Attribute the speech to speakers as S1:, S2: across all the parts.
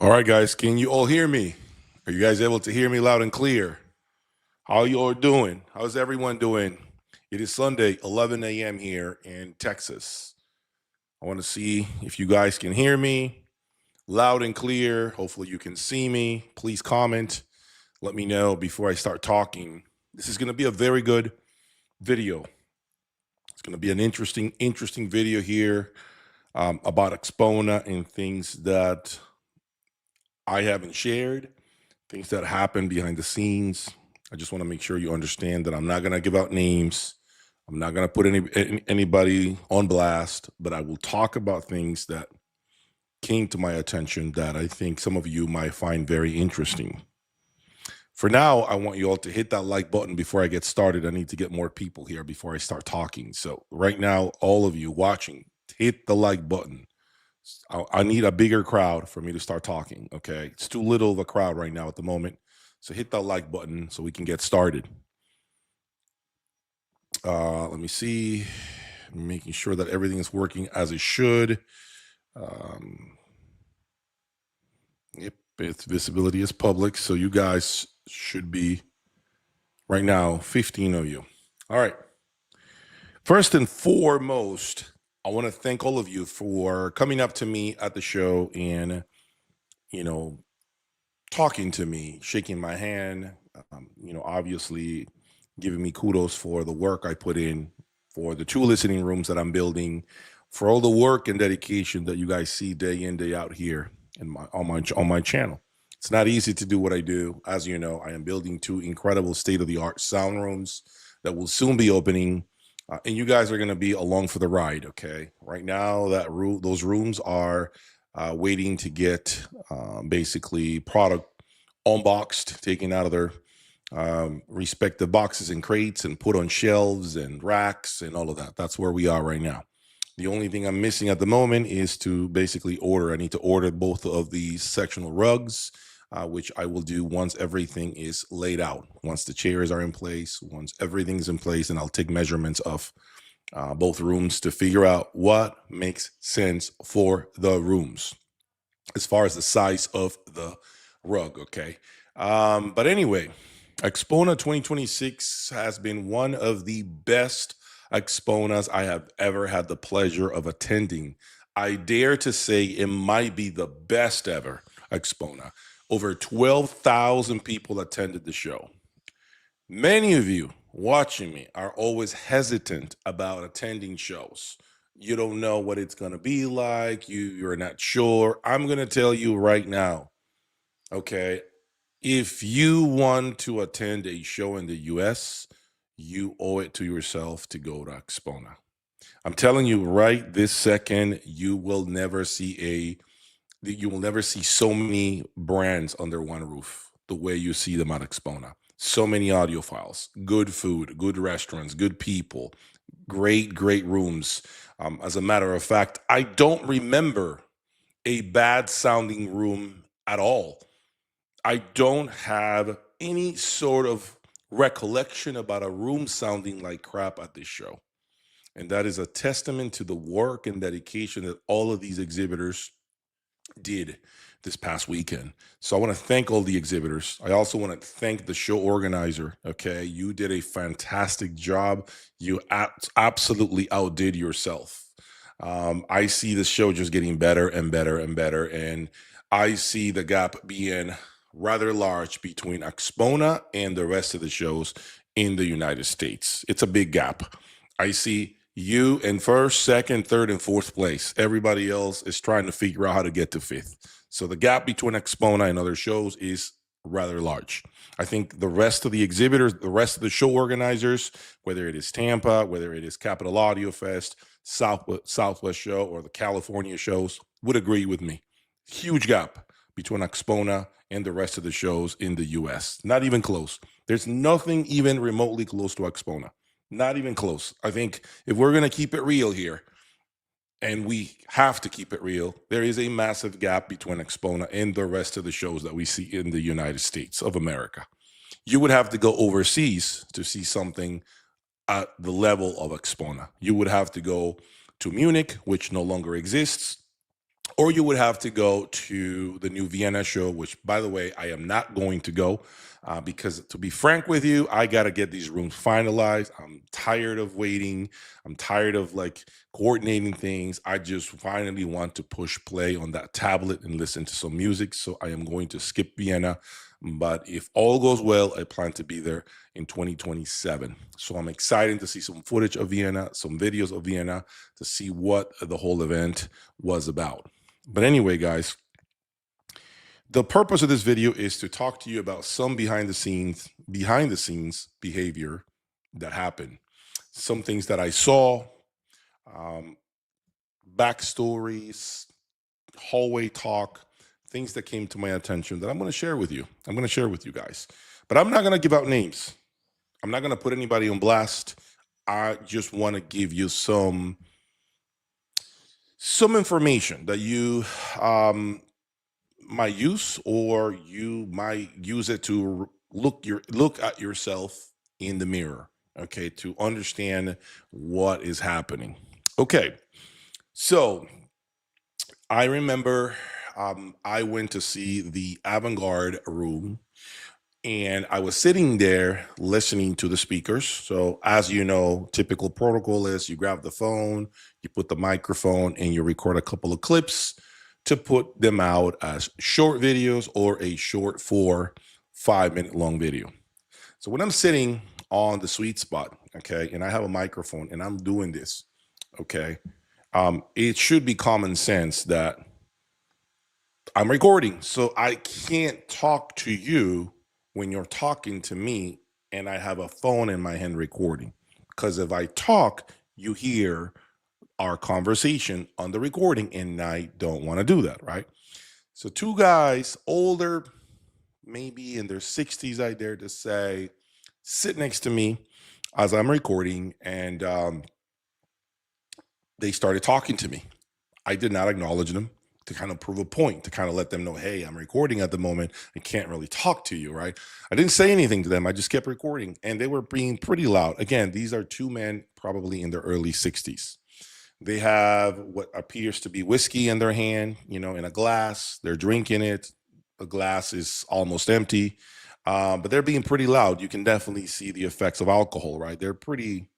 S1: All right, guys, can you all hear me? Are you guys able to hear me loud and clear? How you all doing? How's everyone doing? It is Sunday, 11 a.m. here in Texas. I want to see if you guys can hear me loud and clear. Hopefully, you can see me. Please comment. Let me know before I start talking. This is going to be a very good video. It's going to be an interesting video here about Axpona and things that I haven't shared, things that happen behind the scenes. I just want to make sure you understand that I'm not going to give out names. I'm not going to put anybody on blast, but I will talk about things that came to my attention that I think some of you might find very interesting. For now, I want you all to hit that like button before I get started. I need to get more people here before I start talking. So right now, all of you watching, hit the like button. I need a bigger crowd for me to start talking. Okay. It's too little of a crowd right now at the moment. So hit that like button so we can get started. Let me see. Making sure that everything is working as it should. Yep, its visibility is public. So you guys should be right now 15 of you. All right. First and foremost, I want to thank all of you for coming up to me at the show and, you know, talking to me, shaking my hand, obviously giving me kudos for the work I put in, for the two listening rooms that I'm building, for all the work and dedication that you guys see day in, day out here on my channel. It's not easy to do what I do. As you know, I am building two incredible state-of-the-art sound rooms that will soon be opening. And you guys are going to be along for the ride, okay? Right now, those rooms are waiting to get basically product unboxed, taken out of their respective boxes and crates and put on shelves and racks and all of that. That's where we are right now. The only thing I'm missing at the moment is to basically order. I need to order both of these sectional rugs, which I will do once everything is laid out, once the chairs are in place, once everything's in place, and I'll take measurements of both rooms to figure out what makes sense for the rooms as far as the size of the rug. Okay. But anyway, Axpona 2026 has been one of the best Axponas I have ever had the pleasure of attending. I dare to say it might be the best ever Axpona. Over 12,000 people attended the show. Many of you watching me are always hesitant about attending shows. You don't know what it's going to be like. You're not sure. I'm going to tell you right now, okay? If you want to attend a show in the US, you owe it to yourself to go to Axpona. I'm telling you right this second, you will never see so many brands under one roof the way you see them at Axpona. So many audiophiles, good food, good restaurants, good people, great rooms. As a matter of fact, I don't remember a bad sounding room at all. I don't have any sort of recollection about a room sounding like crap at this show. And that is a testament to the work and dedication that all of these exhibitors did this past weekend. So I want to thank all the exhibitors. I also want to thank the show organizer. Okay. You did a fantastic job. You absolutely outdid yourself. I see the show just getting better and better and better. And I see the gap being rather large between Axpona and the rest of the shows in the United States. It's a big gap. I see you in first, second, third, and fourth place. Everybody else is trying to figure out how to get to fifth. So the gap between Axpona and other shows is rather large. I think the rest of the exhibitors, the rest of the show organizers, whether it is Tampa, whether it is Capital Audio Fest, Southwest Show, or the California shows, would agree with me. Huge gap between Axpona and the rest of the shows in the US. Not even close. There's nothing even remotely close to Axpona. Not even close. I think if we're going to keep it real here, and we have to keep it real, there is a massive gap between Axpona and the rest of the shows that we see in the United States of America. You would have to go overseas to see something at the level of Axpona. You would have to go to Munich, which no longer exists. or you would have to go to the new Vienna show, which, by the way, I am not going to go because, to be frank with you, I got to get these rooms finalized. I'm tired of waiting. I'm tired of like coordinating things. I just finally want to push play on that tablet and listen to some music. So I am going to skip Vienna. But if all goes well, I plan to be there in 2027. So I'm excited to see some footage of Vienna, some videos of Vienna, to see what the whole event was about. But anyway, guys, the purpose of this video is to talk to you about some behind the scenes behavior that happened, some things that I saw, um, backstories, hallway talk, things that came to my attention that I'm going to share with you. I'm going to share with you guys, but I'm not going to give out names. I'm not going to put anybody on blast. I just want to give you some information that you might use, or you might use it to look at yourself in the mirror, okay, to understand what is happening. Okay, so I remember I went to see the avant-garde room, and I was sitting there listening to the speakers. So, as you know, typical protocol is you grab the phone, you put the microphone, and you record a couple of clips to put them out as short videos or a short 4 5 minute long video. So, when I'm sitting on the sweet spot, okay, and I have a microphone and I'm doing this, okay, it should be common sense that I'm recording. So I can't talk to you when you're talking to me and I have a phone in my hand recording. Because if I talk, you hear our conversation on the recording, and I don't want to do that, right? So, two guys, older, maybe in their 60s, I dare to say, sit next to me as I'm recording, and they started talking to me. I did not acknowledge them, to kind of prove a point, to kind of let them know, hey, I'm recording at the moment. I can't really talk to you, right? I didn't say anything to them. I just kept recording, and they were being pretty loud. Again, these are two men probably in their early 60s. They have what appears to be whiskey in their hand, in a glass. They're drinking it. The glass is almost empty, but they're being pretty loud. You can definitely see the effects of alcohol, right? They're pretty.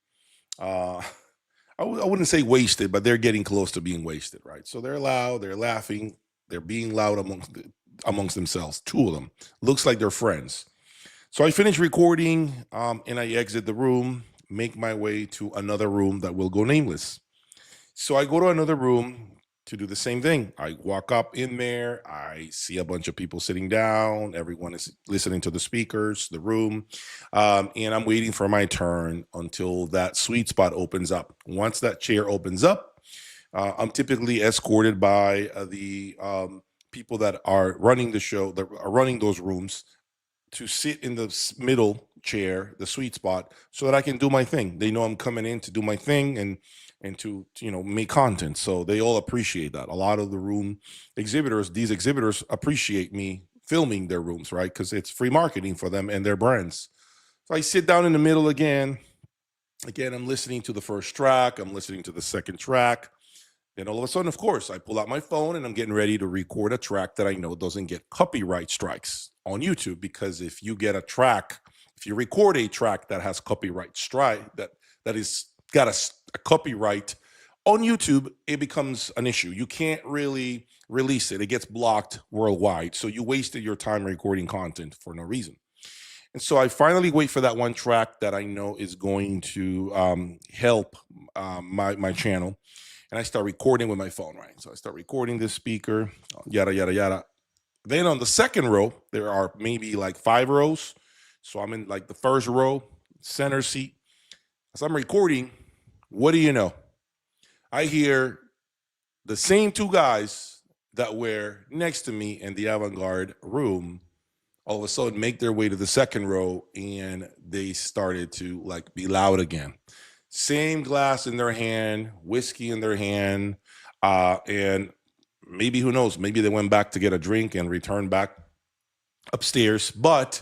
S1: Uh, I wouldn't say wasted, but they're getting close to being wasted, right? So they're loud, they're laughing, they're being loud amongst themselves. Two of them looks like they're friends. So I finish recording, and I exit the room, make my way to another room that will go nameless. So I go to another room to do the same thing. I walk up in there. I see a bunch of people sitting down. Everyone is listening to the speakers, the room, and I'm waiting for my turn until that sweet spot opens up. Once that chair opens up, I'm typically escorted by the people that are running the show, that are running those rooms, to sit in the middle chair, the sweet spot, so that I can do my thing. They know I'm coming in to do my thing, and to make content. So they all appreciate that. A lot of the room exhibitors, these exhibitors appreciate me filming their rooms, right? Because it's free marketing for them and their brands. So I sit down in the middle again. Again, I'm listening to the first track. I'm listening to the second track. Then all of a sudden, of course, I pull out my phone and I'm getting ready to record a track that I know doesn't get copyright strikes on YouTube. Because if you get a track, if you record a track that has copyright strike, that is got a copyright on YouTube, it becomes an issue. You can't really release it. It gets blocked worldwide. So you wasted your time recording content for no reason. And so I finally wait for that one track that I know is going to help my channel, and I start recording with my phone, right? So I start recording this speaker, yada, yada, yada. Then on the second row, there are maybe like 5 rows. So I'm in like the first row, center seat. As I'm recording, what do you know? I hear the same two guys that were next to me in the avant-garde room all of a sudden make their way to the second row, and they started to like be loud again. Same glass in their hand, whiskey in their hand, and maybe, who knows, maybe they went back to get a drink and returned back upstairs, but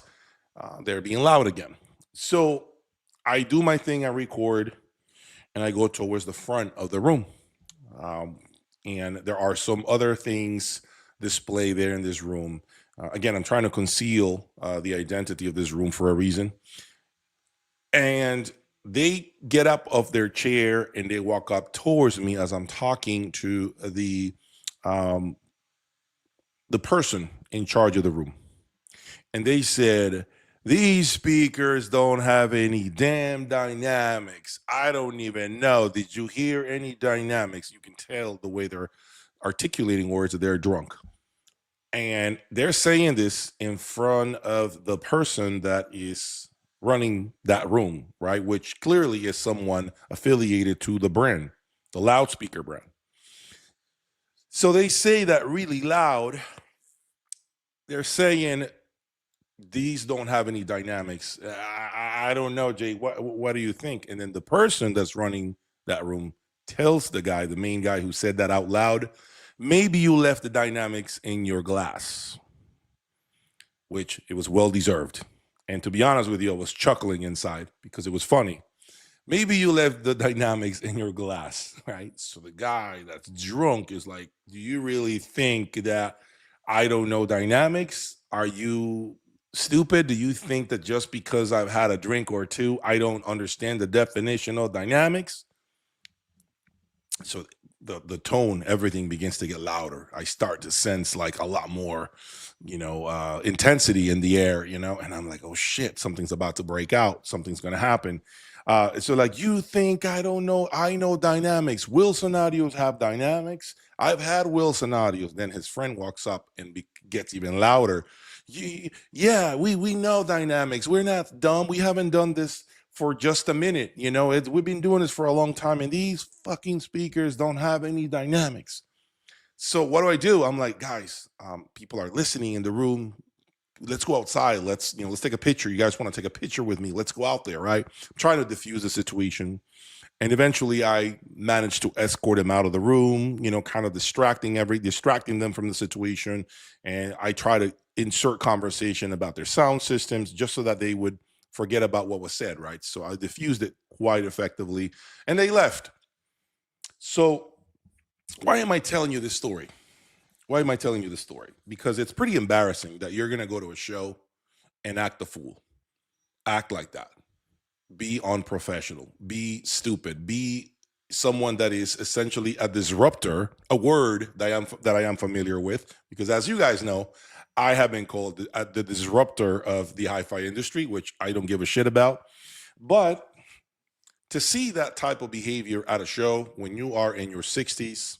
S1: they're being loud again. So I do my thing, I record, and I go towards the front of the room. Um, and there are some other things displayed there in this room. Again, I'm trying to conceal the identity of this room for a reason. And they get up off their chair and they walk up towards me as I'm talking to um, the person in charge of the room. And they said, "These speakers don't have any damn dynamics. I don't even know. Did you hear any dynamics?" You can tell the way they're articulating words that they're drunk. And they're saying this in front of the person that is running that room, right? Which clearly is someone affiliated to the brand, the loudspeaker brand. So they say that really loud. They're saying these don't have any dynamics. I don't know, Jay. What do you think? And then the person that's running that room tells the guy, the main guy who said that out loud, maybe you left the dynamics in your glass, which it was well deserved. And to be honest with you, I was chuckling inside because it was funny. Maybe you left the dynamics in your glass, right? So the guy that's drunk is like, "Do you really think that I don't know dynamics? Are you stupid? Do you think that just because I've had a drink or two, I don't understand the definition of dynamics?" So the tone, everything begins to get louder. I start to sense like a lot more, intensity in the air, and I'm like, oh shit, something's about to break out, something's gonna happen. So like, "You think I don't know? I know dynamics. Wilson audios have dynamics. I've had Wilson audios." Then his friend walks up and gets even louder. Yeah, we know dynamics. We're not dumb. We haven't done this for just a minute. We've been doing this for a long time, and these fucking speakers don't have any dynamics. So what do? I'm like, "Guys, people are listening in the room. Let's go outside. Let's take a picture. You guys want to take a picture with me? Let's go out there, right?" I'm trying to diffuse the situation. And eventually I managed to escort him out of the room, kind of distracting them from the situation. And I try to insert conversation about their sound systems just so that they would forget about what was said, right? So I diffused it quite effectively and they left. So why am I telling you this story? Why am I telling you this story? Because it's pretty embarrassing that you're going to go to a show and act the fool, act like that, be unprofessional, be stupid, be someone that is essentially a disruptor, a word that I am familiar with, because as you guys know, I have been called the disruptor of the hi-fi industry, which I don't give a shit about. But to see that type of behavior at a show when you are in your 60s,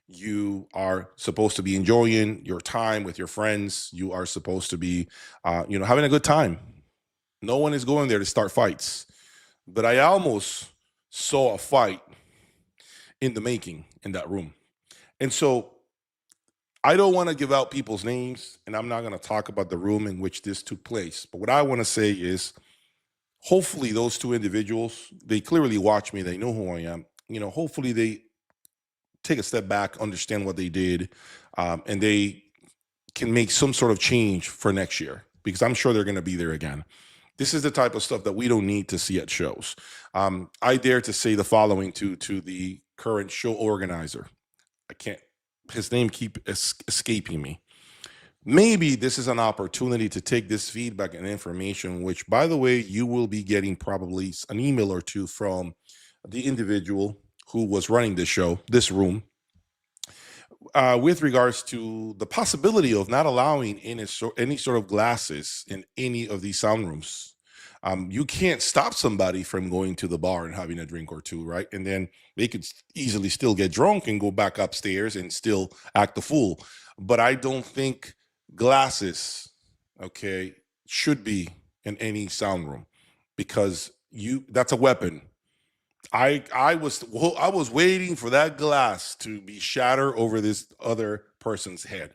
S1: you are supposed to be enjoying your time with your friends. You are supposed to be, having a good time. No one is going there to start fights. But I almost saw a fight in the making in that room. And so I don't want to give out people's names, and I'm not going to talk about the room in which this took place. But what I want to say is hopefully those two individuals, they clearly watch me, they know who I am. Hopefully they take a step back, understand what they did, and they can make some sort of change for next year because I'm sure they're going to be there again. This is the type of stuff that we don't need to see at shows. I dare to say the following to the current show organizer. I can't. His name keep escaping me. Maybe this is an opportunity to take this feedback and information, which, by the way, you will be getting probably an email or two from the individual who was running this show, this room, with regards to the possibility of not allowing any sort of glasses in any of these sound rooms. You can't stop somebody from going to the bar and having a drink or two, right? And then they could easily still get drunk and go back upstairs and still act the fool. But I don't think glasses, okay, should be in any sound room because that's a weapon. I was waiting for that glass to be shattered over this other person's head.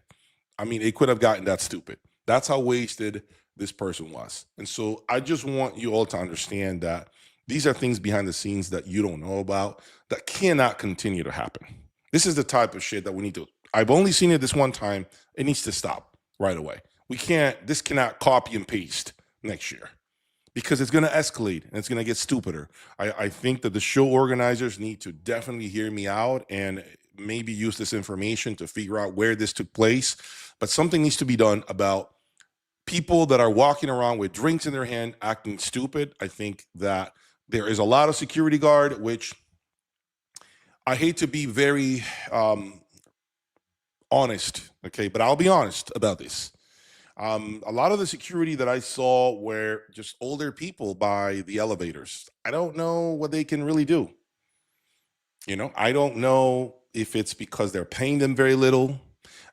S1: I mean, it could have gotten that stupid. That's how wasted this person was. And so I just want you all to understand that these are things behind the scenes that you don't know about that cannot continue to happen. This is the type of shit that we need to. I've only seen it this one time. It needs to stop right away. This cannot copy and paste next year because it's going to escalate and it's going to get stupider. I think that the show organizers need to definitely hear me out and maybe use this information to figure out where this took place. But something needs to be done about people that are walking around with drinks in their hand acting stupid. I think that there is a lot of security guard, which I hate to be very honest, okay, but I'll be honest about this. A lot of the security that I saw were just older people by the elevators. I don't know what they can really do. I don't know if it's because they're paying them very little.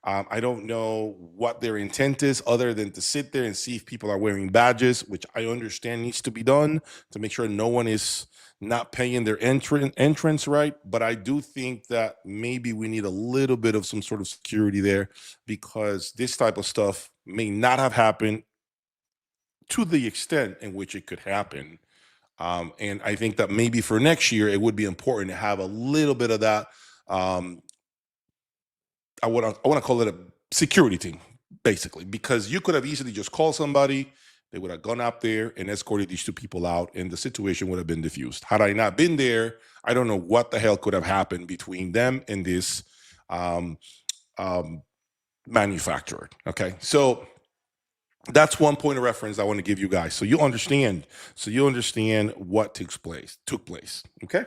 S1: I don't know what their intent is other than to sit there and see if people are wearing badges, which I understand needs to be done to make sure no one is not paying their entrance right. But I do think that maybe we need a little bit of some sort of security there, because this type of stuff may not have happened to the extent in which it could happen. And I think that maybe for next year, it would be important to have a little bit of that. Um, I want to call it a security team, basically, because you could have easily just called somebody. They would have gone up there and escorted these two people out, and the situation would have been diffused. Had I not been there, I don't know what the hell could have happened between them and this um, um, manufacturer. Okay, so that's one point of reference I want to give you guys, so you understand. So you understand what took place. Okay.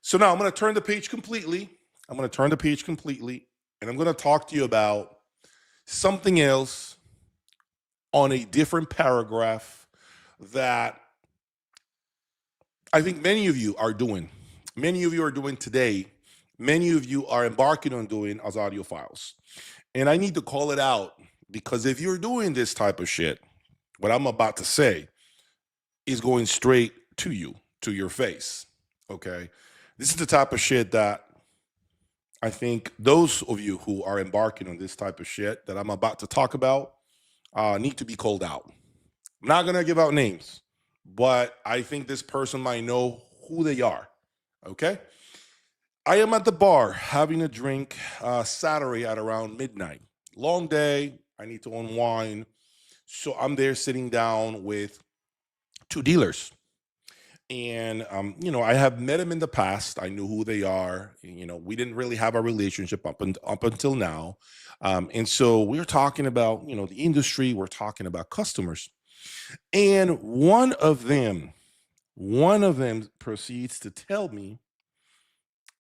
S1: So now I'm going to turn the page completely. And I'm going to talk to you about something else on a different paragraph that I think many of you are doing. Many of you are doing today. Many of you are embarking on doing as audio files. And I need to call it out, because if you're doing this type of shit, what I'm about to say is going straight to you, to your face. Okay. This is the type of shit that I think those of you who are embarking on this type of shit that I'm about to talk about need to be called out. I'm not going to give out names, but I think this person might know who they are. Okay. I am at the bar having a drink Saturday at around midnight. Long day. I need to unwind. So I'm there sitting down with two dealers. And I have met them in the past. I knew who they are. We didn't really have a relationship up until now. And so we're talking about, the industry. We're talking about customers. And one of them proceeds to tell me,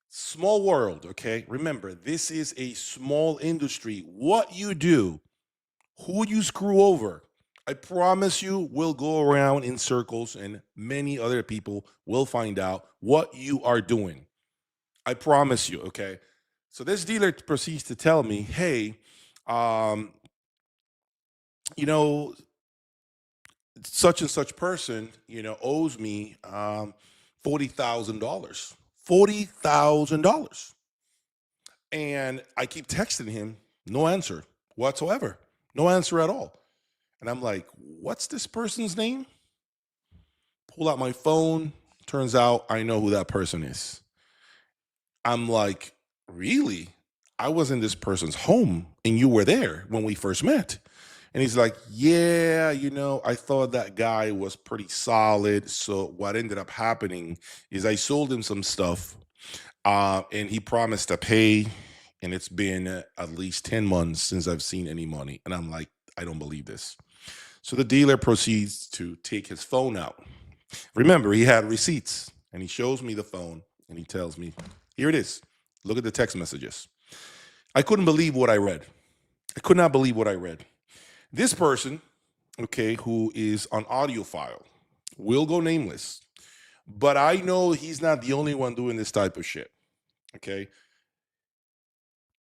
S1: small world, okay? Remember, this is a small industry. What you do, who you screw over, I promise you will go around in circles, and many other people will find out what you are doing. I promise you, okay? So this dealer proceeds to tell me, hey, um, you know, such and such person, owes me $40,000. $40,000. And I keep texting him, no answer whatsoever. No answer at all. And I'm like, what's this person's name? Pull out my phone. Turns out I know who that person is. I'm like, really? I was in this person's home and you were there when we first met. And he's like, yeah, I thought that guy was pretty solid. So what ended up happening is I sold him some stuff, and he promised to pay. And it's been at least 10 months since I've seen any money. And I'm like, I don't believe this. So the dealer proceeds to take his phone out. Remember, he had receipts, and he shows me the phone and he tells me, here it is. Look at the text messages. I couldn't believe what I read. I could not believe what I read. This person, okay, who is on audio file, will go nameless, but I know he's not the only one doing this type of shit. Okay.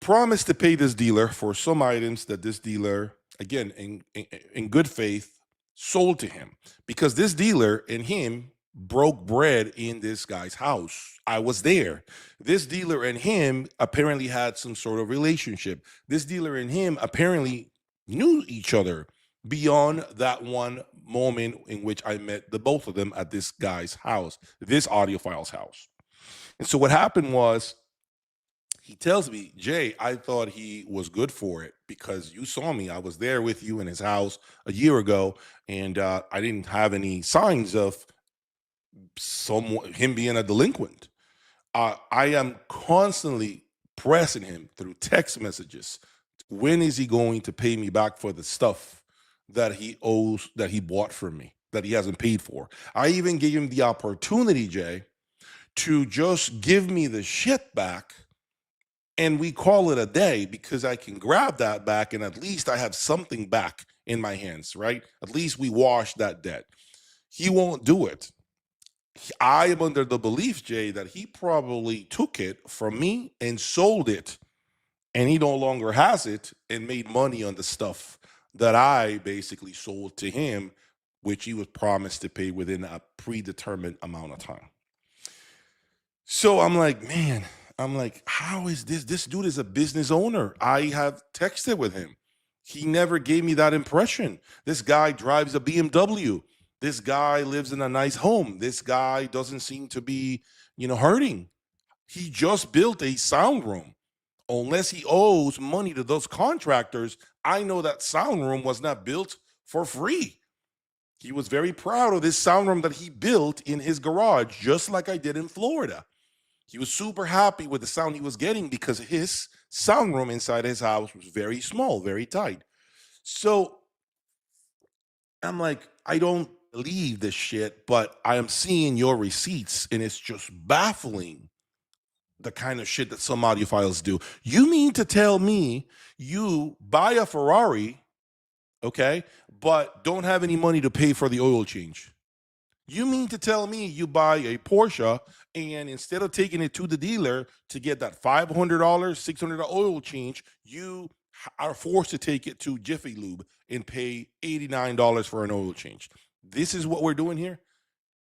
S1: Promised to pay this dealer for some items that this dealer, again, in good faith, sold to him, because this dealer and him broke bread in this guy's house. I was there. This dealer and him apparently had some sort of relationship. This dealer and him apparently knew each other beyond that one moment in which I met the both of them at this guy's house, this audiophile's house. And so what happened was, he tells me, Jay, I thought he was good for it because you saw me. I was there with you in his house a year ago, and I didn't have any signs of him being a delinquent. I am constantly pressing him through text messages. When is he going to pay me back for the stuff that he owes, that he bought from me, that he hasn't paid for? I even gave him the opportunity, Jay, to just give me the shit back and we call it a day, because I can grab that back and at least I have something back in my hands, right? At least we wash that debt. He won't do it. I am under the belief, Jay, that he probably took it from me and sold it, and he no longer has it and made money on the stuff that I basically sold to him, which he was promised to pay within a predetermined amount of time. So I'm like, man, how is this? This dude is a business owner. I have texted with him. He never gave me that impression. This guy drives a BMW. This guy lives in a nice home. This guy doesn't seem to be, hurting. He just built a sound room. Unless he owes money to those contractors, I know that sound room was not built for free. He was very proud of this sound room that he built in his garage, just like I did in Florida. He was super happy with the sound he was getting because his sound room inside his house was very small, very tight. So I'm like, I don't believe this shit, but I am seeing your receipts and it's just baffling the kind of shit that some audiophiles do. You mean to tell me you buy a Ferrari, okay, but don't have any money to pay for the oil change? You mean to tell me you buy a Porsche and instead of taking it to the dealer to get that $500, $600 oil change, you are forced to take it to Jiffy Lube and pay $89 for an oil change? This is what we're doing here.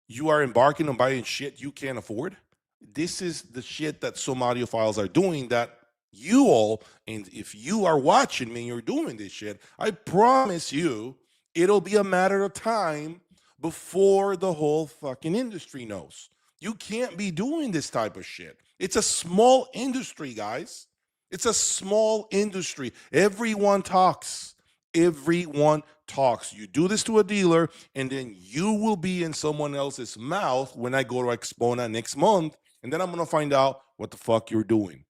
S1: You are embarking on buying shit you can't afford. This is the shit that some audiophiles are doing that you all, and if you are watching me and you're doing this shit, I promise you it'll be a matter of time before the whole fucking industry knows. You can't be doing this type of shit. It's a small industry, guys. It's a small industry. Everyone talks. Everyone talks. You do this to a dealer, and then you will be in someone else's mouth when I go to Axpona next month, and then I'm going to find out what the fuck you're doing.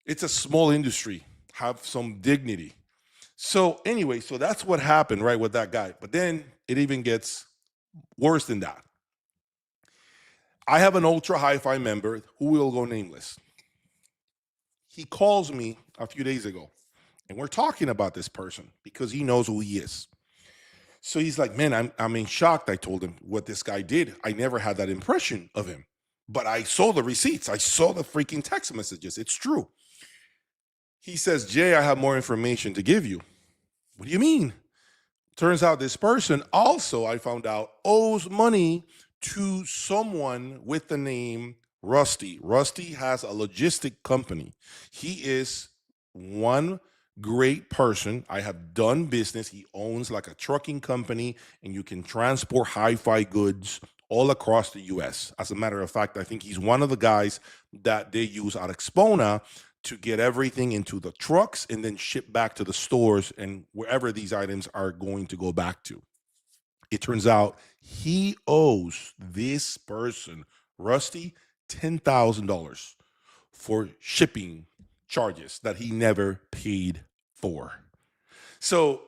S1: It's a small industry. Have some dignity. So anyway, so that's what happened, right, with that guy. But then it even gets worse than that. I have an ultra hi-fi member who will go nameless. He calls me a few days ago, and we're talking about this person because he knows who he is. So he's like, man, I'm in shock. I told him what this guy did. I never had that impression of him, but I saw the receipts. I saw the freaking text messages. It's true. He says, Jay, I have more information to give you. What do you mean? Turns out this person also, I found out, owes money to someone with the name Rusty. Rusty has a logistic company. He is one great person. I have done business. He owns like a trucking company, and you can transport hi-fi goods all across the US. As a matter of fact, I think he's one of the guys that they use at Axpona to get everything into the trucks and then ship back to the stores and wherever these items are going to go back to. It turns out he owes this person, Rusty, $10,000 for shipping charges that he never paid for. So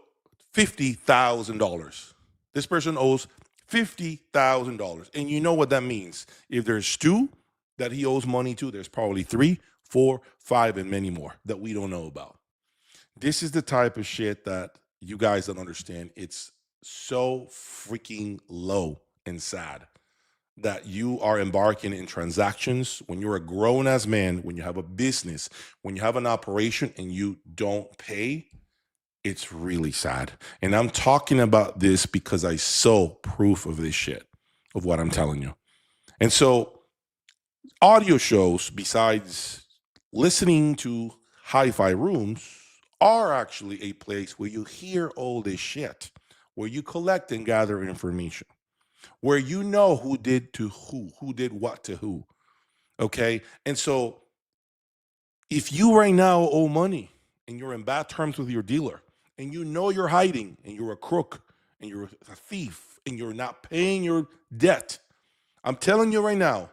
S1: $50,000. This person owes $50,000. And you know what that means. If there's two that he owes money to, there's probably 3, 4, 5, and many more that we don't know about. This is the type of shit that you guys don't understand. It's so freaking low and sad that you are embarking in transactions when you're a grown-ass man, when you have a business, when you have an operation and you don't pay. It's really sad. And I'm talking about this because I saw proof of this shit, of what I'm telling you. And so audio shows, besides listening to hi-fi rooms, are actually a place where you hear all this shit, where you collect and gather information, where you know who did to who did what to who. Okay. And so if you right now owe money and you're in bad terms with your dealer and you know you're hiding and you're a crook and you're a thief and you're not paying your debt, I'm telling you right now,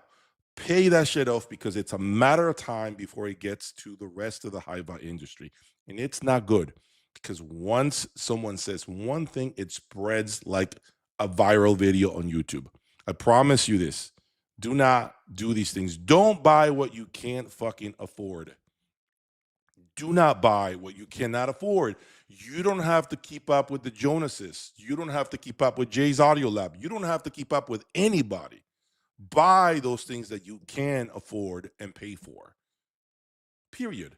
S1: Pay that shit off because it's a matter of time before it gets to the rest of the hi-fi industry. And it's not good because once someone says one thing, it spreads like a viral video on YouTube. I promise you this. Do not do these things. Don't buy what you can't fucking afford. Do not buy what you cannot afford. You don't have to keep up with the Jonases. You don't have to keep up with Jay's Audio Lab. You don't have to keep up with anybody. Buy those things that you can afford and pay for. Period.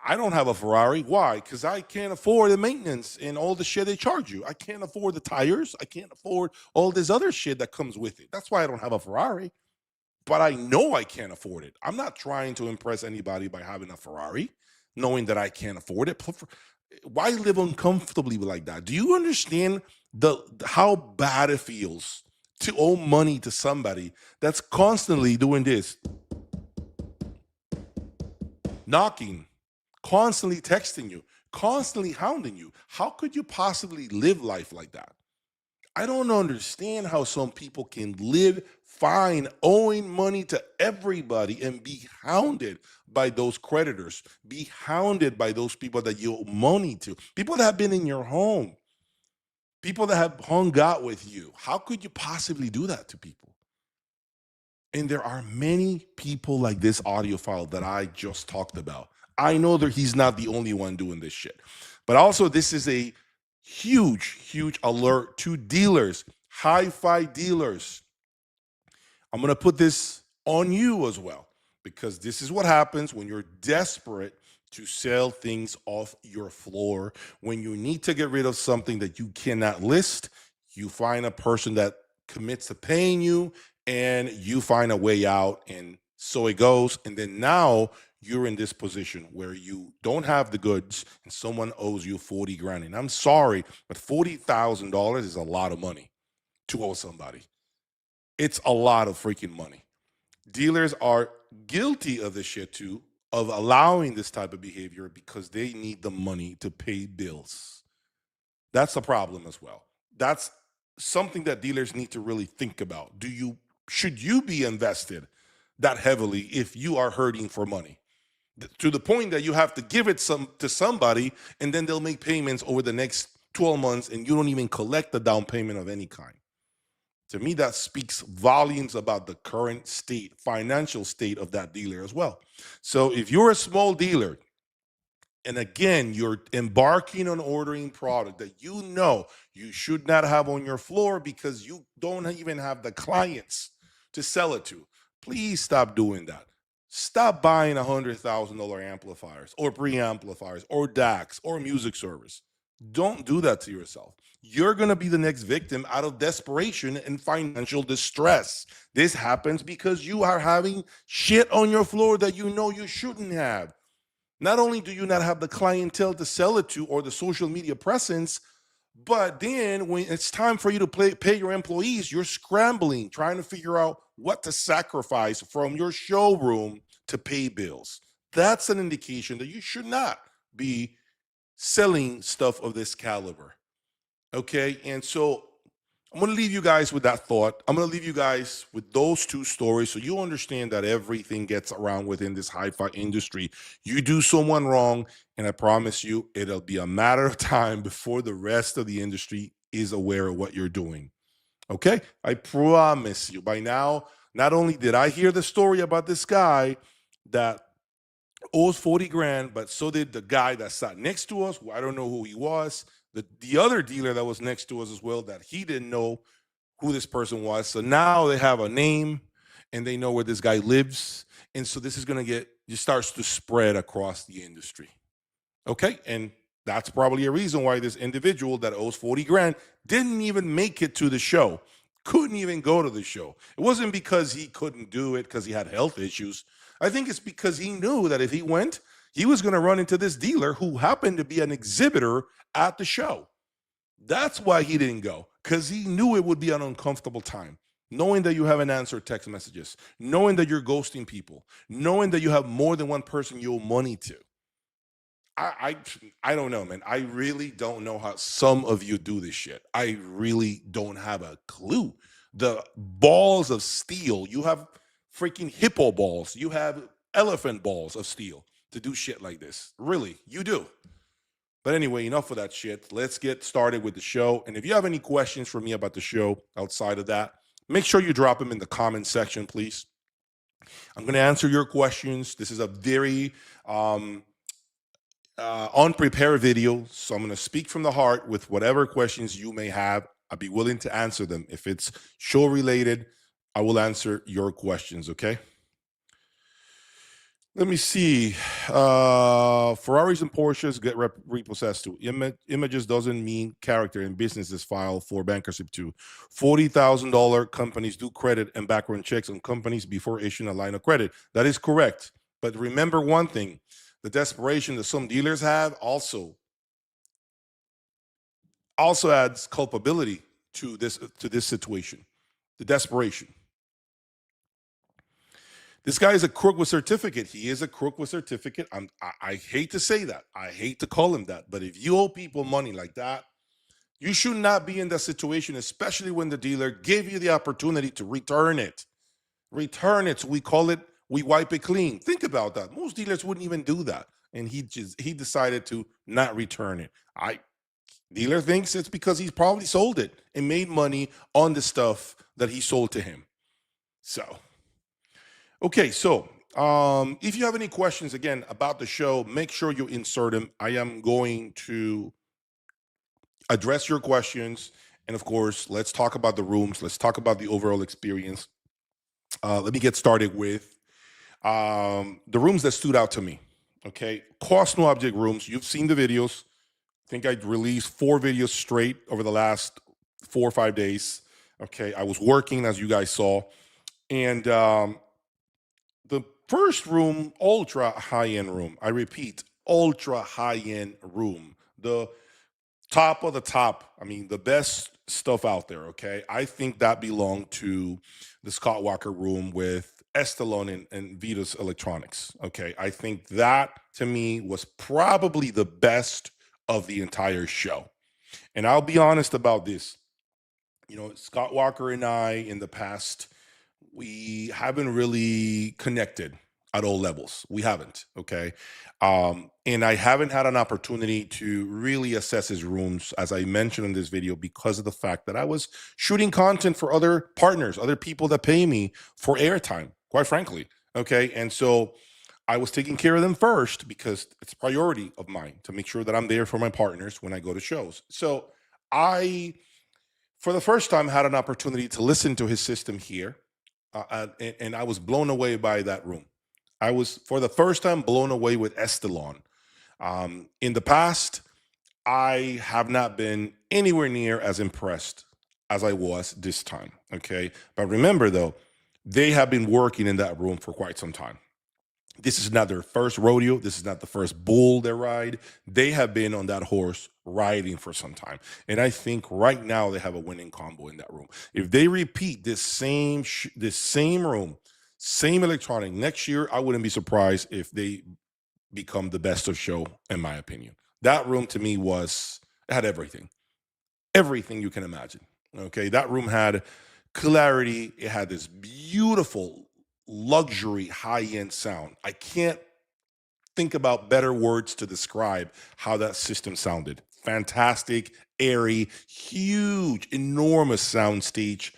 S1: I don't have a Ferrari. Why? Because I can't afford the maintenance and all the shit they charge you. I can't afford the tires. I can't afford all this other shit that comes with it. That's why I don't have a Ferrari. But I know I can't afford it. I'm not trying to impress anybody by having a Ferrari, knowing that I can't afford it. Why live uncomfortably like that? Do you understand how bad it feels to owe money to somebody that's constantly doing this, knocking, constantly texting you, constantly hounding you? How could you possibly live life like that? I don't understand how some people can live fine owing money to everybody and be hounded by those creditors, be hounded by those people that you owe money to, people that have been in your home, people that have hung out with you. How could you possibly do that to people? And there are many people like this audiophile that I just talked about. I know that he's not the only one doing this shit. But also, this is a huge alert to dealers, hi-fi dealers. I'm going to put this on you as well, because this is what happens when you're desperate to sell things off your floor. When you need to get rid of something that you cannot list, you find a person that commits to paying you and you find a way out, and so it goes. And then now you're in this position where you don't have the goods and someone owes you 40 grand. And I'm sorry, but $40,000 is a lot of money to owe somebody. It's a lot of freaking money. Dealers are guilty of this shit too, of allowing this type of behavior because they need the money to pay bills. That's a problem as well. That's something that dealers need to really think about. Should you be invested that heavily if you are hurting for money? To the point that you have to give it to somebody and then they'll make payments over the next 12 months and you don't even collect the down payment of any kind. To me, that speaks volumes about the current state, financial state of that dealer as well. So if you're a small dealer, and again, you're embarking on ordering product that you know you should not have on your floor because you don't even have the clients to sell it to, please stop doing that. Stop buying $100,000 amplifiers or preamplifiers or DACs or music service. Don't do that to yourself. You're going to be the next victim out of desperation and financial distress. This happens because you are having shit on your floor that you know you shouldn't have. Not only do you not have the clientele to sell it to or the social media presence, but then when it's time for you to pay your employees, you're scrambling, trying to figure out what to sacrifice from your showroom to pay bills. That's an indication that you should not be selling stuff of this caliber. Okay. And so I'm going to leave you guys with that thought. I'm going to leave you guys with those two stories so you understand that everything gets around within this hi-fi industry. You do someone wrong, and I promise you it'll be a matter of time before the rest of the industry is aware of what you're doing. Okay? I promise you. By now, not only did I hear the story about this guy that owes 40 grand, but so did the guy that sat next to us. I don't know who he was. The other dealer that was next to us as well, that he didn't know who this person was. So now they have a name and they know where this guy lives. And so this is going to just starts to spread across the industry. Okay. And that's probably a reason why this individual that owes 40 grand didn't even make it to the show, couldn't even go to the show. It wasn't because he couldn't do it because he had health issues. I think it's because he knew that if he went, he was going to run into this dealer who happened to be an exhibitor at the show. That's why he didn't go, because he knew it would be an uncomfortable time, knowing that you haven't answered text messages, knowing that you're ghosting people, knowing that you have more than one person you owe money to. I don't know, man. I really don't know how some of you do this shit. I really don't have a clue. The balls of steel. You have freaking hippo balls. You have elephant balls of steel to do shit like this. Really, you do. But anyway, enough of that shit. Let's get started with the show. And if you have any questions for me about the show outside of that, make sure you drop them in the comment section, please. I'm going to answer your questions. This is a very unprepared video, so I'm going to speak from the heart with whatever questions you may have. I'll be willing to answer them. If it's show related, I will answer your questions, okay? Let me see. Ferraris and Porsches get repossessed too. Images doesn't mean character, and businesses file for bankruptcy too. $40,000 companies do credit and background checks on companies before issuing a line of credit. That is correct. But remember one thing, the desperation that some dealers have also adds culpability to this situation. The desperation. This guy is a crook with certificate. He is a crook with certificate. I hate to say that. I hate to call him that. But if you owe people money like that, you should not be in that situation, especially when the dealer gave you the opportunity to return it. Return it. So we call it, we wipe it clean. Think about that. Most dealers wouldn't even do that. And he decided to not return it. Dealer thinks it's because he's probably sold it and made money on the stuff that he sold to him. So. Okay, so if you have any questions, again, about the show, make sure you insert them. I am going to address your questions. And of course, let's talk about the rooms. Let's talk about the overall experience. Let me get started with the rooms that stood out to me. Okay, cost no object rooms. You've seen the videos. I think I released 4 videos straight over the last 4 or 5 days. Okay, I was working, as you guys saw. And the first room, ultra high-end room. I repeat, ultra high-end room. The top of the top. I mean, the best stuff out there, okay? I think that belonged to the Scott Walker room with Estalon and Vitus Electronics, okay? I think that, to me, was probably the best of the entire show. And I'll be honest about this. You know, Scott Walker and I, in the past, we haven't really connected at all levels. We haven't, okay? And I haven't had an opportunity to really assess his rooms, as I mentioned in this video, because of the fact that I was shooting content for other partners, other people that pay me for airtime, quite frankly, okay? And so I was taking care of them first because it's a priority of mine to make sure that I'm there for my partners when I go to shows. So I, for the first time, had an opportunity to listen to his system here. And I was blown away by that room. I was, for the first time, blown away with Estalon. In the past, I have not been anywhere near as impressed as I was this time, okay? But remember, though, they have been working in that room for quite some time. This is not their first rodeo. This is not the first bull they ride. They have been on that horse riding for some time. And I think right now they have a winning combo in that room. If they repeat this same room, same electronic next year, I wouldn't be surprised if they become the best of show, in my opinion. That room to me had everything. Everything you can imagine. Okay. That room had clarity. It had this beautiful luxury high-end sound. I can't think about better words to describe how that system sounded. Fantastic, airy, huge, enormous sound stage,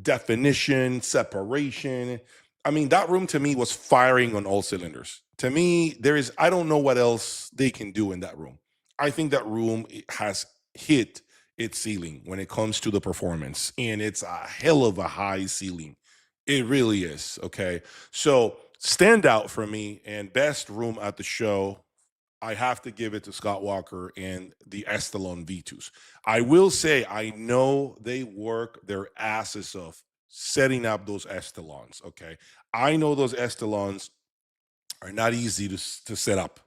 S1: definition, separation. I mean, that room to me was firing on all cylinders. To me, I don't know what else they can do in that room. I think that room has hit its ceiling when it comes to the performance, and it's a hell of a high ceiling. It really is, okay? So standout for me and best room at the show, I have to give it to Scott Walker and the Estalon V2s. I will say, I know they work their asses off setting up those Estalons, okay? I know those Estalons are not easy to set up,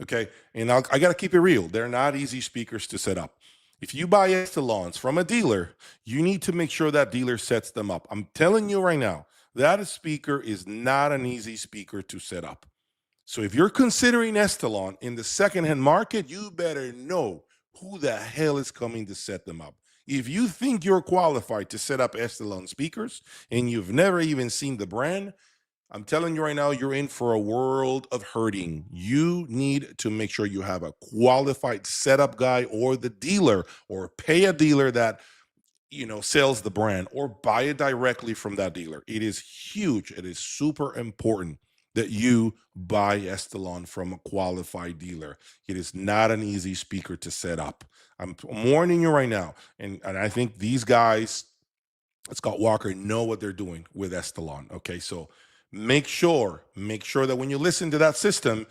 S1: okay? And I got to keep it real. They're not easy speakers to set up. If you buy Estalons from a dealer, you need to make sure that dealer sets them up. I'm telling you right now, that speaker is not an easy speaker to set up. So if you're considering Estalon in the secondhand market, you better know who the hell is coming to set them up. If you think you're qualified to set up Estelon speakers and you've never even seen the brand, I'm telling you right now, you're in for a world of hurting. You need to make sure you have a qualified setup guy or the dealer, or pay a dealer that sells the brand, or buy it directly from that dealer. It is huge. It is super important that you buy Estelon from a qualified dealer. It is not an easy speaker to set up. I'm warning you right now. And I think these guys, Scott Walker, know what they're doing with Estelon. Okay, so make sure that when you listen to that system,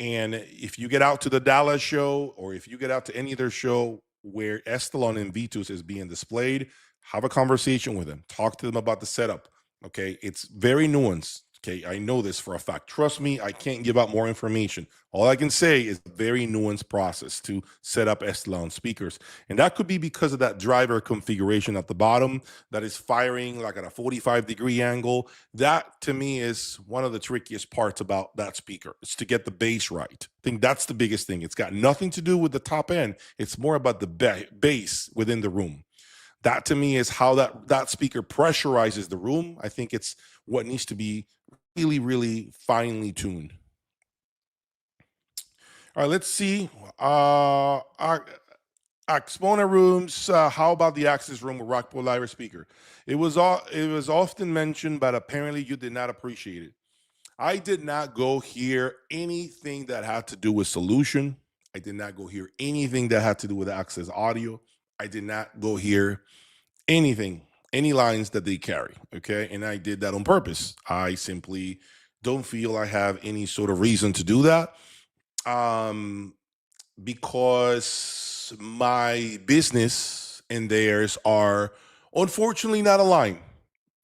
S1: and if you get out to the Dallas show, or if you get out to any other show where Estelon and Vitus is being displayed, have a conversation with them. Talk to them about the setup. Okay, it's very nuanced. Okay, I know this for a fact. Trust me, I can't give out more information. All I can say is a very nuanced process to set up Estelon speakers. And that could be because of that driver configuration at the bottom that is firing like at a 45-degree angle. That to me is one of the trickiest parts about that speaker. It's to get the bass right. I think that's the biggest thing. It's got nothing to do with the top end. It's more about the bass within the room. That to me is how that speaker pressurizes the room. I think it's what needs to be really, really finely tuned. All right, let's see. Our Axpona rooms. How about the Axis room with Rock Polaris speaker? It was often mentioned, but apparently you did not appreciate it. I did not go hear anything that had to do with solution. I did not go hear anything that had to do with Access audio. I did not go hear anything, any lines that they carry. Okay. And I did that on purpose. I simply don't feel I have any sort of reason to do that. Because my business and theirs are unfortunately not aligned.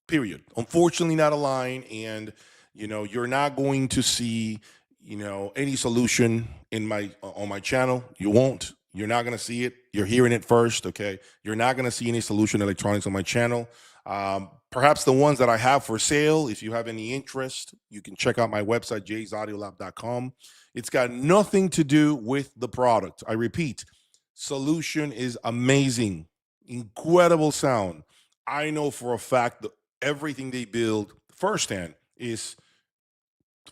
S1: Period. Unfortunately not aligned. And you're not going to see any solution in my on my channel. You won't. You're not going to see it. You're hearing it first. Okay. You're not going to see any solution electronics on my channel. Perhaps the ones that I have for sale, if you have any interest, you can check out my website, jaysaudiolab.com. It's got nothing to do with the product. I repeat, solution is amazing, incredible sound. I know for a fact that everything they build firsthand is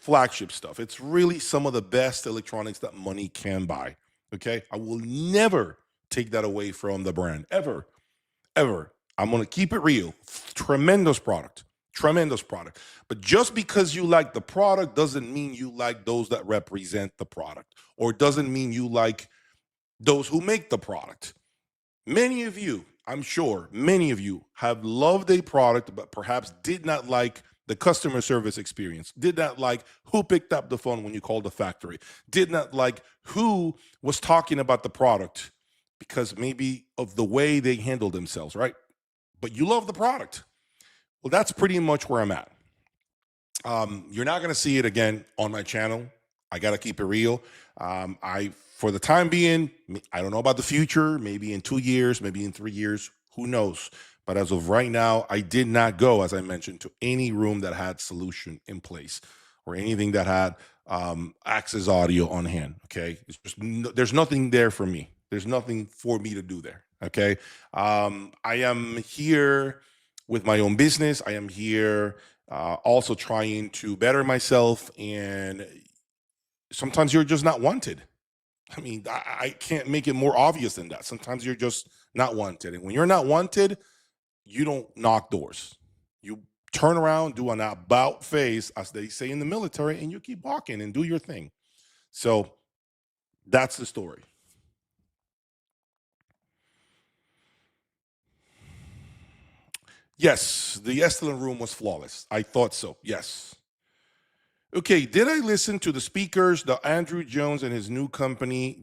S1: flagship stuff. It's really some of the best electronics that money can buy. Okay. I will never take that away from the brand, ever, ever. I'm going to keep it real. Tremendous product. Tremendous product. But just because you like the product doesn't mean you like those that represent the product, or doesn't mean you like those who make the product. Many of you, I'm sure, many of you have loved a product, but perhaps did not like the customer service experience, did not like who picked up the phone when you called the factory, did not like who was talking about the product because maybe of the way they handled themselves, right? But you love the product. Well, that's pretty much where I'm at. You're not going to see it again on my channel. I got to keep it real. For the time being, I don't know about the future, maybe in 2 years, maybe in 3 years, who knows? But as of right now, I did not go, as I mentioned, to any room that had solution in place or anything that had Access audio on hand. Okay. It's just, there's nothing there for me. There's nothing for me to do there. Okay. I am here with my own business. I am here also trying to better myself. And sometimes you're just not wanted. I mean, I can't make it more obvious than that. Sometimes you're just not wanted. And when you're not wanted, you don't knock doors. You turn around, do an about face, as they say in the military, and you keep walking and do your thing. So that's the story. Yes, the Estelin room was flawless. I thought so. Yes. Okay, did I listen to the speakers that Andrew Jones and his new company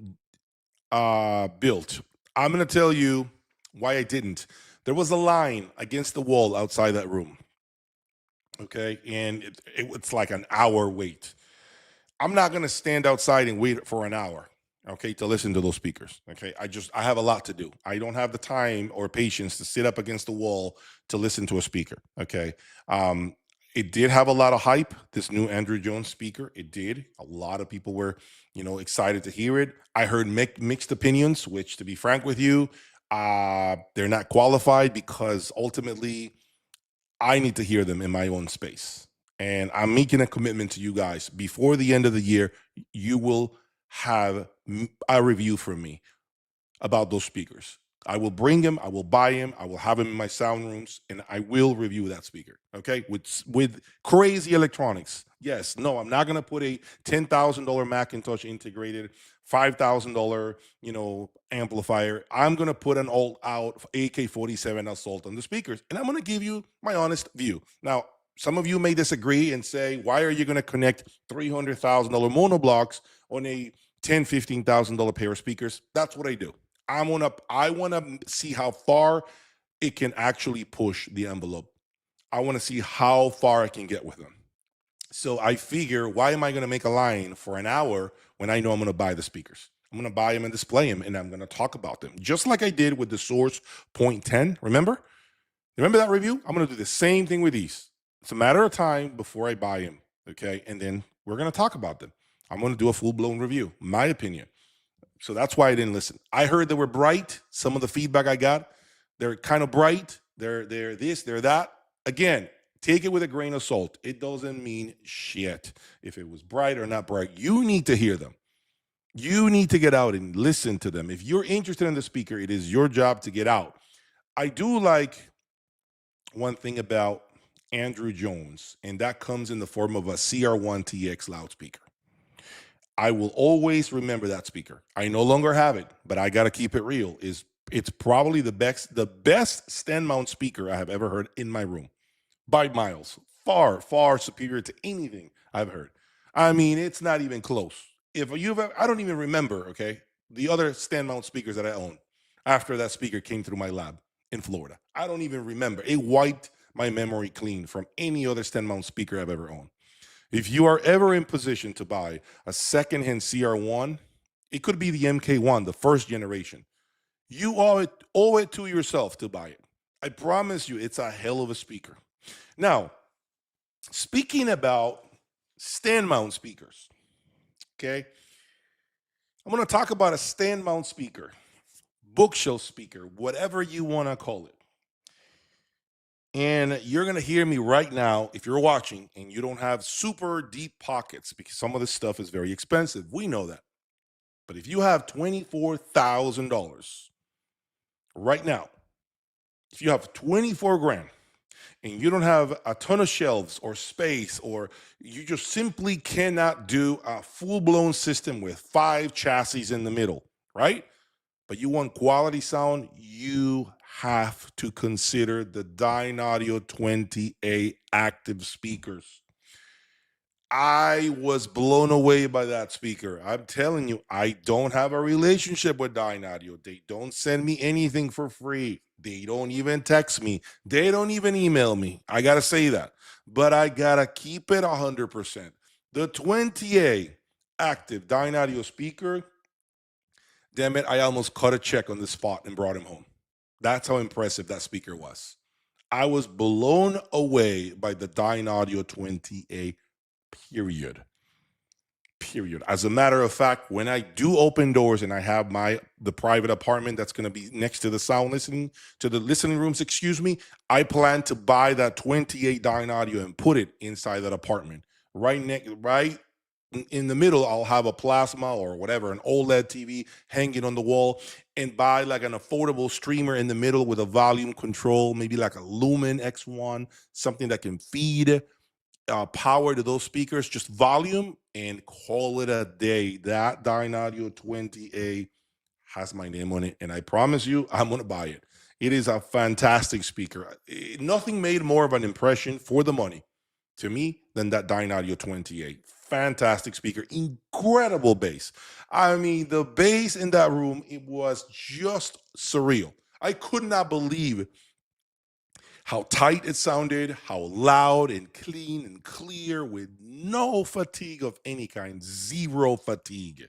S1: built? I'm going to tell you why I didn't. There was a line against the wall outside that room. Okay, and it's like an hour wait. I'm not going to stand outside and wait for an hour, okay, to listen to those speakers. Okay, I have a lot to do. I don't have the time or patience to sit up against the wall to listen to a speaker. Okay, it did have a lot of hype. This new Andrew Jones speaker, it did. A lot of people were, excited to hear it. I heard mixed opinions, which, to be frank with you, They're not qualified because ultimately I need to hear them in my own space. And I'm making a commitment to you guys. Before the end of the year, you will have a review from me about those speakers. I will bring him, I will buy him, I will have him in my sound rooms, and I will review that speaker. Okay, with crazy electronics. Yes, no, I'm not gonna put a $10,000 Macintosh integrated, $5,000 amplifier. I'm gonna put an all out AK-47 assault on the speakers, and I'm gonna give you my honest view. Now, some of you may disagree and say, why are you gonna connect $300,000 monoblocks on a $10,000, $15,000 pair of speakers? That's what I do. I want to see how far it can actually push the envelope. I want to see how far I can get with them. So I figure, why am I going to make a line for an hour when I know I'm going to buy the speakers? I'm going to buy them and display them, and I'm going to talk about them, just like I did with the Source Point 10. Remember that review? I'm going to do the same thing with these. It's a matter of time before I buy them, okay? And then we're going to talk about them. I'm going to do a full-blown review, my opinion. So that's why I didn't listen. I heard they were bright. Some of the feedback I got, they're kind of bright. They're this, they're that. Again, take it with a grain of salt. It doesn't mean shit if it was bright or not bright. You need to hear them. You need to get out and listen to them. If you're interested in the speaker, it is your job to get out. I do like one thing about Andrew Jones, and that comes in the form of a CR1TX loudspeaker. I will always remember that speaker. I no longer have it, but I got to keep it real. It's probably the best stand mount speaker I have ever heard in my room, by miles. Far, far superior to anything I've heard. I mean, it's not even close. I don't even remember, okay, the other stand mount speakers that I own after that speaker came through my lab in Florida. I don't even remember. It wiped my memory clean from any other stand mount speaker I've ever owned. If you are ever in position to buy a secondhand CR1, it could be the MK1, the first generation. You owe it to yourself to buy it. I promise you, it's a hell of a speaker. Now, speaking about stand mount speakers, okay, I'm going to talk about a stand mount speaker, bookshelf speaker, whatever you want to call it. And you're going to hear me right now if you're watching and you don't have super deep pockets, because some of this stuff is very expensive. We know that. But if you have $24,000 right now, if you have 24 grand and you don't have a ton of shelves or space, or you just simply cannot do a full-blown system with 5 chassis in the middle, right? But you want quality sound, you have to consider the Dynaudio 20A active speakers. I was blown away by that speaker. I'm telling you, I don't have a relationship with Dynaudio. They don't send me anything for free. They don't even text me. They don't even email me. I got to say that. But I got to keep it 100%. The 20A active Dynaudio speaker, damn it, I almost cut a check on the spot and brought him home. That's how impressive that speaker was. I was blown away by the Dynaudio 20A, period. As a matter of fact, when I do open doors and I have the private apartment that's going to be next to the listening rooms, I plan to buy that 28 Dynaudio and put it inside that apartment. Right in the middle, I'll have a plasma or whatever, an OLED TV hanging on the wall, and buy like an affordable streamer in the middle with a volume control, maybe like a Lumen X1, something that can feed power to those speakers, just volume, and call it a day. That Dynaudio 20A has my name on it, and I promise you, I'm going to buy it. It is a fantastic speaker. Nothing made more of an impression for the money to me than that Dynaudio 20A. Fantastic speaker, incredible bass. I mean, the bass in that room, it was just surreal. I could not believe how tight it sounded, how loud and clean and clear, with no fatigue of any kind. Zero fatigue.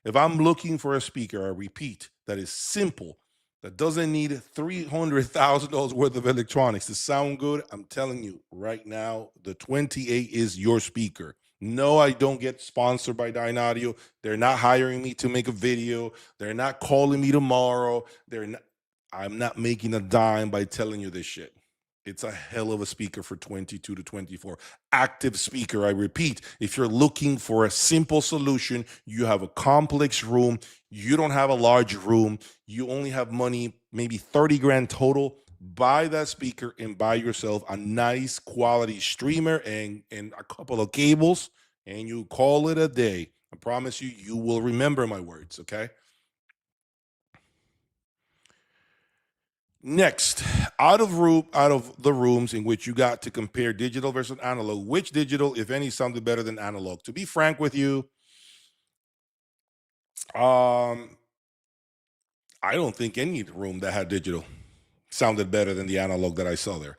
S1: If I'm looking for a speaker, I repeat, that is simple, that doesn't need $300,000 worth of electronics to sound good, I'm telling you right now, the 20A is your speaker. No, I don't get sponsored by Dine Audio. They're not hiring me to make a video. They're not calling me tomorrow. They're not. I'm not making a dime by telling you this shit. It's a hell of a speaker for 22 to 24. Active speaker. I repeat, if you're looking for a simple solution, you have a complex room, you don't have a large room, you only have money, maybe 30 grand total, buy that speaker and buy yourself a nice quality streamer and a couple of cables, and you call it a day. I promise you, you will remember my words, okay? Next, out of the rooms in which you got to compare digital versus analog, which digital, if any, sounded better than analog? To be frank with you, um, I don't think any room that had digital sounded better than the analog that I saw there.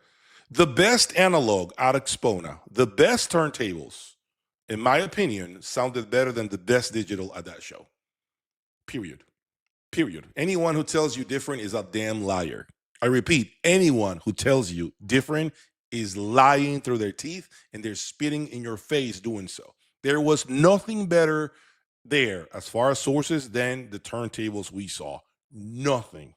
S1: The best analog out of Axpona, the best turntables, in my opinion, sounded better than the best digital at that show. Period. Period. Anyone who tells you different is a damn liar. I repeat, anyone who tells you different is lying through their teeth and they're spitting in your face doing so. There was nothing better there as far as sources than the turntables we saw. Nothing.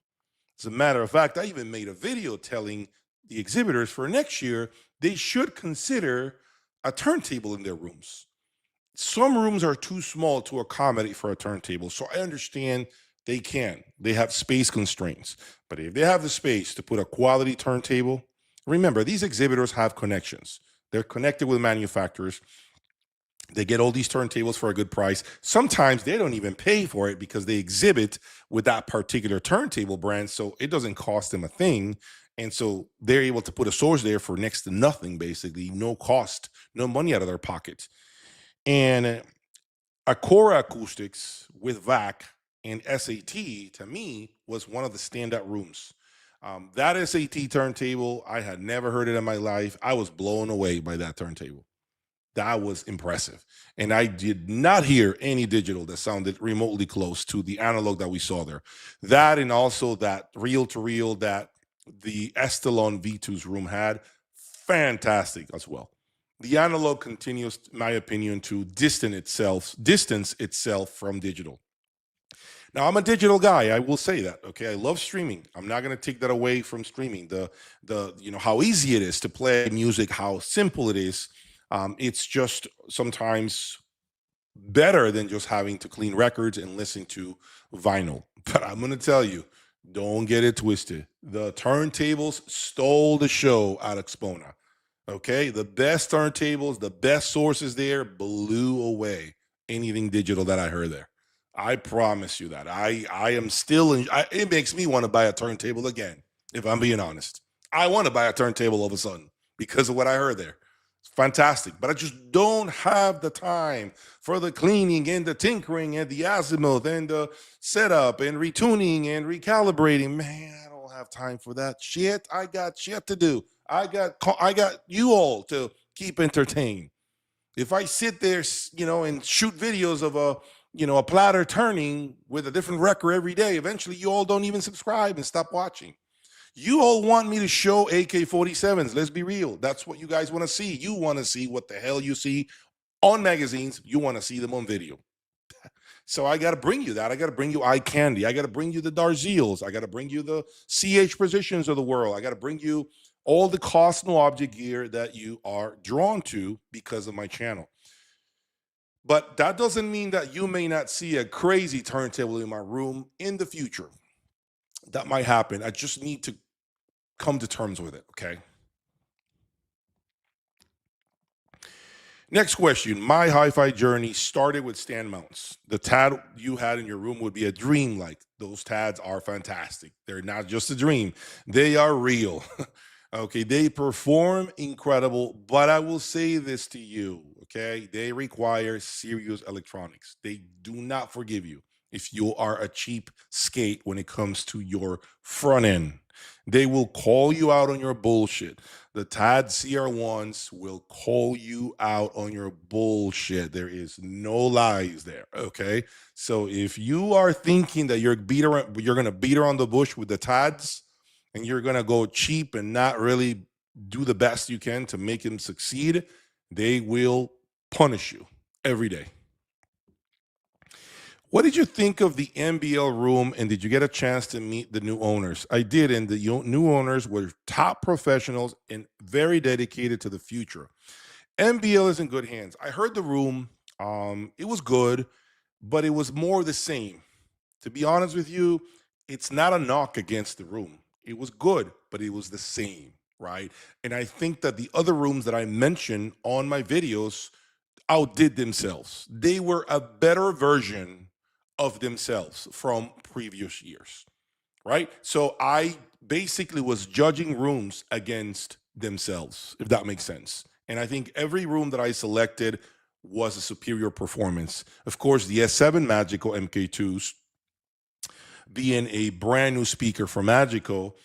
S1: As a matter of fact, I even made a video telling the exhibitors for next year they should consider a turntable in their rooms. Some rooms are too small to accommodate for a turntable, so I understand they can. They have space constraints. But if they have the space to put a quality turntable, remember, these exhibitors have connections. They're connected with manufacturers. They get all these turntables for a good price. Sometimes they don't even pay for it because they exhibit with that particular turntable brand, so it doesn't cost them a thing. And so they're able to put a source there for next to nothing, basically, no cost, no money out of their pockets. And Acora Acoustics with VAC and SAT, to me, was one of the standout rooms. That SAT turntable, I had never heard it in my life. I was blown away by that turntable. That was impressive. And I did not hear any digital that sounded remotely close to the analog that we saw there. That and also that reel to reel that the Estelon V2's room had, fantastic as well. The analog continues, in my opinion, to distance itself from digital. Now, I'm a digital guy. I will say that. Okay, I love streaming. I'm not going to take that away from streaming. The how easy it is to play music, how simple it is. It's just sometimes better than just having to clean records and listen to vinyl. But I'm going to tell you, don't get it twisted. The turntables stole the show at Axpona. Okay, the best turntables, the best sources there blew away anything digital that I heard there. I promise you that. I am still in. It makes me want to buy a turntable again. If I'm being honest, I want to buy a turntable all of a sudden because of what I heard there. It's fantastic, but I just don't have the time for the cleaning and the tinkering and the azimuth and the setup and retuning and recalibrating. Man, I don't have time for that shit. I got shit to do. I got you all to keep entertained. If I sit there, and shoot videos of a platter turning with a different record every day, eventually you all don't even subscribe and stop watching. You all want me to show AK-47s. Let's be real. That's what you guys want to see. You want to see what the hell you see on magazines. You want to see them on video. So I got to bring you that. I got to bring you eye candy. I got to bring you the Darziels. I got to bring you the CH positions of the world. I got to bring you all the cost no object gear that you are drawn to because of my channel. But that doesn't mean that you may not see a crazy turntable in my room in the future. That might happen. I just need to come to terms with it, okay? Next question. My hi-fi journey started with stand mounts. The TAD you had in your room would be a dream. Like, those TADs are fantastic. They're not just a dream. They are real. Okay, they perform incredible, but I will say this to you, okay? They require serious electronics. They do not forgive you if you are a cheap skate when it comes to your front end. They will call you out on your bullshit. The TAD CR1s will call you out on your bullshit. There is no lies there, okay? So if you are thinking that you're going to beat around the bush with the TADs, and you're going to go cheap and not really do the best you can to make them succeed, they will punish you every day. What did you think of the NBL room, and did you get a chance to meet the new owners? I did, and the new owners were top professionals and very dedicated to the future. NBL is in good hands. I heard the room. It was good, but it was more of the same. To be honest with you, it's not a knock against the room. It was good, but it was the same, right? And I think that the other rooms that I mentioned on my videos outdid themselves. They were a better version of themselves from previous years, right? So I basically was judging rooms against themselves, if that makes sense. And I think every room that I selected was a superior performance. Of course, the S7 Magical MK2s, being a brand new speaker for Magical,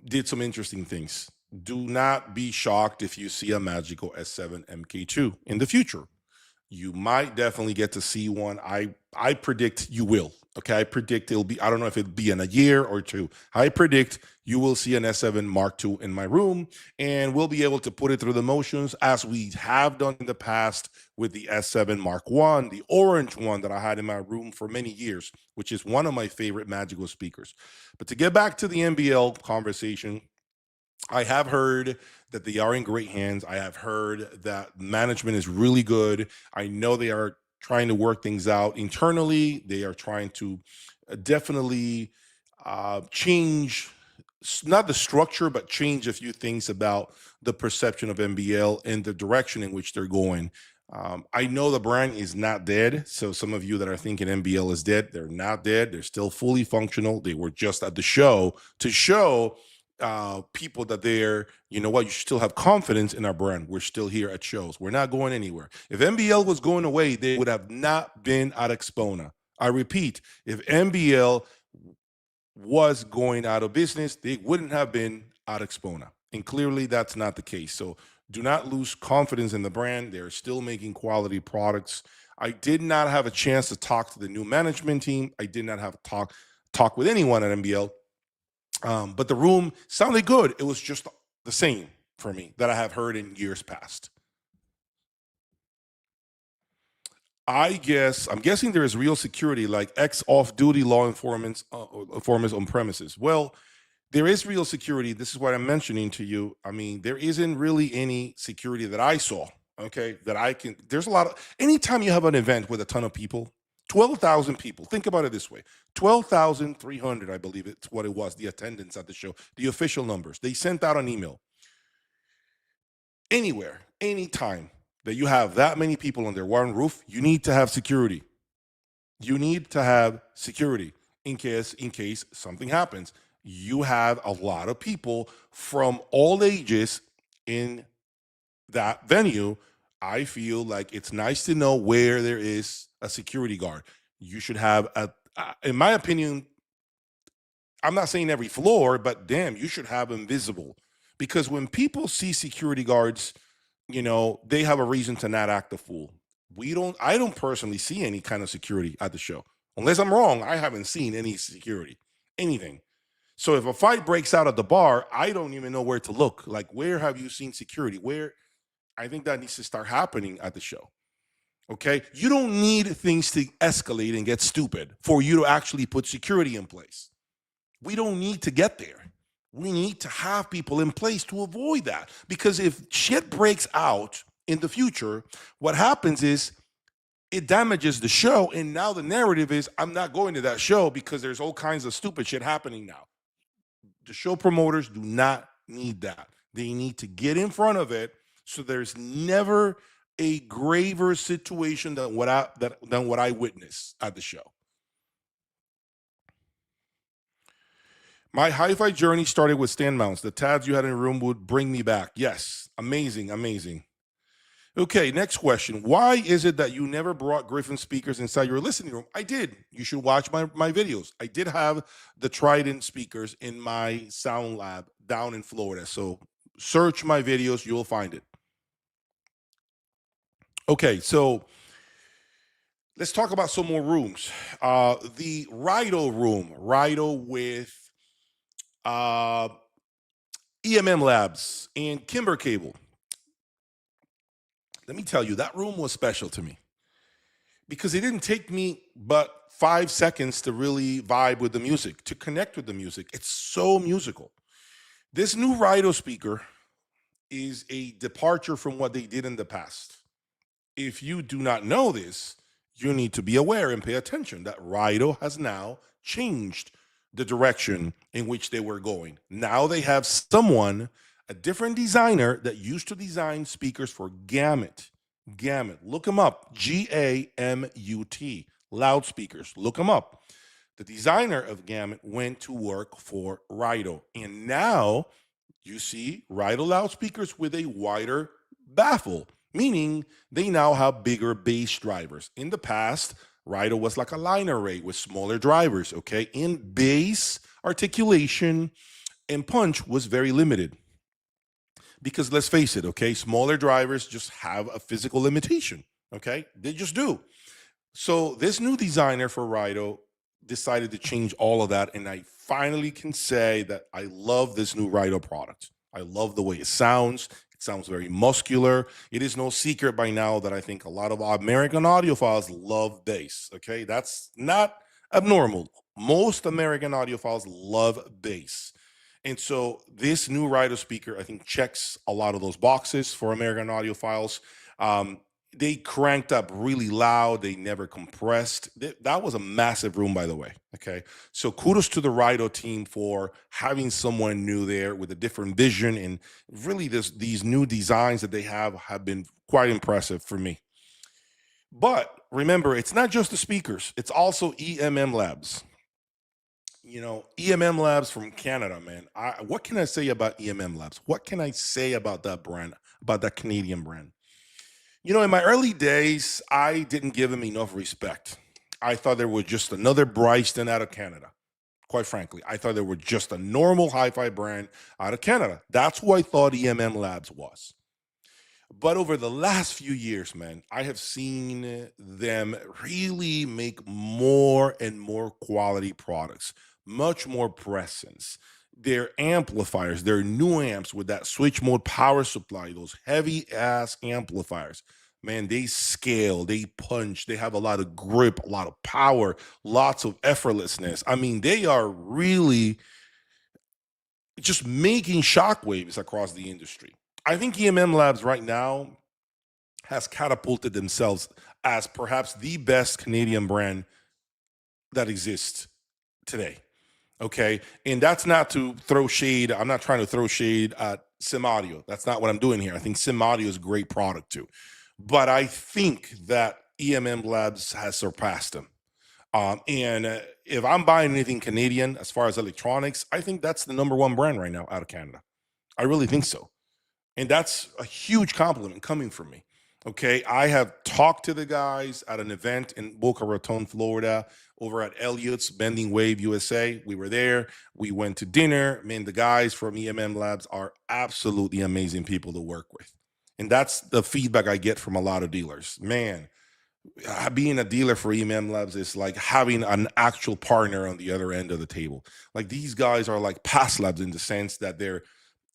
S1: did some interesting things. Do not be shocked if you see a Magical S7 MK2 in the future. You might definitely get to see one. I predict you will. Okay, I predict it'll be. I don't know if it'll be in a year or two. I predict you will see an S7 Mark II in my room, and we'll be able to put it through the motions as we have done in the past with the S7 Mark One, the orange one that I had in my room for many years, which is one of my favorite Magical speakers. But to get back to the NBL conversation, I have heard that they are in great hands. I have heard that management is really good. I know they are trying to work things out internally. They are trying to definitely change, not the structure, but change a few things about the perception of NBL and the direction in which they're going. I know the brand is not dead. So some of you that are thinking NBL is dead, they're not dead. They're still fully functional. They were just at the show to show people that they're, you know what, you still have confidence in our brand. We're still here at shows. We're not going anywhere. If NBL was going away, they would have not been at Axpona. I repeat, if NBL was going out of business, they wouldn't have been at Axpona. And clearly that's not the case. So do not lose confidence in the brand. They're still making quality products. I did not have a chance to talk to the new management team. I did not have talk with anyone at NBL. But the room sounded good. It was just the same for me that I have heard in years past. I'm guessing there is real security, like ex off-duty law enforcement informants on premises. Well, there is real security. This is what I'm mentioning to you. I mean, there isn't really any security that I saw. Okay, that I can. There's a lot of. Anytime you have an event with a ton of people, 12,000 people. Think about it this way: 12,300, I believe it's what it was. The attendance at the show, the official numbers. They sent out an email. Anywhere, anytime that you have that many people under one roof, you need to have security. You need to have security in case something happens. You have a lot of people from all ages in that venue. I feel like it's nice to know where there is a security guard. You should have in my opinion, I'm not saying every floor, but damn, you should have them visible. Because when people see security guards, they have a reason to not act a fool. I don't personally see any kind of security at the show. Unless I'm wrong, I haven't seen any security, anything. So if a fight breaks out at the bar, I don't even know where to look. Like, where have you seen security? Where I think that needs to start happening at the show. Okay. You don't need things to escalate and get stupid for you to actually put security in place. We don't need to get there. We need to have people in place to avoid that. Because if shit breaks out in the future, what happens is it damages the show. And now the narrative is, I'm not going to that show because there's all kinds of stupid shit happening now. The show promoters do not need that. They need to get in front of it so there's never a graver situation than what I witnessed at the show. My hi-fi journey started with stand mounts. The tabs you had in your room would bring me back. Yes, amazing, amazing. Okay, next question. Why is it that you never brought Griffin speakers inside your listening room? I did. You should watch my videos. I did have the Trident speakers in my sound lab down in Florida. So search my videos, you'll find it. Okay, so let's talk about some more rooms. The Rido room, Rido with EMM Labs and Kimber Cable. let me tell you, that room was special to me because it didn't take me but 5 seconds to really vibe with the music, to connect with the music. It's so musical. This new Rhino speaker is a departure from what they did in the past. If you do not know this, you need to be aware and pay attention that Rhino has now changed the direction in which they were going. Now they have someone, a different designer that used to design speakers for Gamut. Gamut, look them up. Gamut, loudspeakers. Look them up. The designer of Gamut went to work for Rhino, and now you see Rhino loudspeakers with a wider baffle, meaning they now have bigger bass drivers. In the past, Rhino was like a line array with smaller drivers, okay? In bass articulation and punch was very limited. Because let's face it, okay, smaller drivers just have a physical limitation, okay? They just do. So this new designer for Rhino decided to change all of that, and I finally can say that I love this new Rhino product. I love the way it sounds. It sounds very muscular. It is no secret by now that I think a lot of American audiophiles love bass. Okay, that's not abnormal. Most American audiophiles love bass. And so this new Rhino speaker, I think, checks a lot of those boxes for American audiophiles. They cranked up really loud. They never compressed. That was a massive room, by the way. Okay. So kudos to the Rhino team for having someone new there with a different vision. And really, these new designs that they have been quite impressive for me. But remember, it's not just the speakers, it's also EMM Labs. EMM Labs from Canada, man. What can I say about EMM Labs? What can I say about that brand, about that Canadian brand? In my early days, I didn't give them enough respect. I thought they were just another Bryston out of Canada. Quite frankly, I thought they were just a normal hi-fi brand out of Canada. That's who I thought EMM Labs was. But over the last few years, man, I have seen them really make more and more quality products, much more presence. Their amplifiers, their new amps with that switch mode power supply, those heavy ass amplifiers, man, they scale, they punch, they have a lot of grip, a lot of power, lots of effortlessness. I mean, they are really just making shockwaves across the industry. I think EMM Labs right now has catapulted themselves as perhaps the best Canadian brand that exists today. Okay. And that's not to throw shade. I'm not trying to throw shade at Sim Audio. That's not what I'm doing here. I think Sim Audio is a great product too. But I think that EMM Labs has surpassed them. And if I'm buying anything Canadian as far as electronics, I think that's the number one brand right now out of Canada. I really think so. And that's a huge compliment coming from me. Okay. I have talked to the guys at an event in Boca Raton, Florida, over at Elliott's Bending Wave USA. We were there. We went to dinner. Man, the guys from EMM Labs are absolutely amazing people to work with. And that's the feedback I get from a lot of dealers. Man, being a dealer for EMM Labs is like having an actual partner on the other end of the table. Like these guys are like past labs in the sense that they're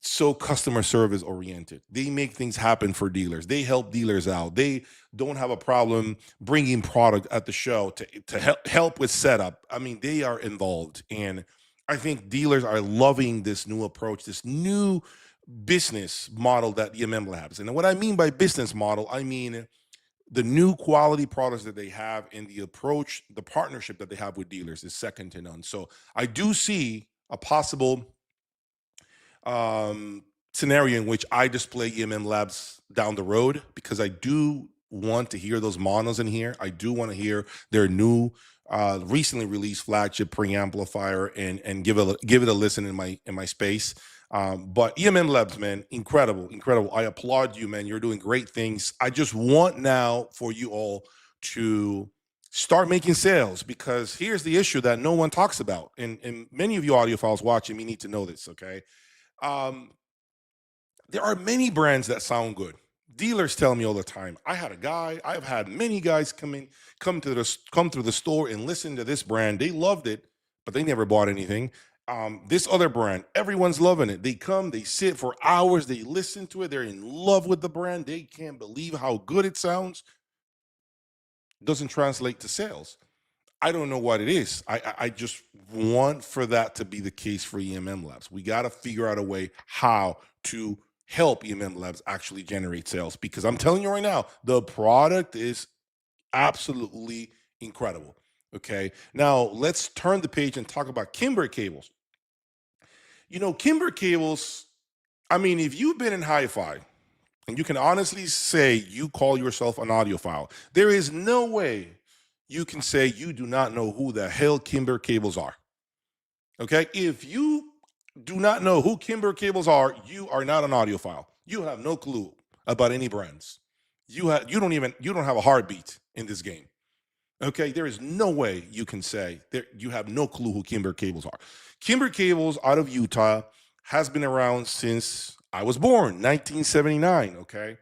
S1: so customer service oriented. They make things happen for dealers. They help dealers out. They don't have a problem bringing product at the show to help with setup. I mean, they are involved. And I think dealers are loving this new approach, this new business model that EMM Labs. And what I mean by business model, I mean the new quality products that they have and the approach, the partnership that they have with dealers is second to none. So I do see a possible scenario in which I display EMM Labs down the road because I do want to hear those monos in here. I do want to hear their new recently released flagship preamplifier and give it a listen in my space. But EMM Labs, man, incredible. I applaud you, man. You're doing great things. I just want now for you all to start making sales because here's the issue that no one talks about. And many of you audiophiles watching me need to know this, okay? There are many brands that sound good. Dealers tell me all the time. I've had many guys come through the store and listen to this brand. They loved it, but they never bought anything. This other brand, everyone's loving it. They come, they sit for hours, they listen to it, they're in love with the brand, they can't believe how good it sounds. Doesn't translate to sales. I don't know what it is. I just want for that to be the case for EMM Labs. We got to figure out a way how to help EMM Labs actually generate sales, because I'm telling you right now, the product is absolutely incredible. Okay. Now let's turn the page and talk about Kimber cables. Kimber cables, I mean, if you've been in hi-fi and you can honestly say you call yourself an audiophile, there is no way you can say you do not know who the hell Kimber cables are. Okay? If you do not know who Kimber cables are, you are not an audiophile. You have no clue about any brands. You don't have a heartbeat in this game. Okay, there is no way you can say that you have no clue who Kimber cables are. Kimber cables out of Utah has been around since I was born, 1979. Okay,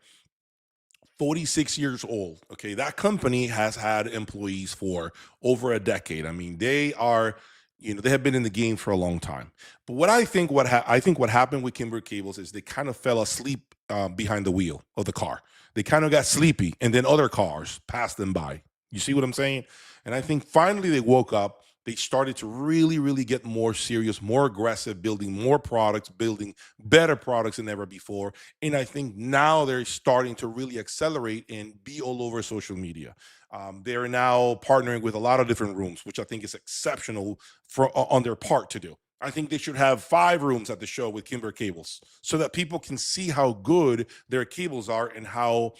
S1: 46 years old. Okay, that company has had employees for over a decade. I mean, they have been in the game for a long time. But I think what happened with Kimber Cables is they kind of fell asleep behind the wheel of the car. They kind of got sleepy, and then other cars passed them by. You see what I'm saying? And I think finally they woke up. They started to really, really get more serious, more aggressive, building more products, building better products than ever before. And I think now they're starting to really accelerate and be all over social media. They're now partnering with a lot of different rooms, which I think is exceptional on their part to do. I think they should have 5 rooms at the show with Kimber cables so that people can see how good their cables are and how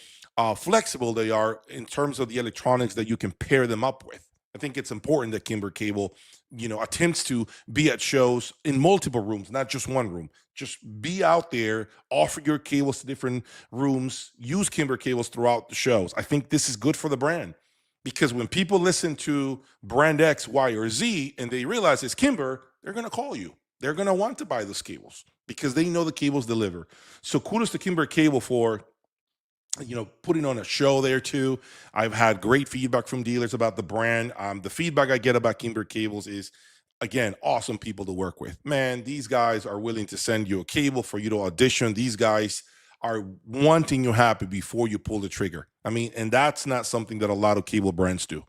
S1: flexible they are in terms of the electronics that you can pair them up with. I think it's important that Kimber Cable, attempts to be at shows in multiple rooms, not just one room. Just be out there, offer your cables to different rooms, use Kimber cables throughout the shows. I think this is good for the brand, because when people listen to brand X, Y, or Z and they realize it's Kimber, they're going to call you. They're going to want to buy those cables because they know the cables deliver. So kudos to Kimber Cable for putting on a show there too. I've had great feedback from dealers about the brand. The feedback I get about Kimber Cables is, again, awesome people to work with. Man, these guys are willing to send you a cable for you to audition. These guys are wanting you happy before you pull the trigger. I mean, and that's not something that a lot of cable brands do.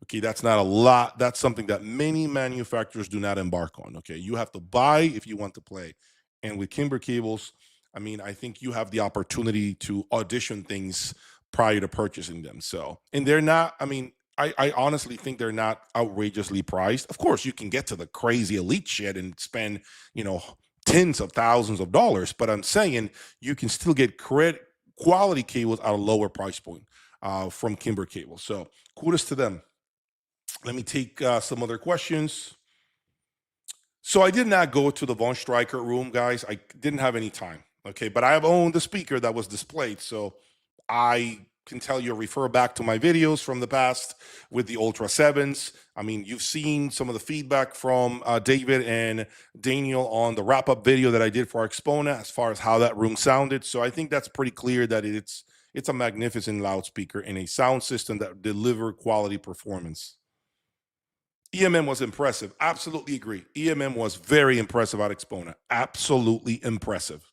S1: Okay, that's not a lot. That's something that many manufacturers do not embark on. Okay, you have to buy if you want to play. And with Kimber Cables, I mean, I think you have the opportunity to audition things prior to purchasing them. So, and they're not, I mean, I honestly think they're not outrageously priced. Of course, you can get to the crazy elite shit and spend, tens of thousands of dollars, but I'm saying you can still get quality cables at a lower price point from Kimber Cables. So, kudos to them. Let me take some other questions. So I did not go to the Von Stryker room, guys. I didn't have any time. Okay, but I have owned the speaker that was displayed, so I can tell you refer back to my videos from the past with the Ultra Sevens. I mean, you've seen some of the feedback from David and Daniel on the wrap-up video that I did for Axpona as far as how that room sounded. So I think that's pretty clear that it's a magnificent loudspeaker and a sound system that deliver quality performance. EMM was impressive. Absolutely agree. EMM was very impressive at Axpona. Absolutely impressive.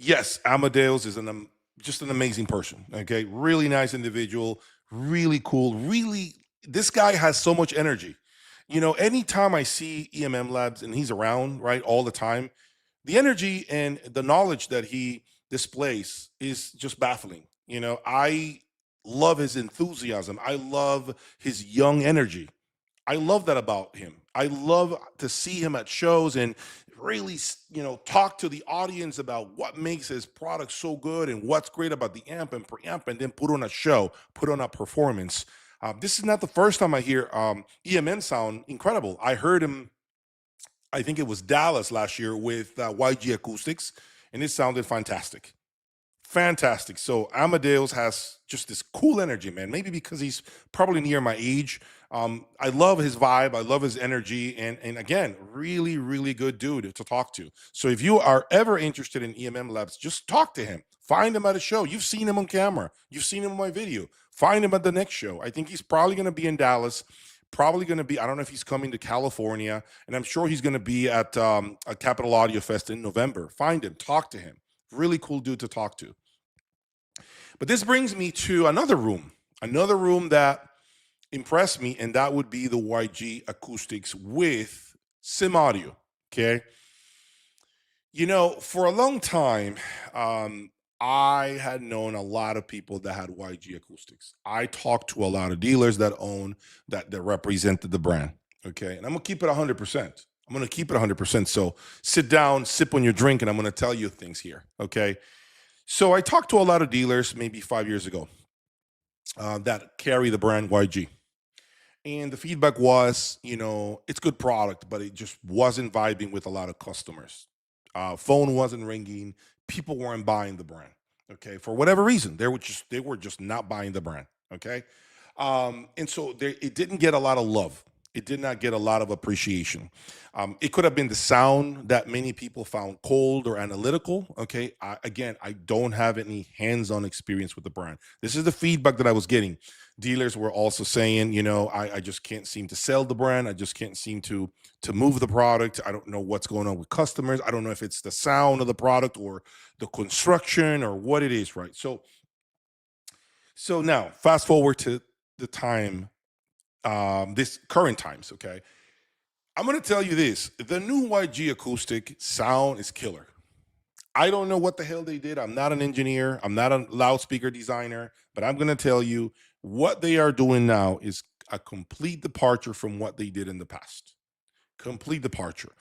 S1: Yes, Amadeus is just an amazing person. Okay, really nice individual, really cool. Really, this guy has so much energy. Anytime I see EMM Labs and he's around, right, all the time, the energy and the knowledge that he displays is just baffling. I love his enthusiasm. I love his young energy. I love that about him. I love to see him at shows and really, talk to the audience about what makes his product so good and what's great about the amp and preamp, and then put on a show, put on a performance. This is not the first time I hear EMM sound incredible. I heard him, I think it was Dallas last year with YG Acoustics, and it sounded fantastic. Fantastic. So Amadeus has just this cool energy, man. Maybe because he's probably near my age. I love his vibe. I love his energy, and again, really, really good dude to talk to. So if you are ever interested in EMM Labs, just talk to him. Find him at a show. You've seen him on camera. You've seen him on my video. Find him at the next show. I think he's probably going to be in Dallas. Probably going to be, I don't know if he's coming to California, and I'm sure he's going to be at a Capital Audio Fest in November. Find him, talk to him. Really cool dude to talk to. But this brings me to another room that impressed me, and that would be the YG Acoustics with Sim Audio. Okay. For a long time, I had known a lot of people that had YG Acoustics. I talked to a lot of dealers that represented the brand. Okay. And I'm going to keep it 100%. I'm going to keep it 100%. So sit down, sip on your drink, and I'm going to tell you things here. Okay. So I talked to a lot of dealers maybe 5 years ago that carry the brand YG. And the feedback was, it's good product, but it just wasn't vibing with a lot of customers. Phone wasn't ringing. People weren't buying the brand. Okay, for whatever reason, they were just not buying the brand. Okay, and so it didn't get a lot of love. It did not get a lot of appreciation. It could have been the sound that many people found cold or analytical. Okay, I don't have any hands-on experience with the brand. This is the feedback that I was getting. Dealers were also saying, I just can't seem to sell the brand. I just can't seem to move the product. I don't know what's going on with customers. I don't know if it's the sound of the product or the construction or what it is, right? So now fast forward to the time, this current times, okay? I'm going to tell you this. The new YG acoustic sound is killer. I don't know what the hell they did. I'm not an engineer. I'm not a loudspeaker designer, but I'm going to tell you what they are doing now is a complete departure from what they did in the past. Complete departure.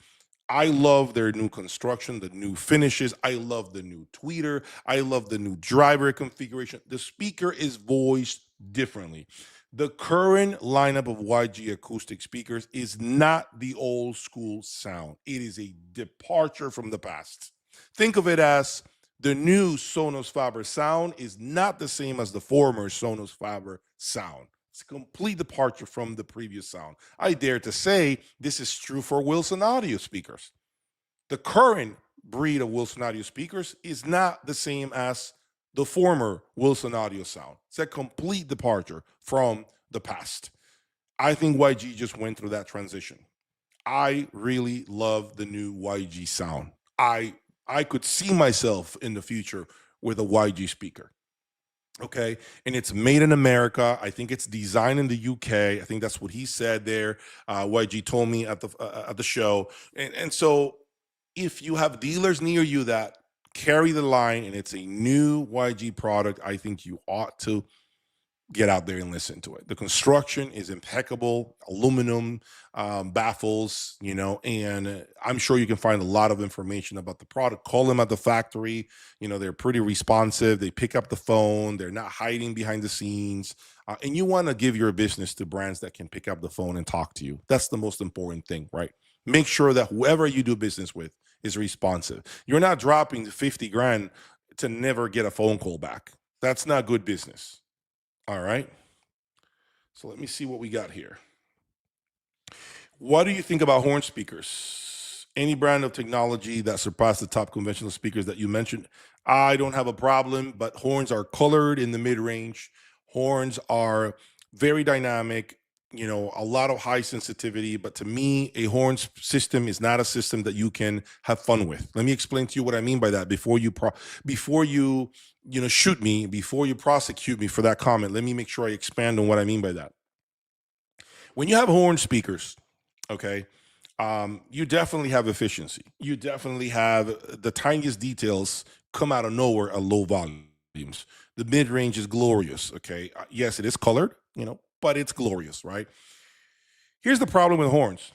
S1: I love their new construction, the new finishes. I love the new tweeter. I love the new driver configuration. The speaker is voiced differently. The current lineup of YG acoustic speakers is not the old school sound. It is a departure from the past. Think of it as the new Sonos Faber sound is not the same as the former Sonos Faber sound. It's a complete departure from the previous sound. I dare to say this is true for Wilson Audio speakers. The current breed of Wilson Audio speakers is not the same as the former Wilson Audio sound. It's a complete departure from the past. I think YG just went through that transition. I really love the new YG sound. I could see myself in the future with a YG speaker. Okay, and it's made in America. I think it's designed in the UK. I think that's what he said there. YG told me at the show, and so if you have dealers near you that carry the line and it's a new YG product, I think you ought to get out there and listen to it. The construction is impeccable, aluminum baffles, and I'm sure you can find a lot of information about the product. Call them at the factory. They're pretty responsive. They pick up the phone. They're not hiding behind the scenes. And you want to give your business to brands that can pick up the phone and talk to you. That's the most important thing, right? Make sure that whoever you do business with is responsive. You're not dropping 50 grand to never get a phone call back. That's not good business. All right. So let me see what we got here. What do you think about horn speakers? Any brand of technology that surpassed the top conventional speakers that you mentioned? I don't have a problem, but horns are colored in the mid-range. Horns are very dynamic, a lot of high sensitivity, but to me, a horn system is not a system that you can have fun with. Let me explain to you what I mean by that before you shoot me, before you prosecute me for that comment. Let me make sure I expand on what I mean by that. When you have horn speakers, okay, you definitely have efficiency. You definitely have the tiniest details come out of nowhere at low volumes. The mid-range is glorious, okay? Yes, it is colored, but it's glorious, right? Here's the problem with horns.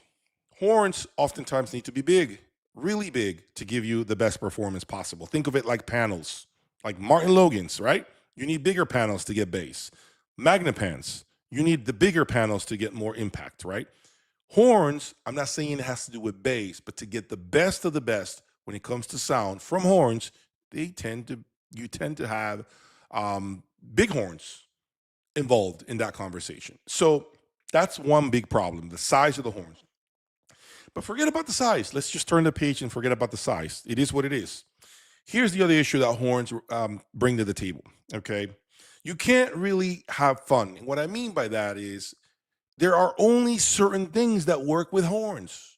S1: Horns oftentimes need to be big, really big, to give you the best performance possible. Think of it like panels, like Martin Logan's, right? You need bigger panels to get bass. Magnepans, you need the bigger panels to get more impact, right? Horns, I'm not saying it has to do with bass, but to get the best of the best when it comes to sound from horns, you tend to have big horns involved in that conversation. So that's one big problem, the size of the horns. But forget about the size. Let's just turn the page and forget about the size. It is what it is. Here's the other issue that horns bring to the table, okay? You can't really have fun. And what I mean by that is There are only certain things that work with horns,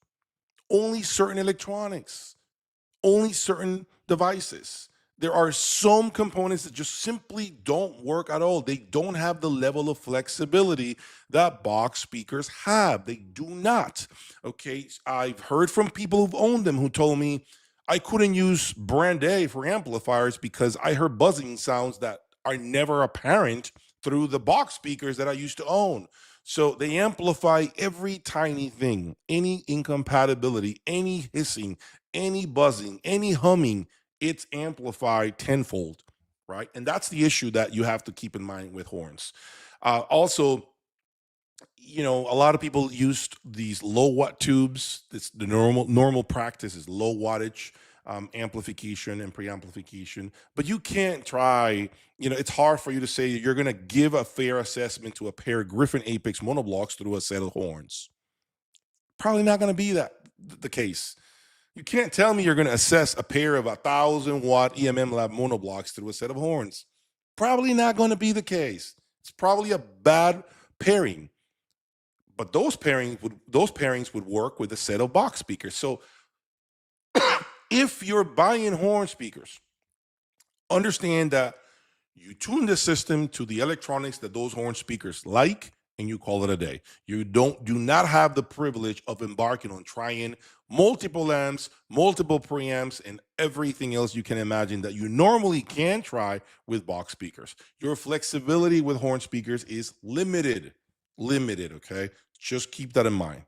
S1: only certain electronics, only certain devices. There are some components that just simply don't work at all. They don't have the level of flexibility that box speakers have. They do not. Okay. I've heard from people who've owned them who told me I couldn't use brand A for amplifiers because I heard buzzing sounds that are never apparent through the box speakers that I used to own. So they amplify every tiny thing, any incompatibility, any hissing, any buzzing, any humming, it's amplified tenfold, right? And that's the issue that you have to keep in mind with horns. Also, a lot of people used these low watt tubes. It's the normal practice is low wattage amplification and preamplification. But you can't try. It's hard for you to say you're going to give a fair assessment to a pair of Griffin Apex monoblocks through a set of horns. Probably not going to be that the case. You can't tell me you're going to assess a pair of 1,000-watt EMM lab monoblocks through a set of horns. Probably not going to be the case. It's probably a bad pairing. But those pairings would work with a set of box speakers. So if you're buying horn speakers, understand that you tune the system to the electronics that those horn speakers like, and you call it a day. You do not have the privilege of embarking on trying multiple amps, multiple preamps, and everything else you can imagine that you normally can try with box speakers. Your flexibility with horn speakers is limited. Limited, okay? Just keep that in mind.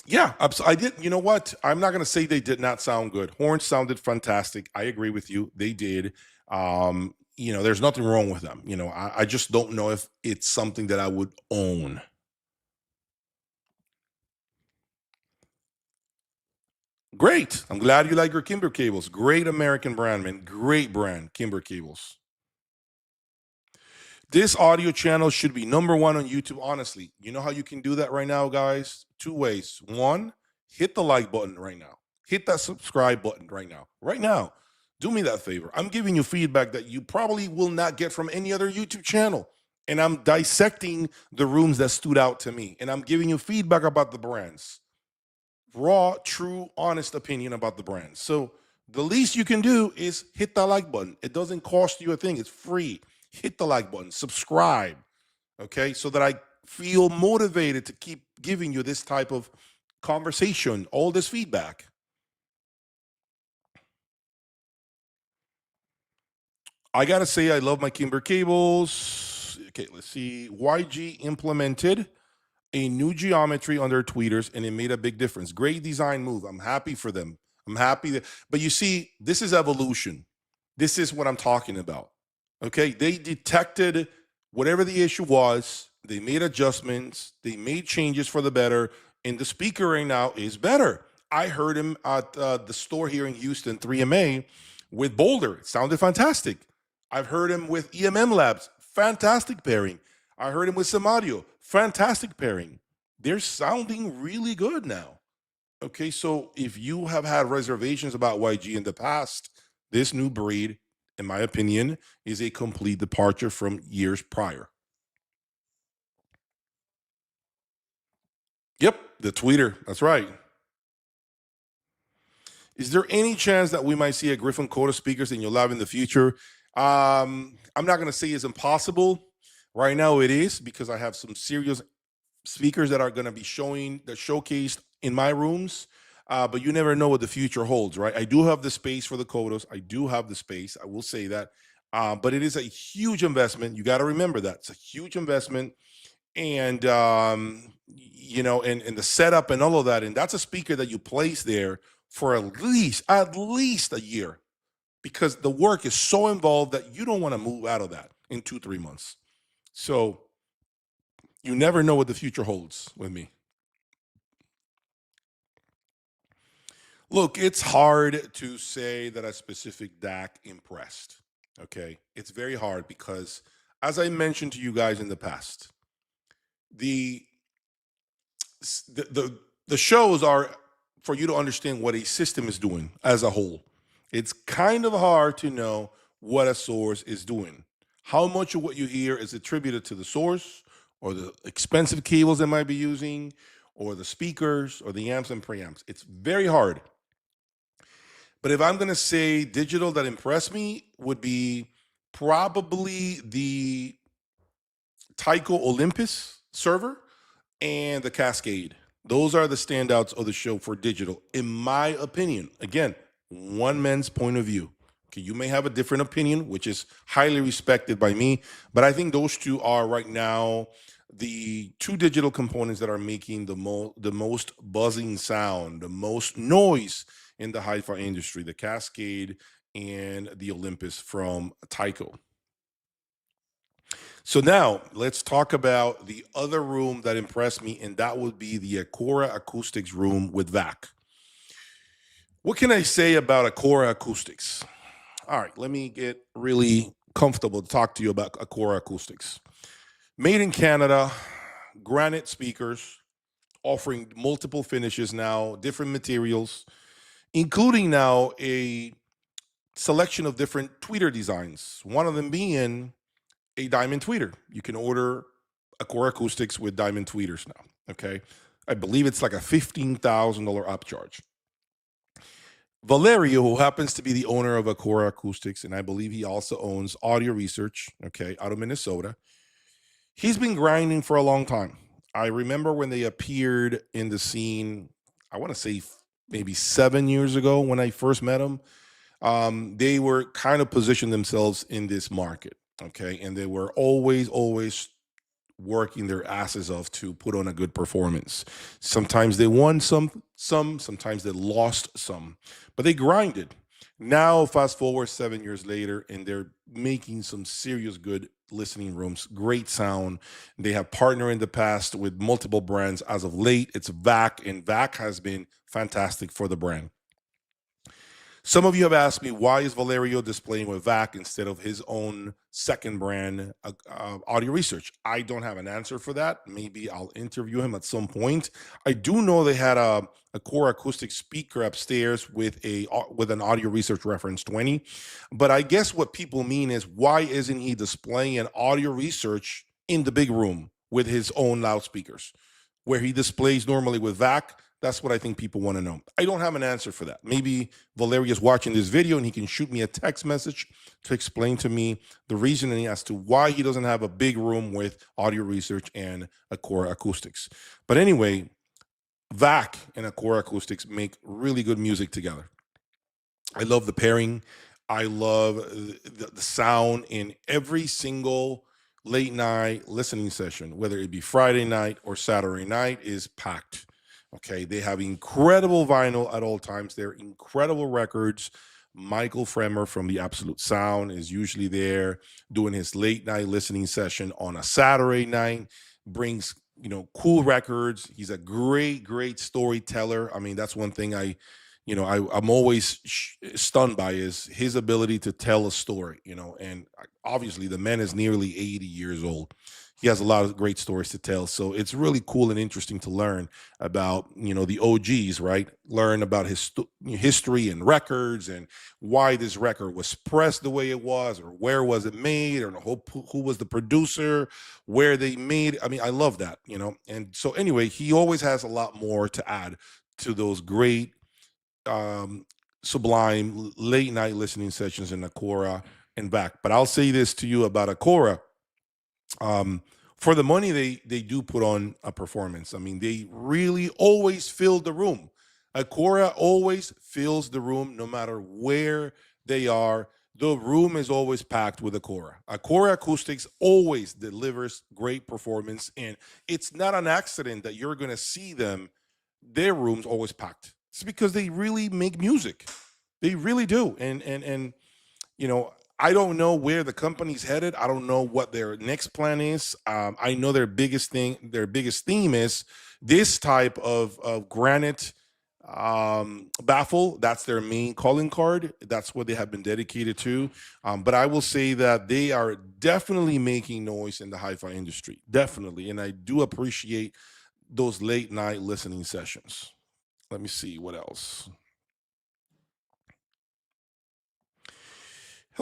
S1: Yeah, I did. You know what? I'm not going to say they did not sound good. Horns sounded fantastic. I agree with you. They did. There's nothing wrong with them. I just don't know if it's something that I would own. Great. I'm glad you like your Kimber cables. Great American brand, man. Great brand, Kimber cables. This audio channel should be number one on YouTube, honestly. You know how you can do that right now, guys? Two ways. One, hit the like button right now. Hit that subscribe button right now. Right now. Do me that favor. I'm giving you feedback that you probably will not get from any other YouTube channel. And I'm dissecting the rooms that stood out to me. And I'm giving you feedback about the brands. Raw, true, honest opinion about the brands. So the least you can do is hit that like button. It doesn't cost you a thing. It's free. Hit the like button, subscribe, okay, so that I feel motivated to keep giving you this type of conversation, all this feedback. I gotta say, I love my Kimber cables. Okay, let's see. YG implemented a new geometry on their tweeters and it made a big difference. Great design move. I'm happy for them. I'm happy that, but you see, this is evolution. This is what I'm talking about. Okay, they detected whatever the issue was, they made adjustments, they made changes for the better, and the speaker right now is better. I heard him at the store here in Houston, 3MA, with Boulder. It sounded fantastic. I've heard him with EMM Labs, fantastic pairing. I heard him with Samadio, fantastic pairing. They're sounding really good now. Okay, so if you have had reservations about YG in the past, this new breed, in my opinion, is a complete departure from years prior. Yep, the tweeter. That's right. Is there any chance that we might see a Griffin Coda speakers in your lab in the future? I'm not going to say it's impossible. Right now, it is because I have some serious speakers that are going to be showcased in my rooms. But you never know what the future holds, right? I do have the space for the Kodos. I do have the space. I will say that. But it is a huge investment. You got to remember that it's a huge investment, and and the setup and all of that. And that's a speaker that you place there for at least a year, because the work is so involved that you don't want to move out of that in 2-3 months. So you never know what the future holds with me. Look, it's hard to say that a specific DAC impressed. Okay. It's very hard because, as I mentioned to you guys in the past, the the shows are for you to understand what a system is doing as a whole. It's kind of hard to know what a source is doing. How much of what you hear is attributed to the source or the expensive cables they might be using or the speakers or the amps and preamps? It's very hard. But if I'm going to say digital that impressed me would be probably the Tyco Olympus server and the Cascade. Those are the standouts of the show for digital, in my opinion. Again, one man's point of view. Okay, you may have a different opinion, which is highly respected by me, but I think those two are right now the two digital components that are making the most buzzing sound, the most noise in the hi-fi industry: the Cascade and the Olympus from Tyco. So now let's talk about the other room that impressed me, and that would be the Acora Acoustics room with VAC. What can I say about Acora Acoustics? All right, let me get really comfortable to talk to you about Acora Acoustics. Made in Canada, granite speakers, offering multiple finishes now, different materials, including now a selection of different tweeter designs. One of them being a diamond tweeter. You can order Acora Acoustics with diamond tweeters now. Okay. I believe it's like a $15,000 upcharge. Valerio, who happens to be the owner of Acora Acoustics, and I believe he also owns Audio Research, okay, out of Minnesota, he's been grinding for a long time. I remember when they appeared in the scene, I want to say maybe 7 years ago when I first met them. They were kind of positioned themselves in this market, okay, and they were always working their asses off to put on a good performance. Sometimes they won some, sometimes they lost some, but they grinded. Now, fast forward 7 years later, and they're making some serious good listening rooms, great sound. They have partnered in the past with multiple brands. As of late, it's VAC, and VAC has been fantastic for the brand. Some of you have asked me, why is Valerio displaying with VAC instead of his own second brand, Audio Research? I don't have an answer for that. Maybe I'll interview him at some point. I do know they had a core acoustic speaker upstairs with an Audio Research Reference 20. But I guess what people mean is, why isn't he displaying an Audio Research in the big room with his own loudspeakers, where he displays normally with VAC? That's what I think people want to know. I don't have an answer for that. Maybe Valeria is watching this video and he can shoot me a text message to explain to me the reasoning as to why he doesn't have a big room with Audio Research and Acora Acoustics. But anyway, VAC and Acora Acoustics make really good music together. I love the pairing. I love the sound in every single late night listening session, whether it be Friday night or Saturday night, is packed. Okay, they have incredible vinyl at all times. They're incredible records. Michael Fremer from the Absolute Sound is usually there doing his late night listening session on a Saturday night. Brings cool records. He's a great storyteller. I mean, that's one thing I'm always stunned by, is his ability to tell a story. And obviously the man is nearly 80 years old. He has a lot of great stories to tell. So it's really cool and interesting to learn about, the OGs, right? Learn about his history and records, and why this record was pressed the way it was, or where was it made, or who was the producer, where they made. I mean, I love that, And so anyway, he always has a lot more to add to those great, sublime late night listening sessions in Acora and VAC. But I'll say this to you about Acora. For the money they do put on a performance. I mean, they really always fill the room. Acora always fills the room, no matter where they are. The room is always packed with Acora. Acora Acoustics always delivers great performance, and it's not an accident that you're going to see their rooms always packed. It's because they really make music. They really do. And I don't know where the company's headed. I don't know what their next plan is. I know their biggest theme is this type of granite baffle. That's their main calling card. That's what they have been dedicated to. But I will say that they are definitely making noise in the hi-fi industry, definitely. And I do appreciate those late night listening sessions. Let me see what else.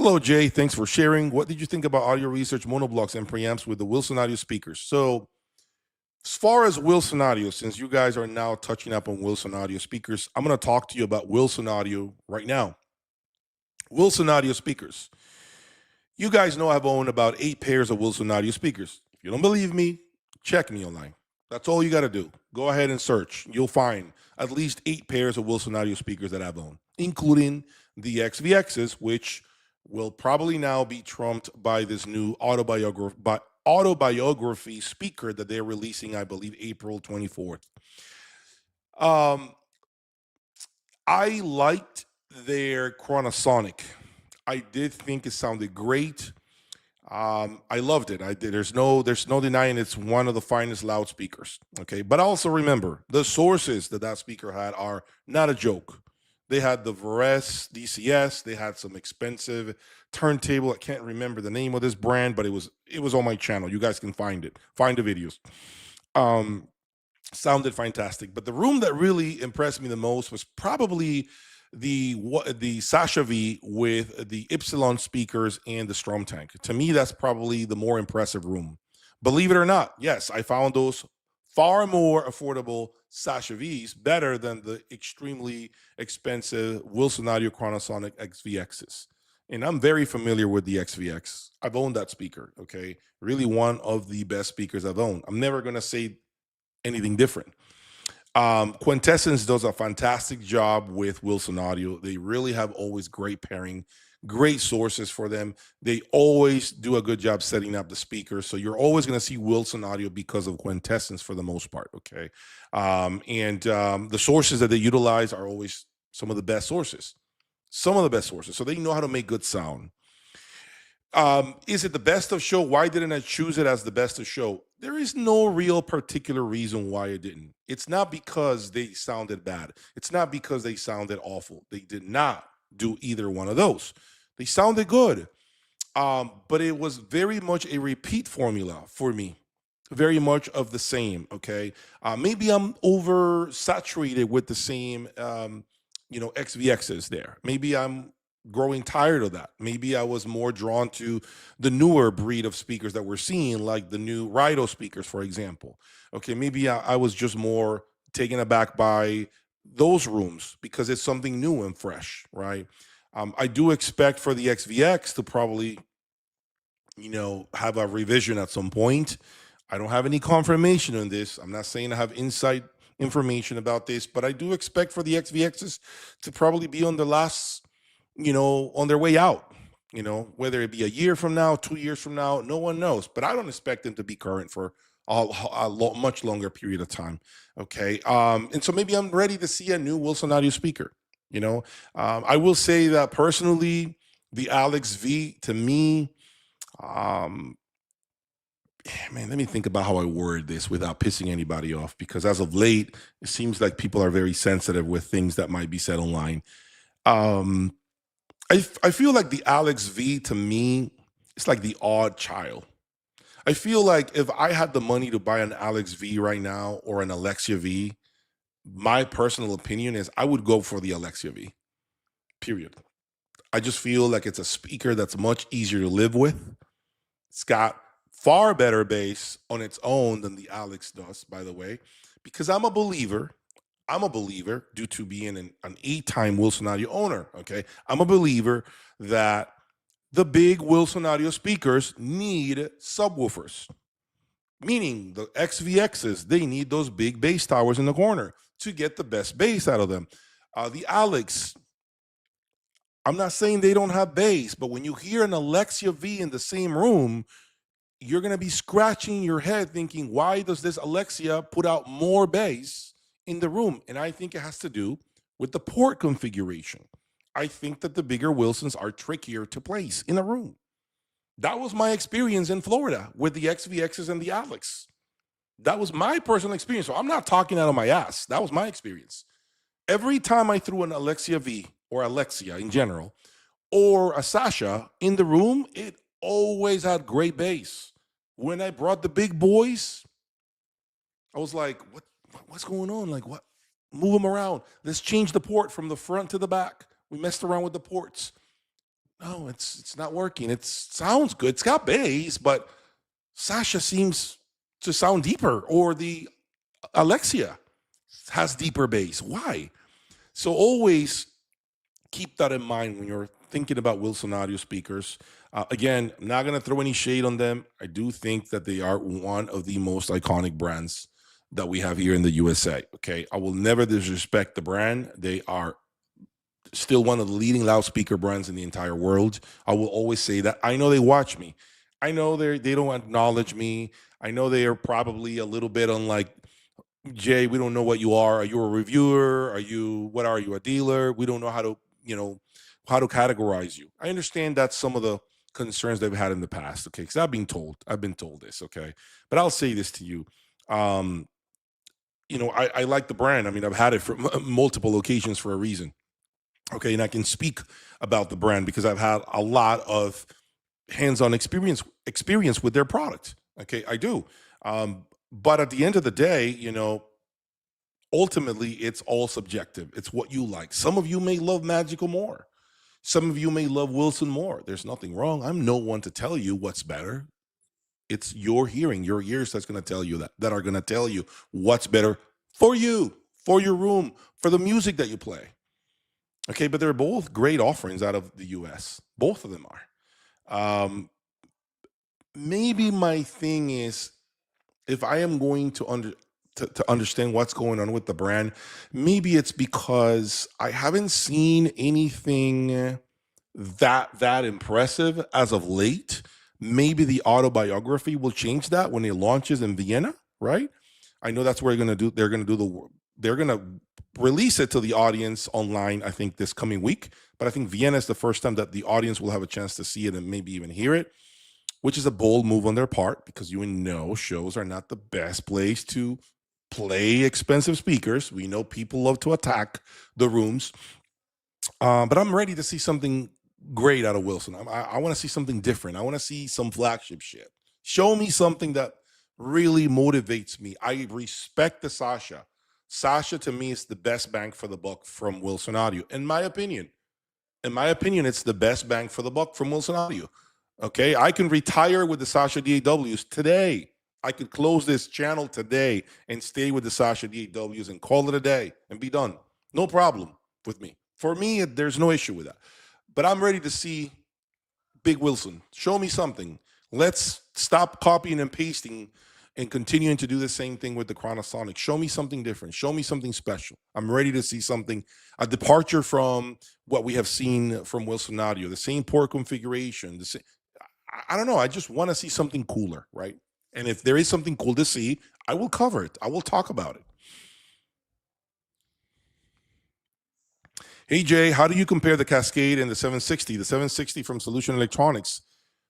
S1: Hello, Jay. Thanks for sharing. What did you think about audio research, monoblocks, and preamps with the Wilson Audio speakers? So, as far as Wilson Audio, since you guys are now touching up on Wilson Audio speakers, I'm going to talk to you about Wilson Audio right now. Wilson Audio speakers. You guys know I've owned about 8 pairs of Wilson Audio speakers. If you don't believe me, check me online. That's all you got to do. Go ahead and search. You'll find at least 8 pairs of Wilson Audio speakers that I've owned, including the XVXs, which will probably now be trumped by this new autobiography speaker that they're releasing, I believe, April 24th. Um, I liked their Chronosonic. I did think it sounded great. I loved it. I did. There's no denying it's one of the finest loudspeakers. Okay, but also remember the sources that speaker had are not a joke. They had the Veres DCS. They had some expensive turntable. I can't remember the name of this brand, but it was on my channel. You guys can find it. Find the videos. Um, Sounded fantastic. But the room that really impressed me the most was probably the Sasha V with the Ypsilon speakers and the Strom tank. To me, that's probably the more impressive room. Believe it or not, yes, I found those far more affordable Sasha V's better than the extremely expensive Wilson Audio Chronosonic XVXs. And I'm very familiar with the XVX. I've owned that speaker. Okay, really one of the best speakers I've owned. I'm never gonna say anything different. Quintessence does a fantastic job with Wilson Audio. They really have always great pairing, great sources for them. They always do a good job setting up the speakers. So you're always going to see Wilson Audio because of Quintessence for the most part. Okay. And the sources that they utilize are always some of the best sources. Some of the best sources. So they know how to make good sound. Is it the best of show? Why didn't I choose it as the best of show? There is no real particular reason why I didn't. It's not because they sounded bad. It's not because they sounded awful. They did not do either one of those. They sounded good. But it was very much a repeat formula for me. Very much of the same. Okay. Maybe I'm oversaturated with the same XVXs there. Maybe I'm growing tired of that. Maybe I was more drawn to the newer breed of speakers that we're seeing, like the new Rido speakers, for example. Okay, maybe I was just more taken aback by those rooms because it's something new and fresh, right? I do expect for the XVX to probably, have a revision at some point. I don't have any confirmation on this. I'm not saying I have inside information about this, but I do expect for the XVXs to probably be on the last, on their way out. Whether it be a year from now, 2 years from now, no one knows. But I don't expect them to be current for much longer period of time. Okay, and so maybe I'm ready to see a new Wilson Audio speaker. I will say that personally, the Alex V to me, um, man, let me think about how I word this without pissing anybody off. Because as of late, it seems like people are very sensitive with things that might be said online. Um, I feel like the Alex V to me, it's like the odd child. I feel like if I had the money to buy an Alex V right now or an Alexia V, my personal opinion is I would go for the Alexia V. Period. I just feel like it's a speaker that's much easier to live with. It's got far better bass on its own than the Alex does, by the way, because I'm a believer. I'm a believer due to being an 8-time Wilson Audio owner. Okay. I'm a believer that the big Wilson Audio speakers need subwoofers, meaning the XVXs, they need those big bass towers in the corner to get the best bass out of them. The Alex, I'm not saying they don't have bass, but when you hear an Alexia V in the same room, you're going to be scratching your head thinking, why does this Alexia put out more bass in the room? And I think it has to do with the port configuration. I think that the bigger Wilsons are trickier to place in a room. That was my experience in Florida with the XVXs and the Alex. That was my personal experience. So I'm not talking out of my ass. That was my experience. Every time I threw an Alexia V or Alexia in general or a Sasha in the room, it always had great bass. When I brought the big boys, I was like, what's going on? Like, what? Move them around. Let's change the port from the front to the back. We messed around with the ports. No, it's not working. It sounds good. It's got bass, but Sasha seems to sound deeper, or the Alexia has deeper bass. Why? So always keep that in mind when you're thinking about Wilson audio speakers. Again, I'm not going to throw any shade on them. I do think that they are one of the most iconic brands that we have here in the USA. Okay. I will never disrespect the brand. They are still one of the leading loudspeaker brands in the entire world. I will always say that. I know they watch me. I know they don't acknowledge me. I know they are probably a little bit on like, Jay, we don't know what you are. Are you a reviewer? What are you, a dealer? We don't know how to categorize you. I understand that's some of the concerns they've had in the past. Okay. Cause I've been told this. Okay. But I'll say this to you. Um, I like the brand. I mean, I've had it for multiple occasions for a reason. Okay. And I can speak about the brand because I've had a lot of hands-on experience with their product. Okay. I do. But at the end of the day, ultimately it's all subjective. It's what you like. Some of you may love Magical more. Some of you may love Wilson more. There's nothing wrong. I'm no one to tell you what's better. It's your hearing, your ears that's going to tell you that are going to tell you what's better for you, for your room, for the music that you play. Okay, but they're both great offerings out of the US. Both of them are. Maybe my thing is, if I am going to understand what's going on with the brand, maybe it's because I haven't seen anything that impressive as of late. Maybe the autobiography will change that when it launches in Vienna, right? I know that's where they're gonna release it to the audience online, I think, this coming week. But I think Vienna is the first time that the audience will have a chance to see it and maybe even hear it, which is a bold move on their part because shows are not the best place to play expensive speakers. We know people love to attack the rooms, but I'm ready to see something great out of Wilson. I want to see something different. I want to see some flagship shit. Show me something that really motivates me. I respect the Sasha. Sasha to me is the best bang for the buck from Wilson Audio, in my opinion. In my opinion, it's the best bang for the buck from Wilson Audio. Okay, I can retire with the Sasha DAWs today. I could close this channel today and stay with the Sasha DAWs and call it a day and be done. No problem with me. For me, there's no issue with that. But I'm ready to see Big Wilson. Show me something. Let's stop copying and pasting and continuing to do the same thing with the Chronosonic. Show me something different. Show me something special. I'm ready to see something, a departure from what we have seen from Wilson Audio, the same port configuration. I don't know. I just want to see something cooler, right? And if there is something cool to see, I will cover it. I will talk about it. Hey Jay, how do you compare the Cascade and the 760? The 760 from Solution Electronics,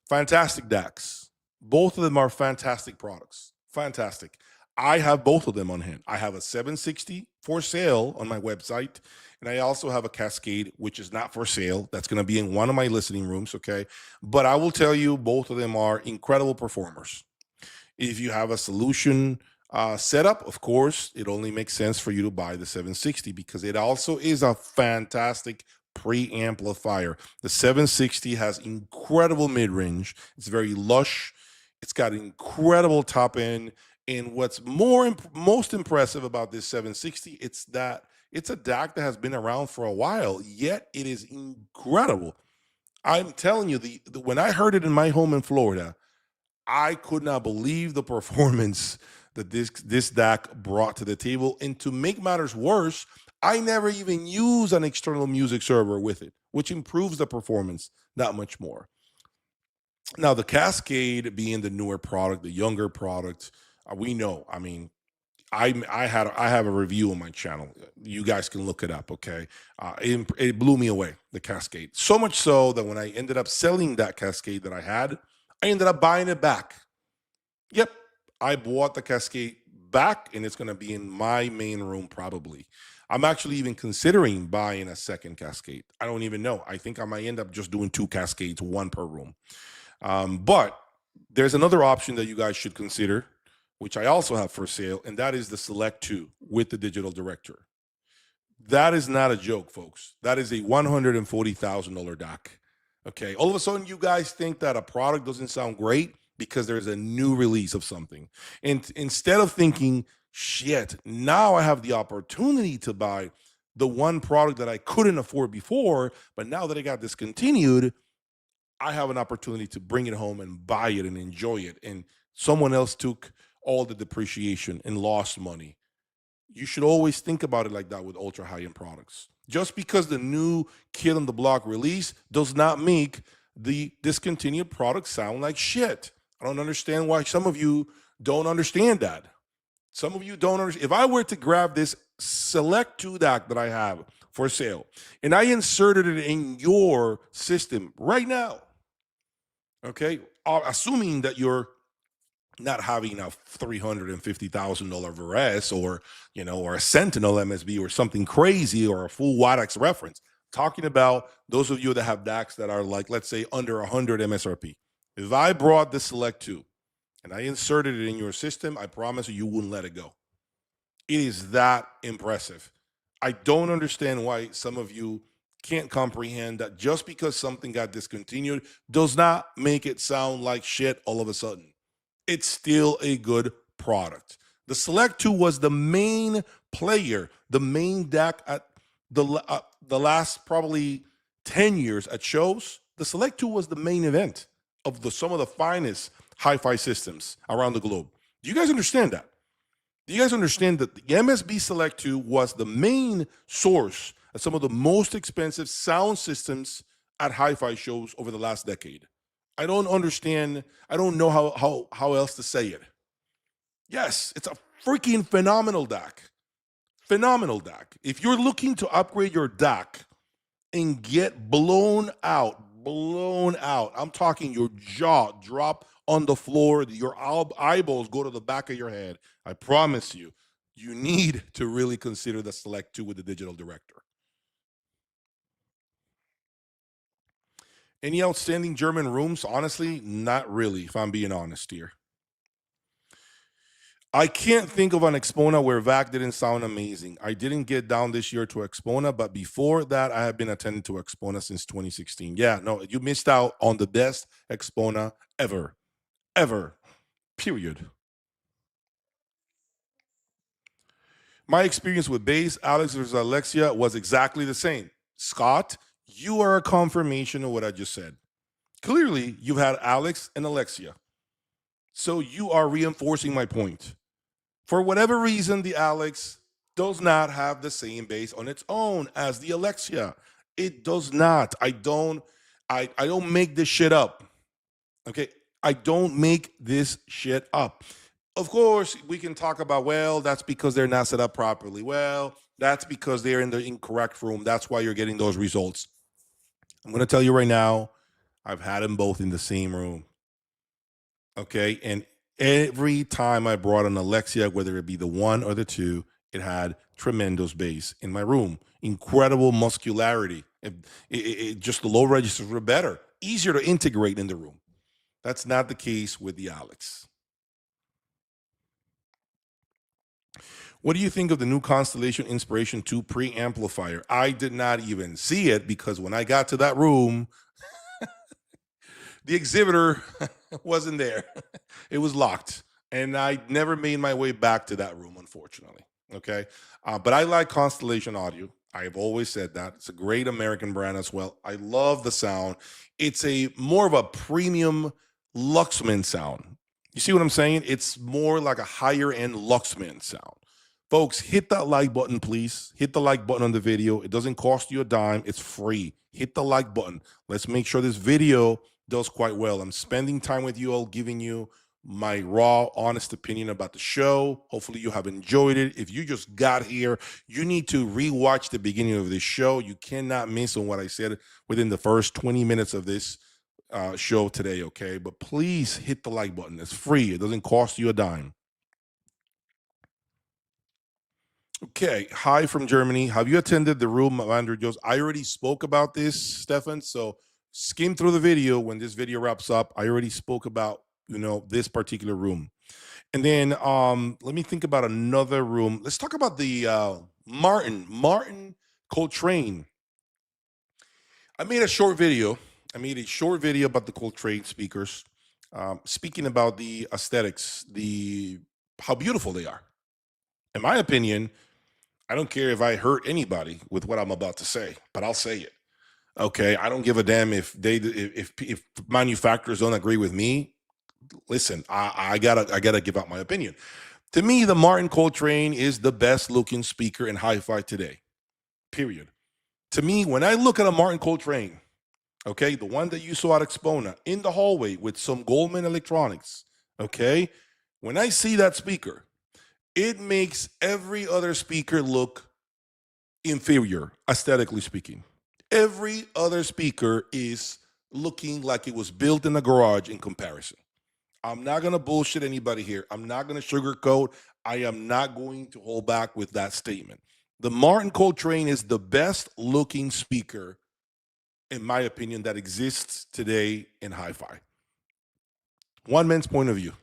S1: fantastic DACs. Both of them are fantastic products. Fantastic. I have both of them on hand. I have a 760 for sale on my website, and I also have a Cascade, which is not for sale. That's going to be in one of my listening rooms, okay? But I will tell you, both of them are incredible performers. If you have a Solution setup, of course, it only makes sense for you to buy the 760 because it also is a fantastic preamplifier. The 760 has incredible mid-range. It's very lush. It's got incredible top end. And what's most impressive about this 760, it's that it's a DAC that has been around for a while, yet it is incredible. I'm telling you, when I heard it in my home in Florida, I could not believe the performance that this DAC brought to the table. And to make matters worse, I never even use an external music server with it, which improves the performance that much more. Now, the Cascade being the newer product, the younger product, we know. I mean, I have a review on my channel. You guys can look it up. Okay, it blew me away, the Cascade, so much so that when I ended up selling that Cascade that I had, I ended up buying it back. Yep, I bought the Cascade back, and it's going to be in my main room probably. I'm actually even considering buying a second Cascade. I don't even know. I think I might end up just doing two Cascades, one per room. But there's another option that you guys should consider, which I also have for sale, and that is the Select 2 with the digital director. That is not a joke, folks. That is a $140,000 DAC. Okay. All of a sudden, you guys think that a product doesn't sound great because there's a new release of something. And instead of thinking, shit, now I have the opportunity to buy the one product that I couldn't afford before, but now that it got discontinued, I have an opportunity to bring it home and buy it and enjoy it. And someone else took all the depreciation and lost money. You should always think about it like that with ultra high end products. Just because the new kid on the block release does not make the discontinued product sound like shit. I don't understand why some of you don't understand that. Some of you don't understand. If I were to grab this Select 2 DAC that I have for sale and I inserted it in your system right now, okay, assuming that you're not having a $350,000 Veres or or a Sentinel MSB or something crazy or a full Wadex reference. Talking about those of you that have DACs that are like, let's say, under 100 MSRP. If I brought the Select 2 and I inserted it in your system, I promise you wouldn't let it go. It is that impressive. I don't understand why some of you can't comprehend that just because something got discontinued does not make it sound like shit all of a sudden. It's still a good product. The Select 2 was the main player, the main deck at the last probably 10 years at shows. The Select 2 was the main event of some of the finest hi-fi systems around the globe. Do you guys understand that? Do you guys understand that the MSB Select 2 was the main source of some of the most expensive sound systems at hi-fi shows over the last decade? I don't understand. I don't know how else to say it. Yes, it's a freaking phenomenal DAC. Phenomenal DAC. If you're looking to upgrade your DAC and get blown out, I'm talking your jaw drop on the floor, your eyeballs go to the back of your head. I promise you, you need to really consider the Select 2 with the digital director. Any outstanding German rooms? Honestly, not really, if I'm being honest here. I can't think of an Axpona where VAC didn't sound amazing. I didn't get down this year to Axpona, but before that, I have been attending to Axpona since 2016. Yeah, no, you missed out on the best Axpona ever, ever, period. My experience with Bass, Alex versus Alexia was exactly the same. Scott, you are a confirmation of what I just said. Clearly, you've had Alex and Alexia. So you are reinforcing my point. For whatever reason, the Alex does not have the same bass on its own as the Alexia. It does not. I don't make this shit up. Okay. I don't make this shit up. Of course, we can talk about, well, that's because they're not set up properly. Well, that's because they're in the incorrect room. That's why you're getting those results. I'm going to tell you right now, I've had them both in the same room. Okay. And every time I brought an Alexia, whether it be the 1 or the 2, it had tremendous bass in my room, incredible muscularity. Just the low registers were better, easier to integrate in the room. That's not the case with the Alex. What do you think of the new Constellation Inspiration 2 preamplifier? I did not even see it because when I got to that room, the exhibitor wasn't there. It was locked. And I never made my way back to that room, unfortunately. Okay. But I like Constellation Audio. I've always said that. It's a great American brand as well. I love the sound. It's a more of a premium Luxman sound. You see what I'm saying? It's more like a higher end Luxman sound. Folks, hit that like button, please. Hit the like button on the video. It doesn't cost you a dime. It's free. Hit the like button. Let's make sure this video does quite well. I'm spending time with you all, giving you my raw, honest opinion about the show. Hopefully you have enjoyed it. If you just got here, you need to rewatch the beginning of this show. You cannot miss on what I said within the first 20 minutes of this show today, okay? But please hit the like button. It's free. It doesn't cost you a dime. Okay, hi from Germany. Have you attended the room of Andrew Jones? I already spoke about this, Stefan. So skim through the video when this video wraps up. I already spoke about this particular room. And then let me think about another room. Let's talk about the Martin Coltrane. I made a short video I made a short video about the Coltrane speakers, speaking about the aesthetics, the how beautiful they are. In my opinion, I don't care if I hurt anybody with what I'm about to say, but I'll say it. Okay, I don't give a damn if manufacturers don't agree with me. Listen, I gotta give out my opinion. To me, the Martin Coltrane is the best looking speaker in hi-fi today. Period. To me, when I look at a Martin Coltrane, okay, the one that you saw at Axpona in the hallway with some Goldman electronics, okay, when I see that speaker, it makes every other speaker look inferior, aesthetically speaking. Every other speaker is looking like it was built in a garage in comparison. I'm not going to bullshit anybody here. I'm not going to sugarcoat. I am not going to hold back with that statement. The Martin Coltrane is the best looking speaker, in my opinion, that exists today in hi-fi. One man's point of view.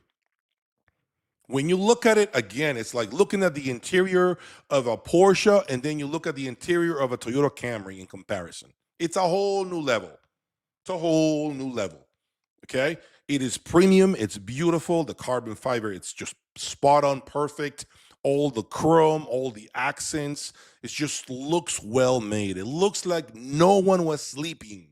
S1: When you look at it again, it's like looking at the interior of a Porsche and then you look at the interior of a Toyota Camry in comparison. It's a whole new level. It's a whole new level. Okay. It is premium. It's beautiful. The carbon fiber, it's just spot on perfect. All the chrome, all the accents. It just looks well made. It looks like no one was sleeping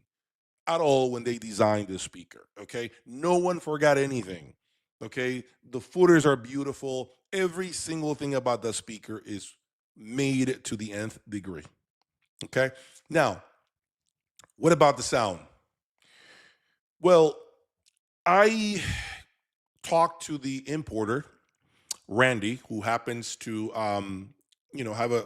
S1: at all when they designed the speaker. Okay. No one forgot anything. Okay. The footers are beautiful. Every single thing about the speaker is made to the nth degree. Okay. Now, what about the sound? Well, I talked to the importer, Randy, who happens to have a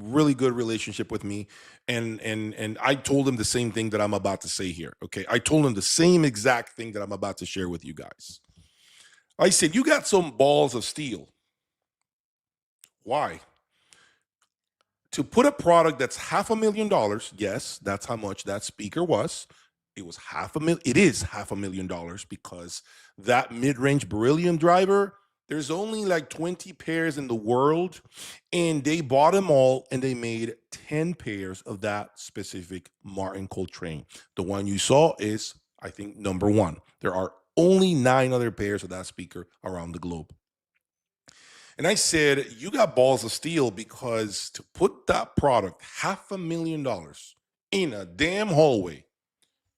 S1: really good relationship with me, and I told him the same thing that I'm about to say here. Okay, I told him the same exact thing that I'm about to share with you guys. I said, "You got some balls of steel. Why? To put a product that's $500,000, yes, that's how much that speaker was. It was it is $500,000 because that mid-range beryllium driver, there's only like 20 pairs in the world, and they bought them all and they made 10 pairs of that specific Martin Coltrane. The one you saw is, I think, number one. There are only 9 other pairs of that speaker around the globe. And I said, you got balls of steel because to put that product, $500,000 in a damn hallway,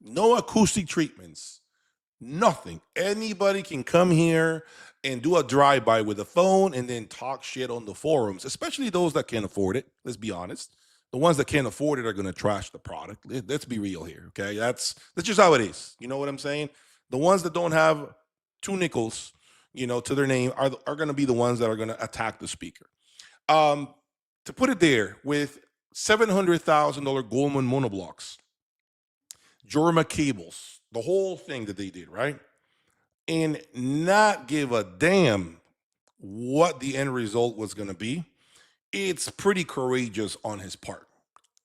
S1: no acoustic treatments, nothing. Anybody can come here and do a drive-by with a phone and then talk shit on the forums, especially those that can't afford it. Let's be honest. The ones that can't afford it are going to trash the product. Let's be real here, okay? That's just how it is. You know what I'm saying? The ones that don't have 2 nickels, to their name are going to be the ones that are going to attack the speaker. To put it there, with $700,000 Goldman monoblocks, Jorma cables, the whole thing that they did, right? And not give a damn what the end result was going to be. It's pretty courageous on his part.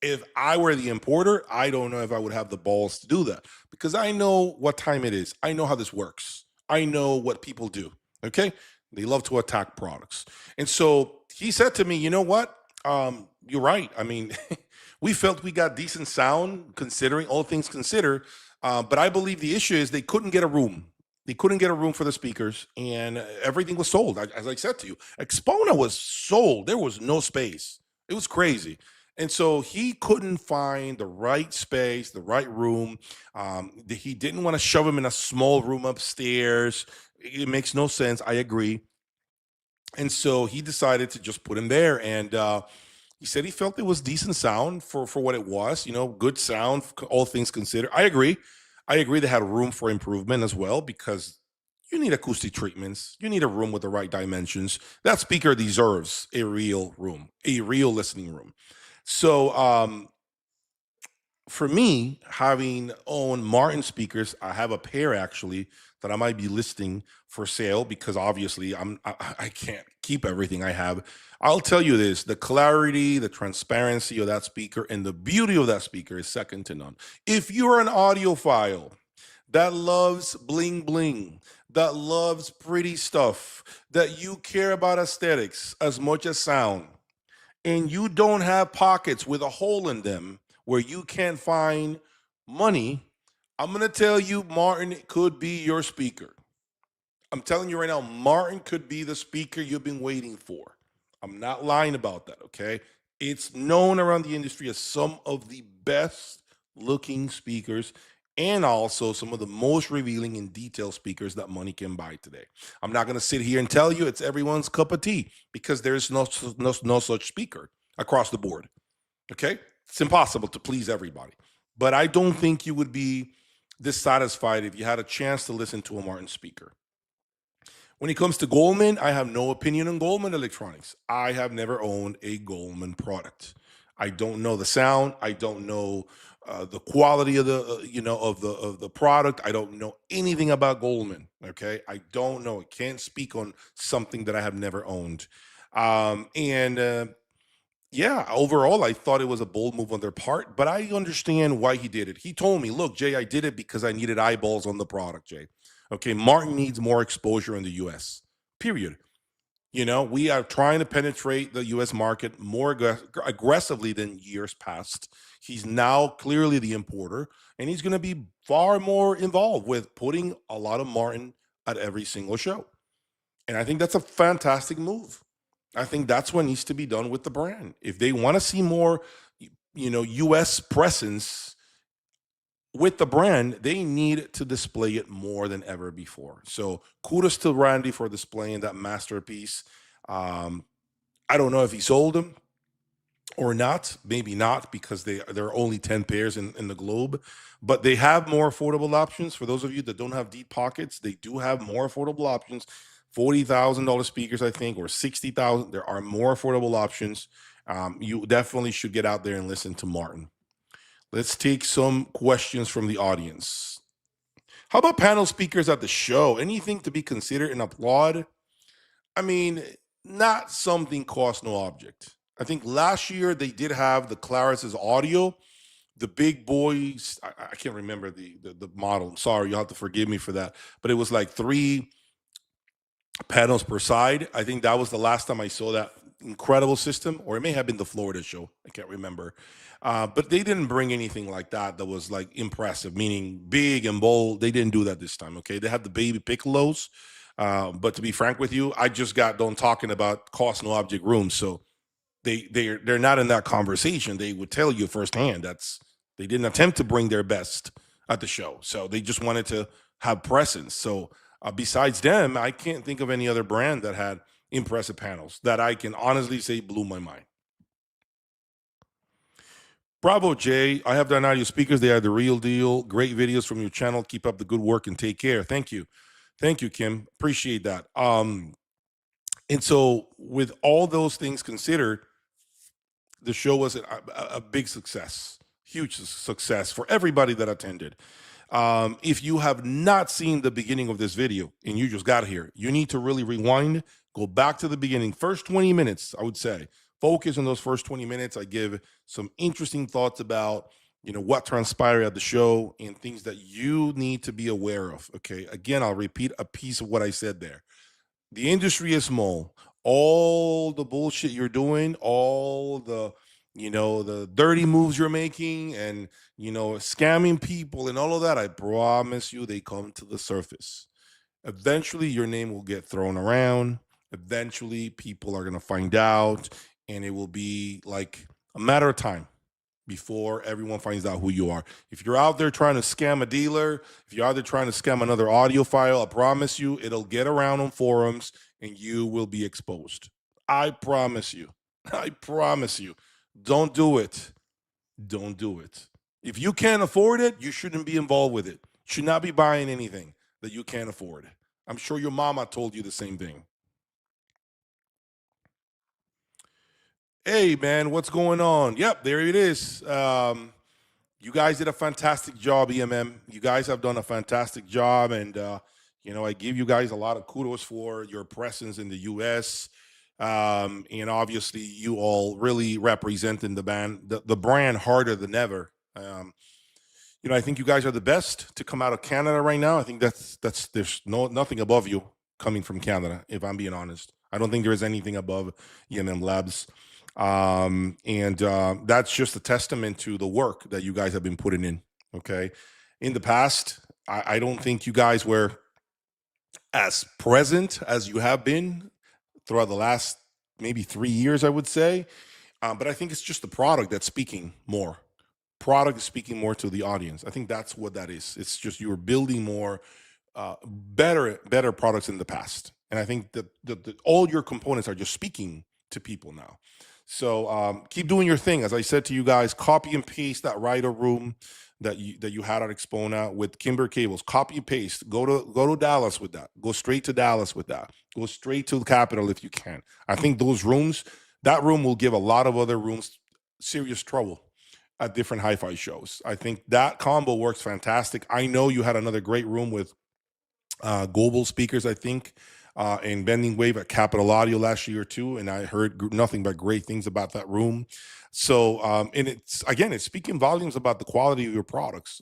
S1: If I were the importer, I don't know if I would have the balls to do that because I know what time it is. I know how this works. I know what people do. Okay. They love to attack products. And so he said to me, you know what? You're right. I mean, we felt we got decent sound considering all things considered. But I believe the issue is they couldn't get a room. They couldn't get a room for the speakers, and everything was sold. As I said to you, Axpona was sold. There was no space. It was crazy. And so he couldn't find the right space, the right room. He didn't want to shove him in a small room upstairs. It makes no sense. I agree. And so he decided to just put him there. And he said he felt it was decent sound for what it was, good sound, all things considered. I agree. I agree they had room for improvement as well because you need acoustic treatments. You need a room with the right dimensions. That speaker deserves a real room, a real listening room. So for me, having owned Martin speakers, I have a pair actually that I might be listing for sale because obviously I can't keep everything I have. I'll tell you this: the clarity, the transparency of that speaker, and the beauty of that speaker is second to none. If you're an audiophile that loves bling bling, that loves pretty stuff, that you care about aesthetics as much as sound, and you don't have pockets with a hole in them where you can't find money, I'm going to tell you, Martin could be your speaker. I'm telling you right now, Martin could be the speaker you've been waiting for. I'm not lying about that, okay? It's known around the industry as some of the best looking speakers and also some of the most revealing and detailed speakers that money can buy today. I'm not going to sit here and tell you it's everyone's cup of tea because there's no such speaker across the board, okay? It's impossible to please everybody. But I don't think you would be dissatisfied if you had a chance to listen to a Martin speaker. When it comes to Goldman, I have no opinion on Goldman Electronics. I have never owned a Goldman product. I don't know the sound. I don't know the quality of the of the product. I don't know anything about Goldman. Okay, I don't know. I can't speak on something that I have never owned. And Yeah, overall, I thought it was a bold move on their part, but I understand why he did it. He told me, look, Jay, I did it because I needed eyeballs on the product, Jay. Okay, Martin needs more exposure in the US, period. We are trying to penetrate the US market more aggressively than years past. He's now clearly the importer, and he's going to be far more involved with putting a lot of Martin at every single show. And I think that's a fantastic move. I think that's what needs to be done with the brand. If they want to see more, US presence with the brand, they need to display it more than ever before. So kudos to Randy for displaying that masterpiece. Um, I don't know if he sold them or not. Maybe not because there are only 10 pairs in the globe, but they have more affordable options. For those of you that don't have deep pockets, they do have more affordable options. $40,000 speakers, I think, or 60,000. There are more affordable options. You definitely should get out there and listen to Martin. Let's take some questions from the audience. How about panel speakers at the show? Anything to be considered and applaud? I mean, not something cost no object. I think last year they did have the Claris's audio. The big boys, I can't remember the model. I'm sorry, you'll have to forgive me for that. But it was like 3 panels per side. I think that was the last time I saw that incredible system, or it may have been the Florida show. I can't remember. But they didn't bring anything like that was like impressive, meaning big and bold. They didn't do that this time. Okay, they had the baby piccolos. But to be frank with you, I just got done talking about cost no object rooms, so they're not in that conversation. They would tell you firsthand they didn't attempt to bring their best at the show, so they just wanted to have presence. So besides them, I can't think of any other brand that had impressive panels that I can honestly say blew my mind. Bravo, Jay. I have done audio speakers. They are the real deal. Great videos from your channel. Keep up the good work and take care. Thank you. Thank you, Kim. Appreciate that. And so, with all those things considered, the show was a big success, huge success for everybody that attended. If you have not seen the beginning of this video and you just got here, you need to really rewind, go back to the beginning. First 20 minutes, I would say, focus on those first 20 minutes. I give some interesting thoughts about what transpired at the show and things that you need to be aware of. Okay, again, I'll repeat a piece of what I said there. The industry is small. All the bullshit you're doing, all the dirty moves you're making, and scamming people and all of that, I promise you, they come to the surface. Eventually, your name will get thrown around. Eventually, people are going to find out, and it will be like a matter of time before everyone finds out who you are. If you're out there trying to scam a dealer, if you're out there trying to scam another audiophile, I promise you it'll get around on forums and you will be exposed. I promise you. I promise you. Don't do it. Don't do it. If you can't afford it, you shouldn't be involved with it. You should not be buying anything that you can't afford. I'm sure your mama told you the same thing. Hey, man, what's going on? Yep, there it is. You guys did a fantastic job, EMM. You guys have done a fantastic job, and I give you guys a lot of kudos for your presence in the U.S. And obviously, you all really representing the brand harder than ever. I think you guys are the best to come out of Canada right now. I think that's there's nothing above you coming from Canada. If I'm being honest, I don't think there is anything above EMM Labs. And That's just a testament to the work that you guys have been putting in. Okay. in the past. I don't think you guys were as present as you have been throughout the last maybe 3 years, I would say. But I think it's just the product that's speaking more. Product is speaking more to the audience. I think that's what that is. It's just you're building more better products in the past, and I think that all your components are just speaking to people now. So keep doing your thing. As I said to you guys, copy and paste that writer room that you had at Expona with Kimber Cables. Copy and paste. Go to Dallas with that. Go straight to Dallas with that. Go straight to the capital if you can. I think those rooms, that room will give a lot of other rooms serious trouble at different hi-fi shows. I think that combo works fantastic. I know you had another great room with global speakers, I think, and Bending Wave at Capital Audio last year too, and I heard nothing but great things about that room. So, and it's again, it's speaking volumes about the quality of your products.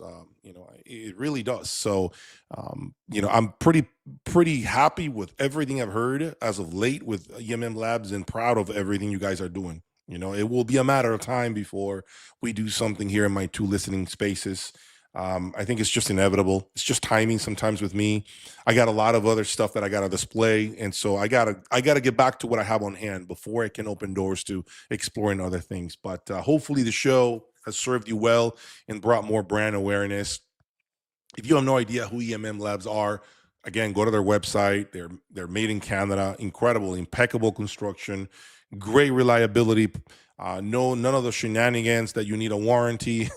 S1: It really does. So, I'm pretty happy with everything I've heard as of late with EMM Labs, and proud of everything you guys are doing. It will be a matter of time before we do something here in my two listening spaces. I think it's just inevitable. It's just timing sometimes with me. I got a lot of other stuff that I got to display, and so I gotta get back to what I have on hand before I can open doors to exploring other things. But hopefully, the show has served you well and brought more brand awareness. If you have no idea who EMM Labs are, again, go to their website. They're made in Canada. Incredible, impeccable construction, great reliability. No, none of the shenanigans that you need a warranty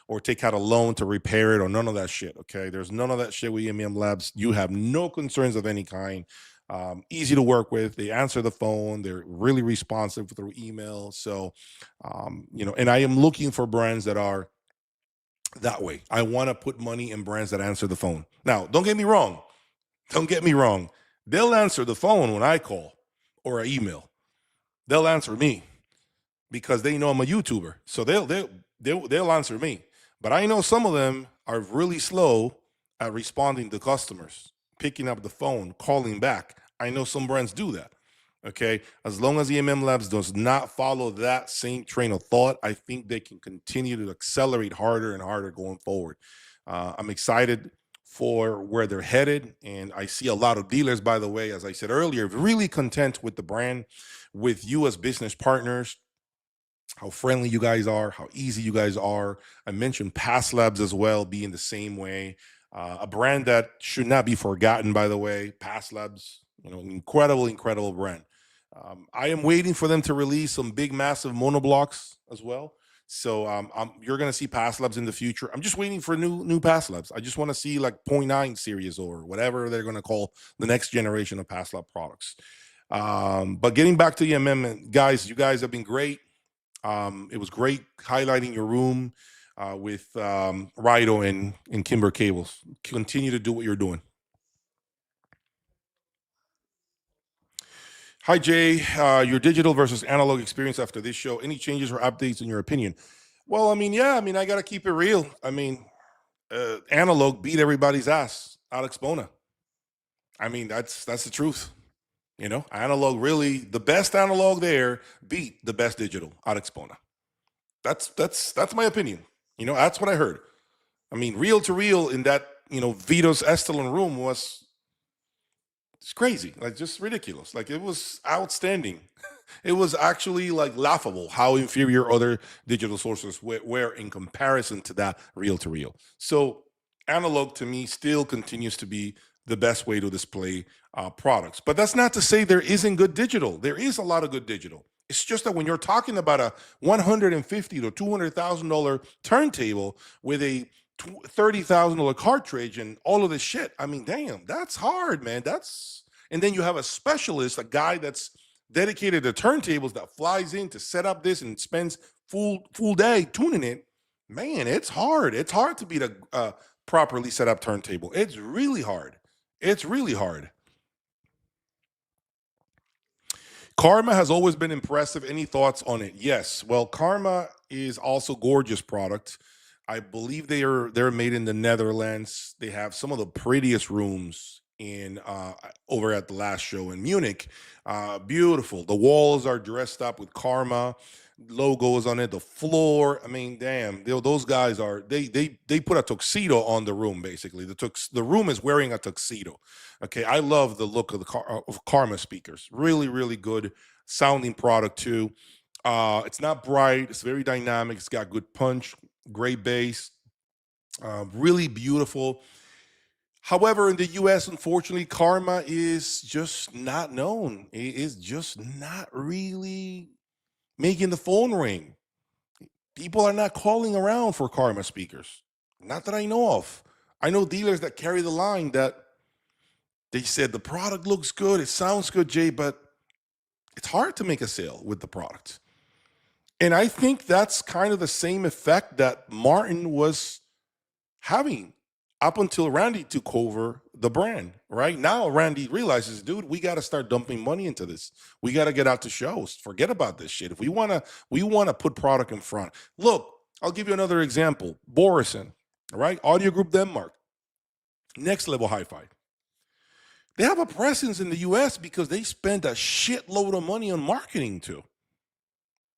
S1: or take out a loan to repair it, or none of that shit. Okay, there's none of that shit with EMM Labs. You have no concerns of any kind. Easy to work with. They answer the phone. They're really responsive through email. So, and I am looking for brands that are that way. I want to put money in brands that answer the phone. Now, don't get me wrong. Don't get me wrong. They'll answer the phone when I call or I email. They'll answer me because they know I'm a YouTuber. So they'll answer me. But I know some of them are really slow at responding to customers, picking up the phone, calling back. I know some brands do that. Okay, as long as EMM Labs does not follow that same train of thought, I think they can continue to accelerate harder and harder going forward. I'm excited for where they're headed, and I see a lot of dealers, by the way, as I said earlier, really content with the brand, with you as business partners, how friendly you guys are, how easy you guys are. I mentioned Pass Labs as well, being the same way. A brand that should not be forgotten, by the way. Pass Labs, incredible brand. I am waiting for them to release some big, massive monoblocks as well. So you're going to see Pass Labs in the future. I'm just waiting for new Pass Labs. I just want to see like point 0.9 series or whatever they're going to call the next generation of Pass Lab products. But getting back to the amendment, guys, you guys have been great. It was great highlighting your room with Rido and Kimber Cables. Continue to do what you're doing. Hi, Jay. Your digital versus analog experience after this show. Any changes or updates in your opinion? Well, I mean, yeah, I mean, I got to keep it real. I mean, analog beat everybody's ass out of Xpona. I mean, that's the truth. Analog really, the best analog there beat the best digital out of Xpona. That's my opinion. That's what I heard. I mean, reel to reel in that Vito's Estelon room was it's crazy, like just ridiculous. Like it was outstanding. It was actually like laughable how inferior other digital sources were in comparison to that reel to reel. So analog to me still continues to be the best way to display products. But that's not to say there isn't good digital. There is a lot of good digital. It's just that when you're talking about a $150 to $200,000 turntable with a $30,000 cartridge and all of this shit, I mean, damn, that's hard, man. And then you have a specialist, a guy that's dedicated to turntables that flies in to set up this and spends full day tuning it. Man, it's hard. It's hard to beat a properly set up turntable. It's really hard. It's really hard. Karma has always been impressive. Any thoughts on it? Yes. Well, Karma is also gorgeous product. I believe they're made in the Netherlands. They have some of the prettiest rooms in over at the last show in Munich. Beautiful. The walls are dressed up with Karma logos on it. The floor. I mean, damn, those guys are they put a tuxedo on the room basically. The room is wearing a tuxedo. Okay, I love the look of of Karma speakers. Really, really good sounding product too. It's not bright. It's very dynamic. It's got good punch, great bass, really beautiful. However, in the US, unfortunately, Karma is just not known. It is just not really making the phone ring. People are not calling around for Karma speakers. Not that I know of. I know dealers that carry the line that they said the product looks good, it sounds good, Jay, but it's hard to make a sale with the product. And I think that's kind of the same effect that Martin was having up until Randy took over the brand. Right now, Randy realizes, dude, we got to start dumping money into this. We got to get out to shows. Forget about this shit. If we want to put product in front. Look, I'll give you another example. Borison, all right, Audio Group Denmark, Next Level Hi-Fi. They have a presence in the U.S. because they spend a shitload of money on marketing too.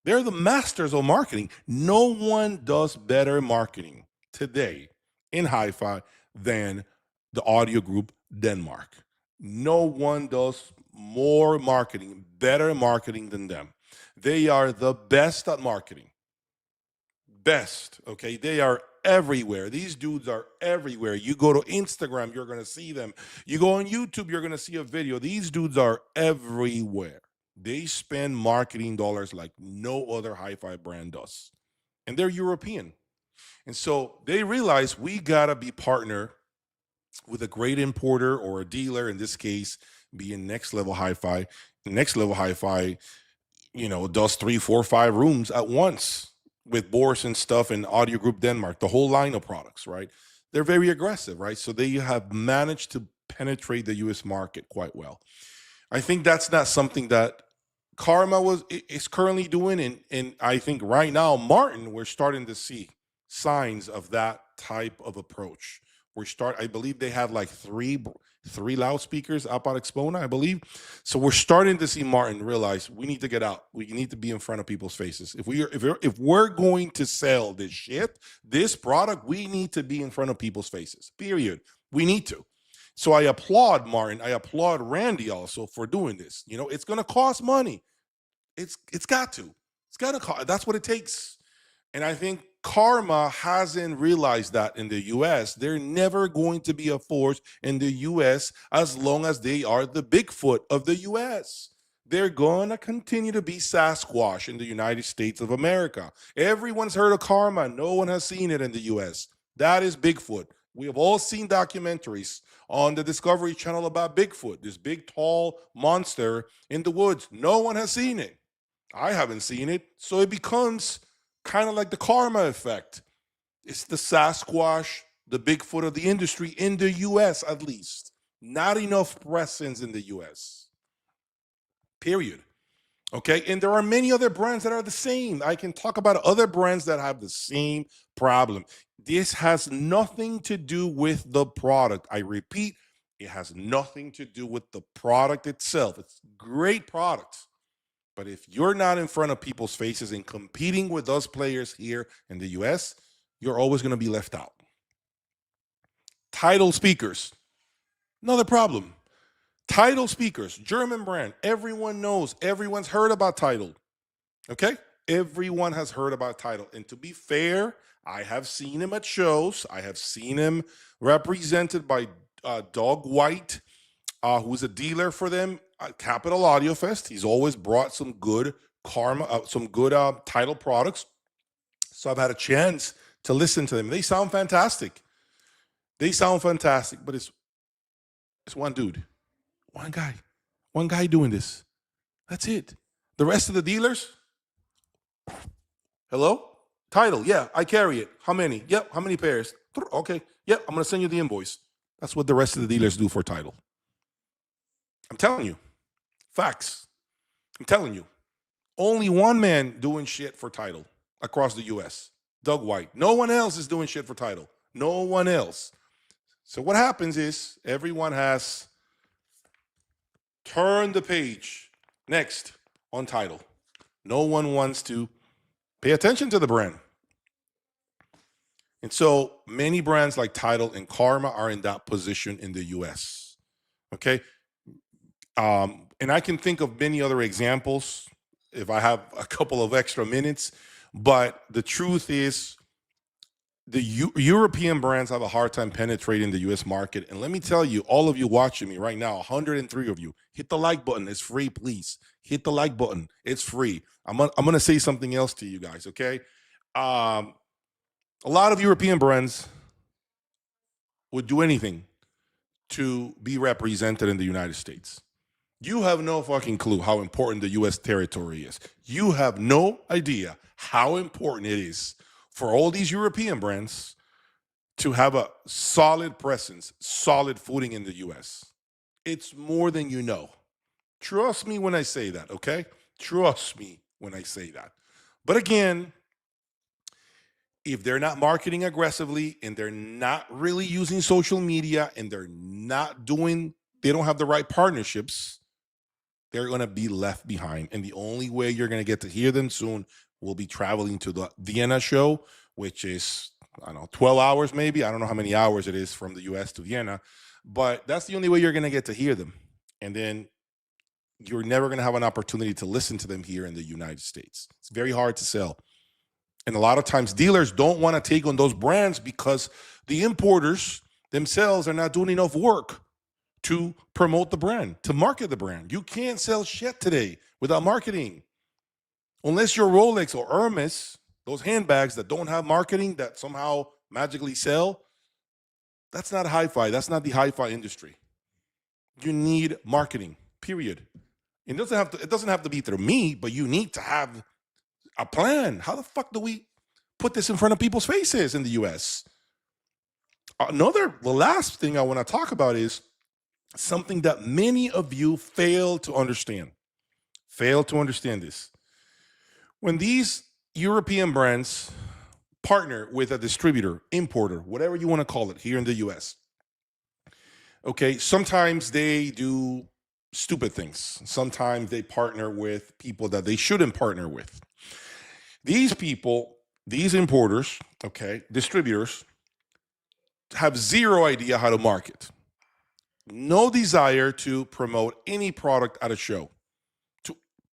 S1: They're the masters of marketing. No one does better marketing today in hi-fi than the Audio Group Denmark. No one does more marketing, better marketing than them. They are the best at marketing. Best, okay? They are everywhere. These dudes are everywhere. You go to Instagram, you're going to see them. You go on YouTube, you're going to see a video. These dudes are everywhere. They spend marketing dollars like no other hi-fi brand does. And they're European. And so they realize we got to be partner with a great importer or a dealer, in this case, being Next Level Hi-Fi. Next Level Hi-Fi, does 3, 4, 5 rooms at once with Boris and stuff and Audio Group Denmark, the whole line of products, right? They're very aggressive, right? So they have managed to penetrate the US market quite well. I think that's not something that Karma is currently doing, and I think right now, Martin, we're starting to see signs of that type of approach. I believe they have like three loudspeakers up on Axpona, I believe. So we're starting to see Martin realize we need to get out. We need to be in front of people's faces. If we're going to sell this shit, this product, we need to be in front of people's faces. Period. We need to. So I applaud Martin. I applaud Randy also for doing this. It's going to cost money. It's got to. It's got to cost. That's what it takes. And I think Karma hasn't realized that in the US. They're never going to be a force in the US as long as they are the Bigfoot of the US. They're going to continue to be Sasquatch in the United States of America. Everyone's heard of Karma. No one has seen it in the US. That is Bigfoot. We have all seen documentaries on the Discovery Channel about Bigfoot, this big, tall monster in the woods. No one has seen it. I haven't seen it. So it becomes kind of like the Karma effect. It's the Sasquatch, the Bigfoot of the industry in the US, at least. Not enough presence in the US. Period. Okay. And there are many other brands that are the same. I can talk about other brands that have the same problem. This has nothing to do with the product. I repeat, it has nothing to do with the product itself. It's great product. But if you're not in front of people's faces and competing with us players here in the US, you're always going to be left out. Tidal speakers, another problem. Tidal speakers, German brand. Everyone knows, everyone's heard about Tidal. Okay? Everyone has heard about Tidal. And to be fair, I have seen him at shows. I have seen him represented by Doug White, who's a dealer for them at Capital Audio Fest. He's always brought some good Tidal products. So I've had a chance to listen to them. They sound fantastic. But it's one dude, one guy doing this. That's it. The rest of the dealers, hello? Tidal, yeah, I carry it. How many? Yep, how many pairs? Okay, yep, I'm going to send you the invoice. That's what the rest of the dealers do for Tidal. I'm telling you. Facts. I'm telling you. Only one man doing shit for Tidal across the US. Doug White. No one else is doing shit for Tidal. No one else. So what happens is everyone has Turn the page. Next, on title. No one wants to pay attention to the brand. And so many brands like Tidal and Karma are in that position in the US. Okay. And I can think of many other examples if I have a couple of extra minutes. But the truth is, the European brands have a hard time penetrating the US market. And let me tell you, all of you watching me right now, 103 of you, hit the like button. It's free, please. Hit the like button. It's free. I'm going to say something else to you guys, okay? A lot of European brands would do anything to be represented in the United States. You have no fucking clue how important the US territory is. You have no idea how important it is for all these European brands to have a solid presence, solid footing in the US. It's more than you know. Trust me when I say that, okay? Trust me when I say that. But again, if they're not marketing aggressively and they're not really using social media and they don't have the right partnerships, they're going to be left behind. And the only way you're going to get to hear them soon will be traveling to the Vienna show, which is, I don't know, 12 hours maybe. I don't know how many hours it is from the US to Vienna, but that's the only way you're going to get to hear them. And then you're never going to have an opportunity to listen to them here in the United States. It's very hard to sell. And a lot of times dealers don't want to take on those brands because the importers themselves are not doing enough work to promote the brand, to market the brand. You can't sell shit today without marketing. Unless you're Rolex or Hermes, those handbags that don't have marketing that somehow magically sell, that's not hi-fi. That's not the hi-fi industry. You need marketing, period. It doesn't have to be through me, but you need to have a plan. How the fuck do we put this in front of people's faces in the US? The last thing I want to talk about is something that many of you fail to understand. Fail to understand this. When these European brands partner with a distributor, importer, whatever you want to call it here in the US, okay, sometimes they do stupid things. Sometimes they partner with people that they shouldn't partner with. These people, these importers, okay, distributors, have zero idea how to market. No desire to promote any product at a show,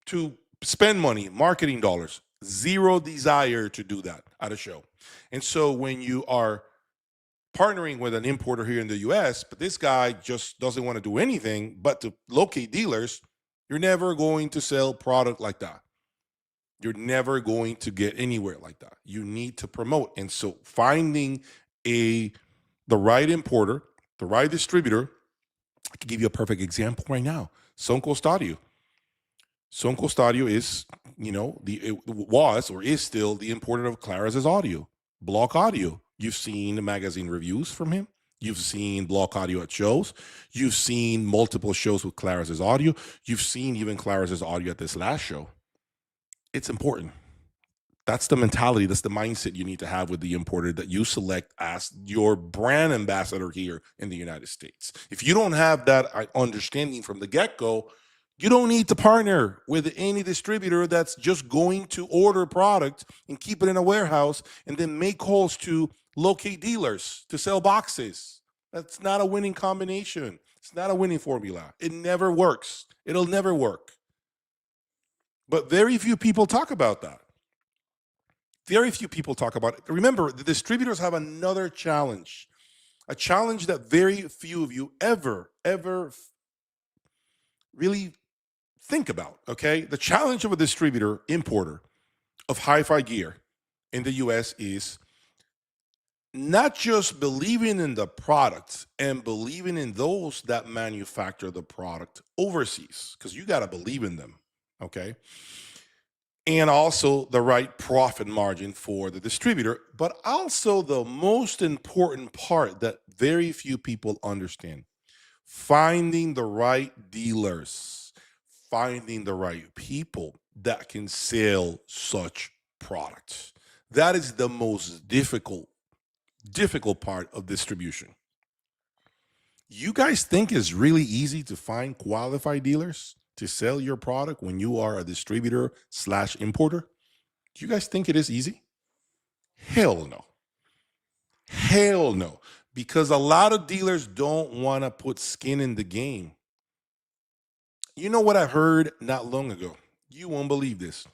S1: to spend money, marketing dollars. Zero desire to do that at a show. And so when you are partnering with an importer here in the US, but this guy just doesn't want to do anything but to locate dealers, you're never going to sell product like that. You're never going to get anywhere like that. You need to promote. And so finding the right importer, the right distributor, I can give you a perfect example right now. Suncoast Audio. Suncoast Audio is, it was or is still the importer of Claris's audio, Block Audio. You've seen the magazine reviews from him. You've seen Block Audio at shows. You've seen multiple shows with Claris's audio. You've seen even Claris's audio at this last show. It's important. That's the mentality. That's the mindset you need to have with the importer that you select as your brand ambassador here in the United States. If you don't have that understanding from the get-go, you don't need to partner with any distributor that's just going to order product and keep it in a warehouse and then make calls to locate dealers to sell boxes. That's not a winning combination. It's not a winning formula. It never works. It'll never work. But very few people talk about that. Very few people talk about it. Remember, the distributors have another challenge, a challenge that very few of you ever really think about, okay? The challenge of a distributor, importer of hi-fi gear in the US is not just believing in the product and believing in those that manufacture the product overseas, because you got to believe in them, okay? And also the right profit margin for the distributor, but also the most important part that very few people understand, finding the right dealers, finding the right people that can sell such products. That is the most difficult part of distribution. You guys think it's really easy to find qualified dealers to sell your product when you are a distributor slash importer? Do you guys think it is easy? Hell no. Hell no. Because a lot of dealers don't want to put skin in the game. You know what I heard not long ago? You won't believe this.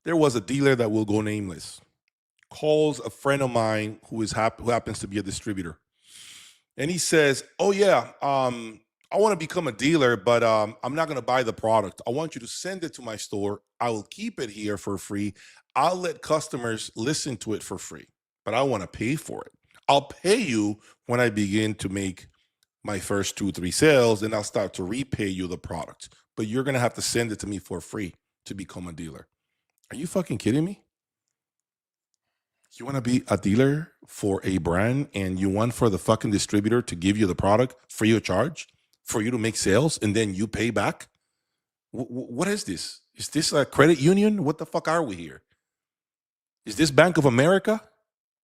S1: There was a dealer that will go nameless, calls a friend of mine who happens to be a distributor. And he says, "Oh yeah, I want to become a dealer, but I'm not going to buy the product. I want you to send it to my store. I will keep it here for free. I'll let customers listen to it for free, but I want to pay for it. I'll pay you when I begin to make my first 2, 3 sales, and I'll start to repay you the product. But you're going to have to send it to me for free to become a dealer." Are you fucking kidding me? You want to be a dealer for a brand and you want for the fucking distributor to give you the product free of charge for you to make sales and then you pay back? What is this? Is this a credit union? What the fuck are we here? Is this Bank of America?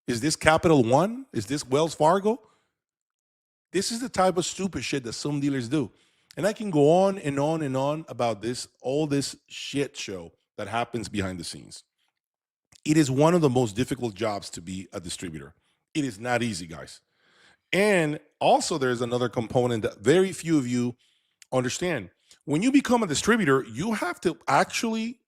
S1: Is this Capital One? Is this Wells Fargo? This is the type of stupid shit that some dealers do. And I can go on and on and on about this, all this shit show that happens behind the scenes. It is one of the most difficult jobs to be a distributor. It is not easy, guys. And also, there's another component that very few of you understand. When you become a distributor, you have to actually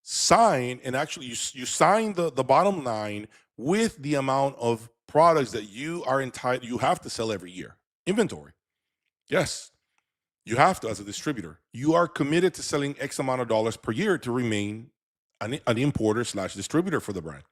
S1: sign, and actually you sign the bottom line with the amount of products that you are entitled, you have to sell every year. Inventory. Yes, you have to as a distributor. You are committed to selling X amount of dollars per year to remain an importer slash distributor for the brand.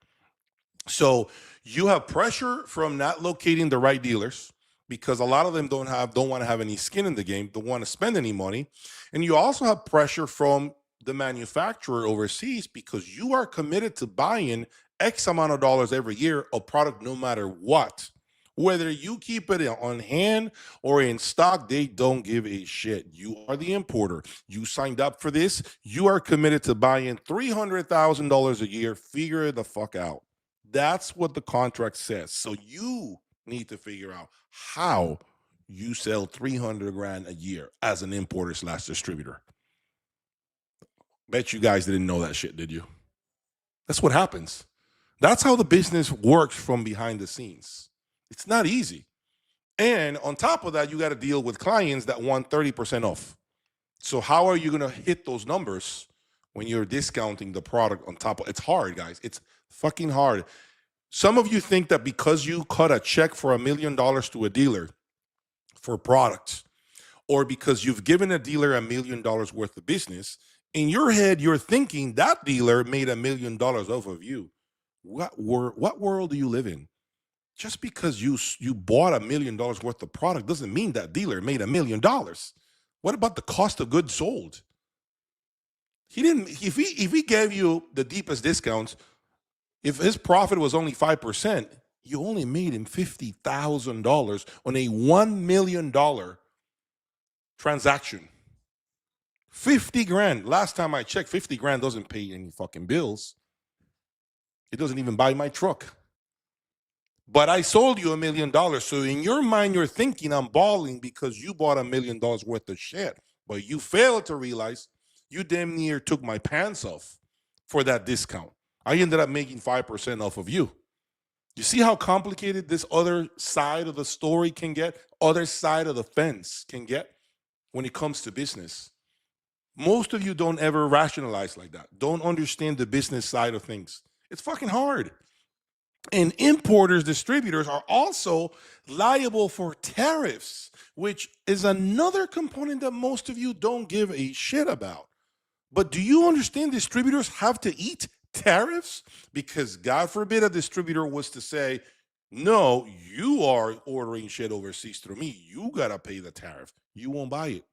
S1: So you have pressure from not locating the right dealers because a lot of them don't want to have any skin in the game, don't want to spend any money. And you also have pressure from the manufacturer overseas because you are committed to buying X amount of dollars every year of product no matter what. Whether you keep it on hand or in stock, they don't give a shit. You are the importer. You signed up for this. You are committed to buying $300,000 a year. Figure it the fuck out. That's what the contract says. So you need to figure out how you sell 300 grand a year as an importer slash distributor. Bet you guys didn't know that shit, did you? That's what happens. That's how the business works from behind the scenes. It's not easy. And on top of that, you got to deal with clients that want 30% off. So how are you going to hit those numbers when you're discounting the product on top of it's hard, guys. It's fucking hard. Some of you think that because you cut a check for $1 million to a dealer for products, or because you've given a dealer $1 million worth of business, in your head, you're thinking that dealer made $1 million off of you. What world do you live in? Just because you bought $1 million worth of product doesn't mean that dealer made $1 million. What about the cost of goods sold? He didn't. If he gave you the deepest discounts, if his profit was only 5%, you only made him $50,000 on a $1 million transaction. 50 grand. Last time I checked, 50 grand doesn't pay any fucking bills. It doesn't even buy my truck. But I sold you $1 million. So in your mind, you're thinking I'm balling because you bought $1 million worth of shit. But you failed to realize you damn near took my pants off for that discount. I ended up making 5% off of you. You see how complicated this other side of the story can get? Other side of the fence can get when it comes to business. Most of you don't ever rationalize like that. Don't understand the business side of things. It's fucking hard. And importers, distributors are also liable for tariffs, which is another component that most of you don't give a shit about. But do you understand distributors have to eat tariffs? Because God forbid a distributor was to say, no, you are ordering shit overseas through me. You got to pay the tariff. You won't buy it.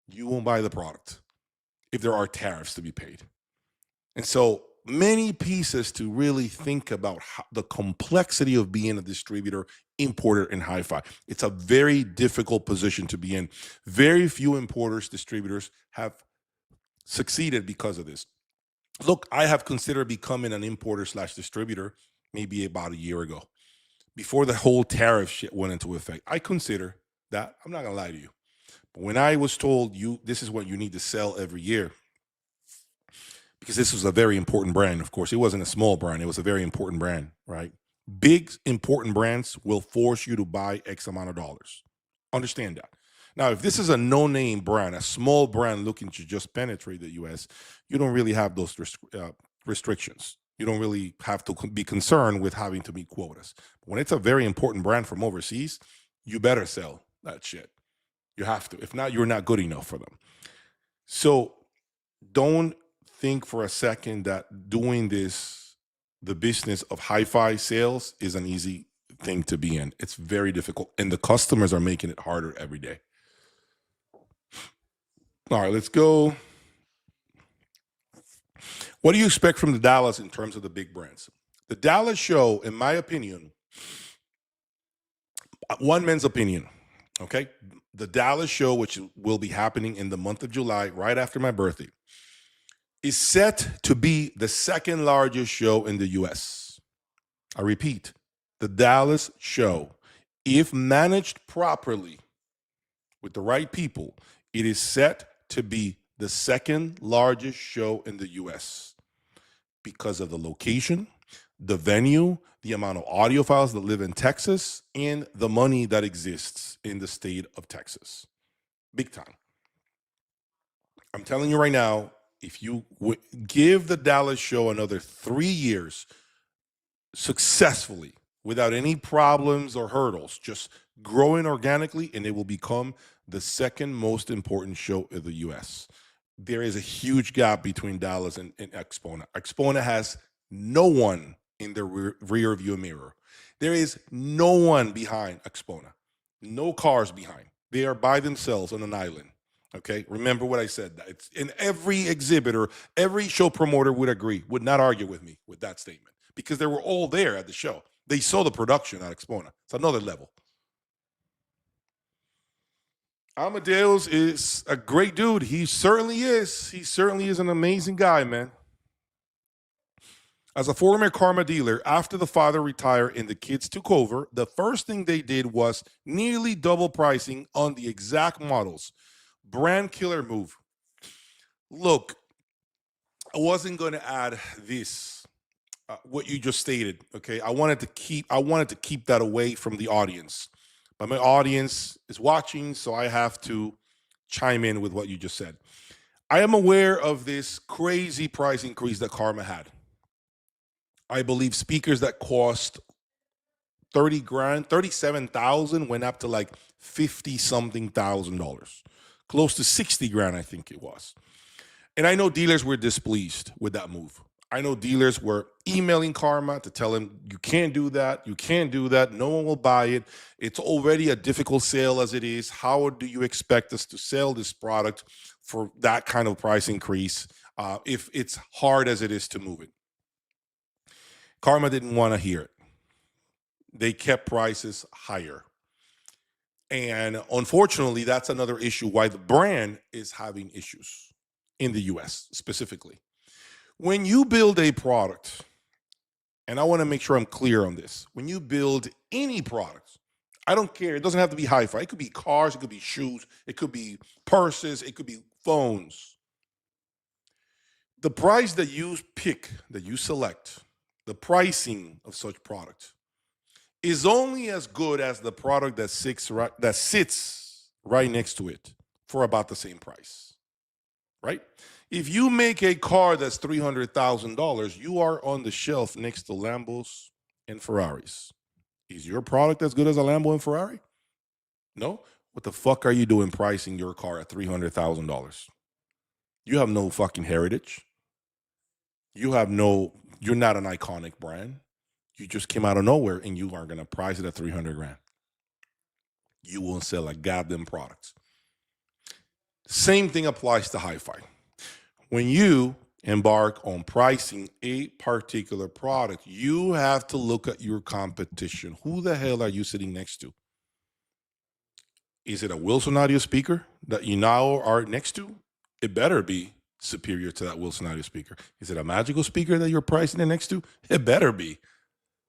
S1: You won't buy the product if there are tariffs to be paid. And so many pieces to really think about the complexity of being a distributor, importer in Hifi. It's a very difficult position to be in. Very few importers, distributors have succeeded because of this. Look, I have considered becoming an importer slash distributor maybe about a year ago. before the whole tariff shit went into effect. I consider that, I'm not gonna lie to you, but when I was told this is what you need to sell every year, because this was a very important brand, of course, it wasn't a small brand, it was a very important brand, right? Big important brands will force you to buy X amount of dollars. Understand that. Now, if this is a no-name brand, a small brand looking to just penetrate the U.S., you don't really have those restrictions. You don't really have to be concerned with having to meet quotas. When it's a very important brand from overseas, you better sell that shit. You have to. If not, you're not good enough for them. So don't think for a second that doing this, the business of hi-fi sales, is an easy thing to be in. It's very difficult, and the customers are making it harder every day. All right, let's go. What do you expect from the Dallas in terms of the big brands? The Dallas show, in my opinion, one man's opinion, okay? The Dallas show, which will be happening in the month of July, right after my birthday, is set to be the second largest show in the US. I repeat, the Dallas show, if managed properly with the right people, it is set to be the second largest show in the US because of the location, the venue, the amount of audiophiles that live in Texas, and the money that exists in the state of Texas. Big time. I'm telling you right now, if you give the Dallas show another 3 years successfully, without any problems or hurdles, just growing organically, and it will become the second most important show in the US. There is a huge gap between Dallas and Axpona. Axpona has no one in the rear view mirror. There is no one behind Axpona. No cars behind. They are by themselves on an island. Okay, remember what I said. It's in every exhibitor, every show promoter would agree, would not argue with me with that statement, because they were all there at the show. They saw the production at Axpona. It's another level. Amadeus is a great dude. He certainly is. He certainly is an amazing guy, man. As a former Karma dealer, after the father retired and the kids took over, the first thing they did was nearly double pricing on the exact models. Brand killer move. Look, I wasn't going to add this, what you just stated. Okay, I wanted to keep that away from the audience, but my audience is watching, so I have to chime in with what you just said. I am aware of this crazy price increase that Karma had. I believe speakers that cost 30 grand, 37,000 went up to like 50 something $1,000, close to 60 grand, I think it was. And I know dealers were displeased with that move. I know dealers were emailing Karma to tell him, you can't do that, you can't do that, no one will buy it. It's already a difficult sale as it is. How do you expect us to sell this product for that kind of price increase if it's hard as it is to move it? Karma didn't want to hear it. They kept prices higher. And unfortunately, that's another issue why the brand is having issues in the US specifically. When you build a product, and I want to make sure I'm clear on this, when you build any product, I don't care, it doesn't have to be hi-fi. It could be cars, it could be shoes, it could be purses, it could be phones. The price that you pick, that you select, the pricing of such product is only as good as the product that sits right next to it for about the same price, right? If you make a car that's $300,000, you are on the shelf next to Lambos and Ferraris. Is your product as good as a Lambo and Ferrari? No? What the fuck are you doing pricing your car at $300,000? You have no fucking heritage. You're not an iconic brand. You just came out of nowhere and you aren't going to price it at 300 grand. You won't sell a goddamn product. Same thing applies to hi-fi. When you embark on pricing a particular product, you have to look at your competition. Who the hell are you sitting next to? Is it a Wilson audio speaker that you now are next to? It better be superior to that Wilson audio speaker. Is it a Magical speaker that you're pricing it next to? It better be.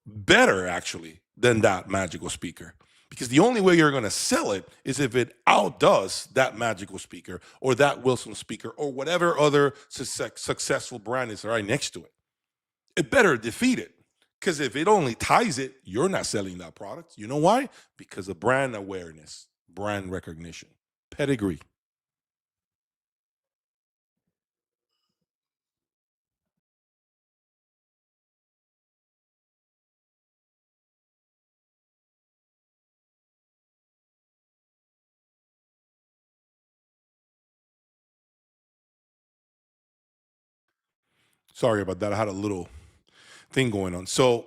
S1: Better, actually. than that magical speaker. Because the only way you're going to sell it is if it outdoes that magical speaker or that Wilson speaker or whatever other successful brand is right next to it. It better defeat it. Because if it only ties it, you're not selling that product. You know why? Because of brand awareness, brand recognition, pedigree. Sorry about that. I had a little thing going on. So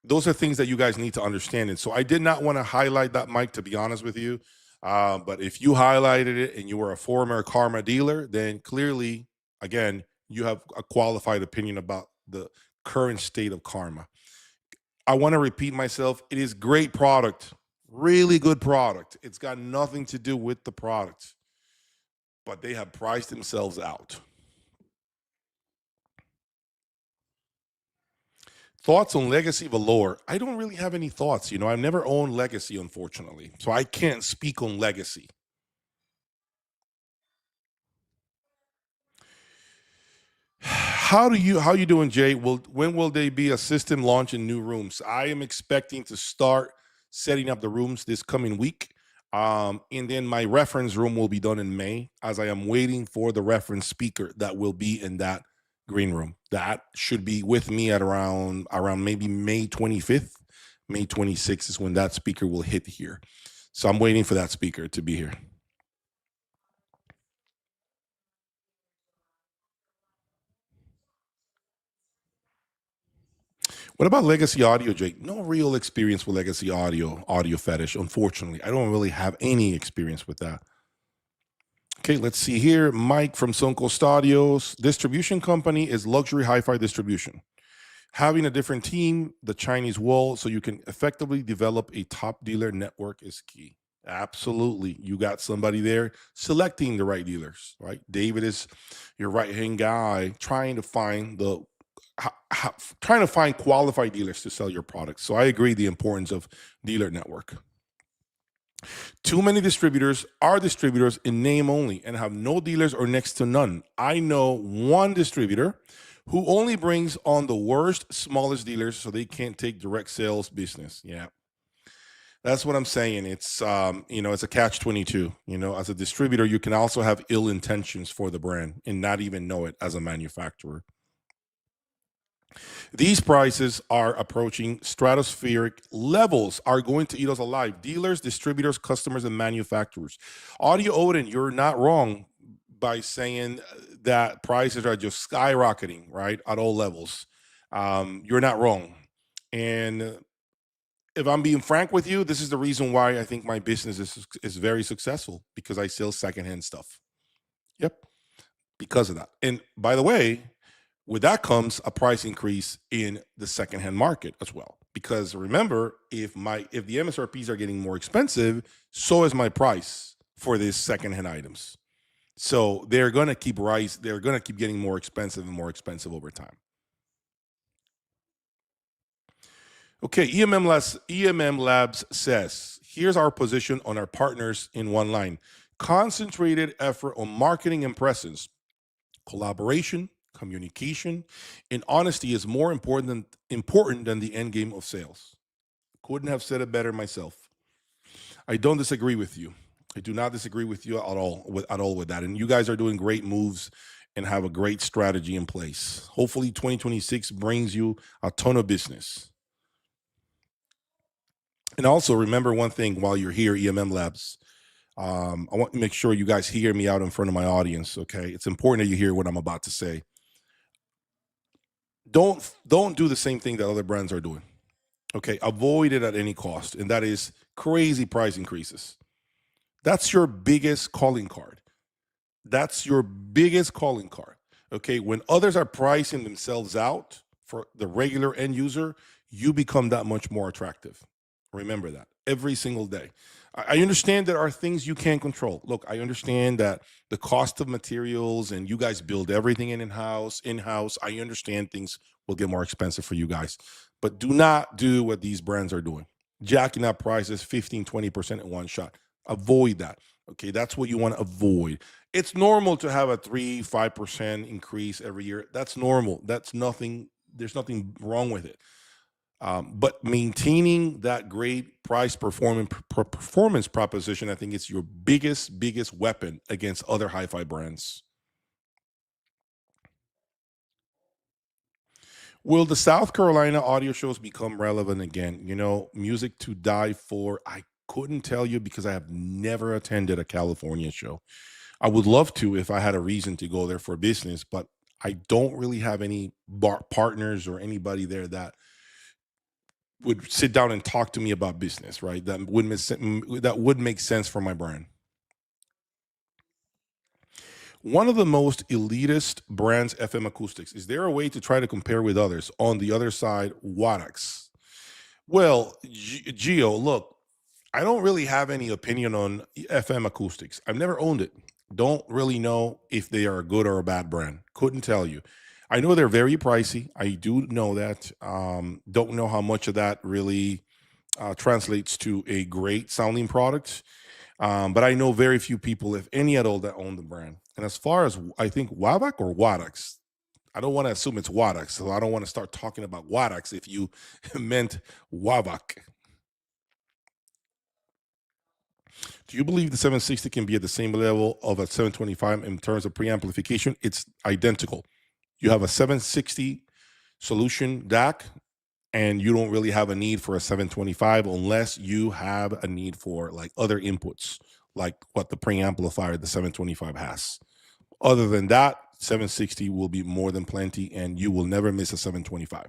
S1: those are things that you guys need to understand. And so I did not want to highlight that, Mike, to be honest with you. But if you highlighted it and you were a former Karma dealer, then clearly, again, you have a qualified opinion about the current state of Karma. I want to repeat myself. It is great product, really good product. It's got nothing to do with the product, but they have priced themselves out. Thoughts on Legacy Valor? I don't really have any thoughts. I've never owned Legacy, unfortunately, so I can't speak on Legacy. How you doing, Jay? When will they be a system launch in new rooms? I am expecting to start setting up the rooms this coming week. And then my reference room will be done in May, as I am waiting for the reference speaker that will be in that green room. That should be with me at around maybe May 25th. May 26th is when that speaker will hit here. So I'm waiting for that speaker to be here. What about Legacy Audio, Jake? No real experience with Legacy Audio Fetish, unfortunately. I don't really have any experience with that. Okay, let's see here. Mike from Sonco Studios. Distribution company is Luxury Hi-Fi Distribution. Having a different team, the Chinese wall, so you can effectively develop a top dealer network is key. Absolutely. You got somebody there selecting the right dealers, right? David is your right hand guy trying to find trying to find qualified dealers to sell your products. So I agree the importance of dealer network. Too many distributors are distributors in name only and have no dealers or next to none. I know one distributor who only brings on the worst, smallest dealers so they can't take direct sales business. Yeah. That's what I'm saying. It's a catch 22. As a distributor, you can also have ill intentions for the brand and not even know it as a manufacturer. These prices are approaching stratospheric levels, are going to eat us alive. Dealers, distributors, customers, and manufacturers. Audio Odin, you're not wrong by saying that prices are just skyrocketing, right, at all levels. You're not wrong. And if I'm being frank with you, this is the reason why I think my business is very successful, because I sell secondhand stuff. Yep, because of that. And by the way, with that comes a price increase in the secondhand market as well. Because remember, if the MSRPs are getting more expensive, so is my price for these secondhand items. So they're gonna keep rise. They're gonna keep getting more expensive and more expensive over time. Okay, EMM Labs says, here's our position on our partners in one line. Concentrated effort on marketing and presence, collaboration, communication, and honesty is more important than the end game of sales. Couldn't have said it better myself. I don't disagree with you. I do not disagree with you at all with that. And you guys are doing great moves and have a great strategy in place. Hopefully 2026 brings you a ton of business. And also remember one thing while you're here, EMM Labs. I want to make sure you guys hear me out in front of my audience. Okay, it's important that you hear what I'm about to say. Don't do the same thing that other brands are doing. Okay, avoid it at any cost, and that is crazy price increases. That's your biggest calling card. That's your biggest calling card. Okay, when others are pricing themselves out for the regular end user, you become that much more attractive. Remember that every single day. I understand there are things you can't control. Look, I understand that the cost of materials and you guys build everything in house. I understand things will get more expensive for you guys, But do not do what these brands are doing, jacking up prices 15, 20% in one shot. Avoid that. Okay, that's what you want to avoid. It's normal to have a 3, 5% increase every year. That's normal. That's nothing, there's nothing wrong with it. But maintaining that great price performance proposition, I think it's your biggest weapon against other hi-fi brands. Will the South Carolina audio shows become relevant again? Music to die for. I couldn't tell you because I have never attended a California show. I would love to if I had a reason to go there for business, but I don't really have any partners or anybody there that would sit down and talk to me about business, right? That would make sense for my brand. One of the most elitist brands, FM acoustics. Is there a way to try to compare with others? On the other side, Wadax. Well, Geo, look, I don't really have any opinion on FM acoustics. I've never owned it. Don't really know if they are a good or a bad brand. Couldn't tell you. I know they're very pricey. I do know that. Don't know how much of that really translates to a great sounding product. But I know very few people, if any at all, that own the brand. And as far as I think Wavac or Wadax, I don't want to assume it's Wadax, so I don't want to start talking about Wadax if you meant Wavac. Do you believe the 760 can be at the same level of a 725 in terms of preamplification? It's identical. You have a 760 solution DAC, and you don't really have a need for a 725 unless you have a need for like other inputs, like what the preamplifier the 725 has. Other than that, 760 will be more than plenty, and you will never miss a 725.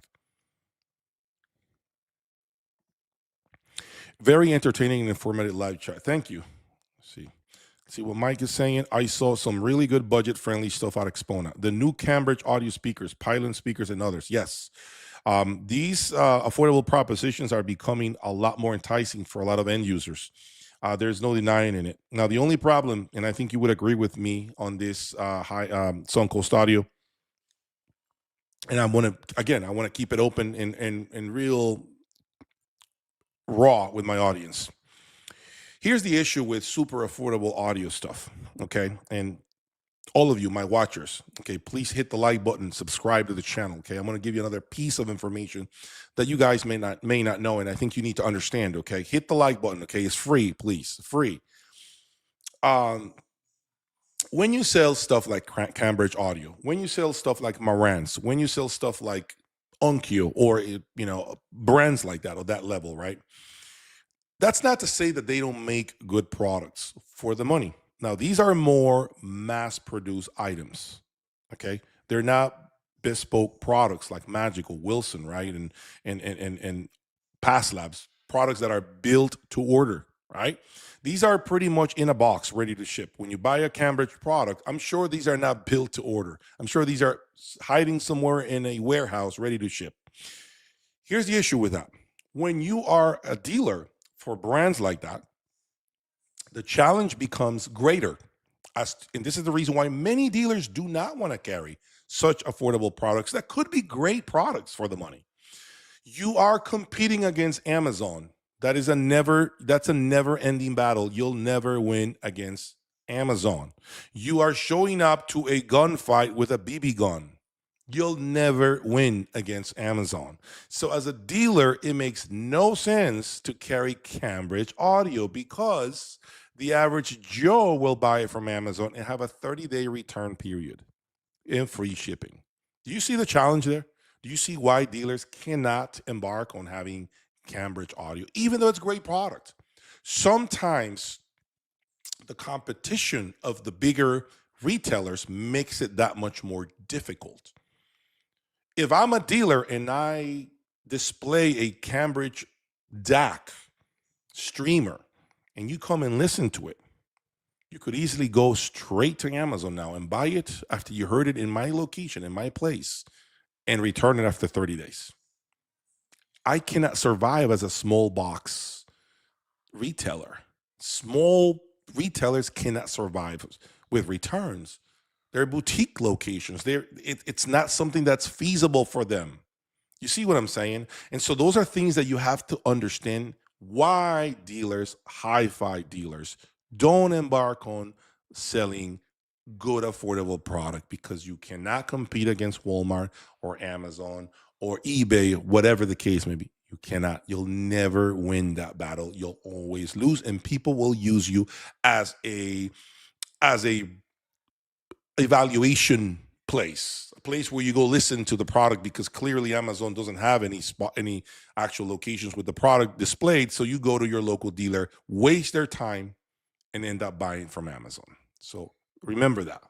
S1: Very entertaining and informative live chat. Thank you. See what Mike is saying. I saw some really good budget friendly stuff at Axpona. The new Cambridge audio speakers, Pylon speakers, and others. Yes. These affordable propositions are becoming a lot more enticing for a lot of end users. There's no denying in it. Now, the only problem, and I think you would agree with me on this high Suncoast Audio, and I want to keep it open and real raw with my audience. Here's the issue with super affordable audio stuff, okay? And all of you, my watchers, okay, please hit the like button, subscribe to the channel, okay? I'm going to give you another piece of information that you guys may not know, and I think you need to understand, okay? Hit the like button, okay? It's free, please, free. Um, when you sell stuff like Cambridge Audio, when you sell stuff like Marantz, when you sell stuff like Onkyo or brands like that or that level, right? That's not to say that they don't make good products for the money. Now, these are more mass produced items. Okay. They're not bespoke products like Magical, Wilson, right? And Past Labs, products that are built to order, right? These are pretty much in a box, ready to ship. When you buy a Cambridge product, I'm sure these are not built to order. I'm sure these are hiding somewhere in a warehouse, ready to ship. Here's the issue with that. When you are a dealer for brands like that, the challenge becomes greater. And this is the reason why many dealers do not want to carry such affordable products that could be great products for the money. You are competing against Amazon. That's a never ending battle. You'll never win against Amazon. You are showing up to a gunfight with a BB gun. You'll never win against Amazon. So as a dealer, it makes no sense to carry Cambridge Audio because the average Joe will buy it from Amazon and have a 30-day return period and free shipping. Do you see the challenge there? Do you see why dealers cannot embark on having Cambridge Audio, even though it's a great product? Sometimes the competition of the bigger retailers makes it that much more difficult. If I'm a dealer and I display a Cambridge DAC streamer and you come and listen to it, you could easily go straight to Amazon now and buy it after you heard it in my location, in my place, and return it after 30 days. I cannot survive as a small box retailer. Small retailers cannot survive with returns. They're boutique locations. It's not something that's feasible for them. You see what I'm saying? And so those are things that you have to understand why dealers, hi-fi dealers, don't embark on selling good affordable product, because you cannot compete against Walmart or Amazon or eBay, whatever the case may be. You cannot. You'll never win that battle. You'll always lose, and people will use you as a evaluation place, a place where you go listen to the product, because clearly Amazon doesn't have any actual locations with the product displayed. So you go to your local dealer, waste their time, and end up buying from Amazon. So remember that.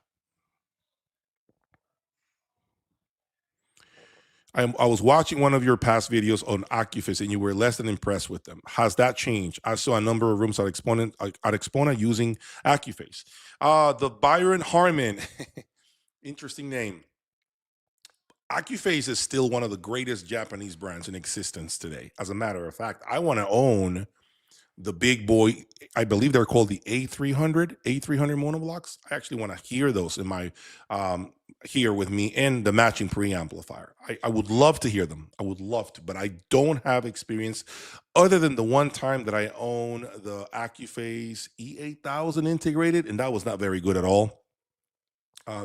S1: I was watching one of your past videos on AccuFace, and you were less than impressed with them. Has that changed? I saw a number of rooms at Axpona using AccuFace. The Byron Harmon, interesting name. AccuFace is still one of the greatest Japanese brands in existence today. As a matter of fact, I want to own the big boy. I believe they're called the A300 monoblocks. I actually want to hear those in my here with me, and the matching preamplifier. I would love to hear them. I would love to, but I don't have experience other than the one time that I own the AccuFace E8000 integrated, and that was not very good at all.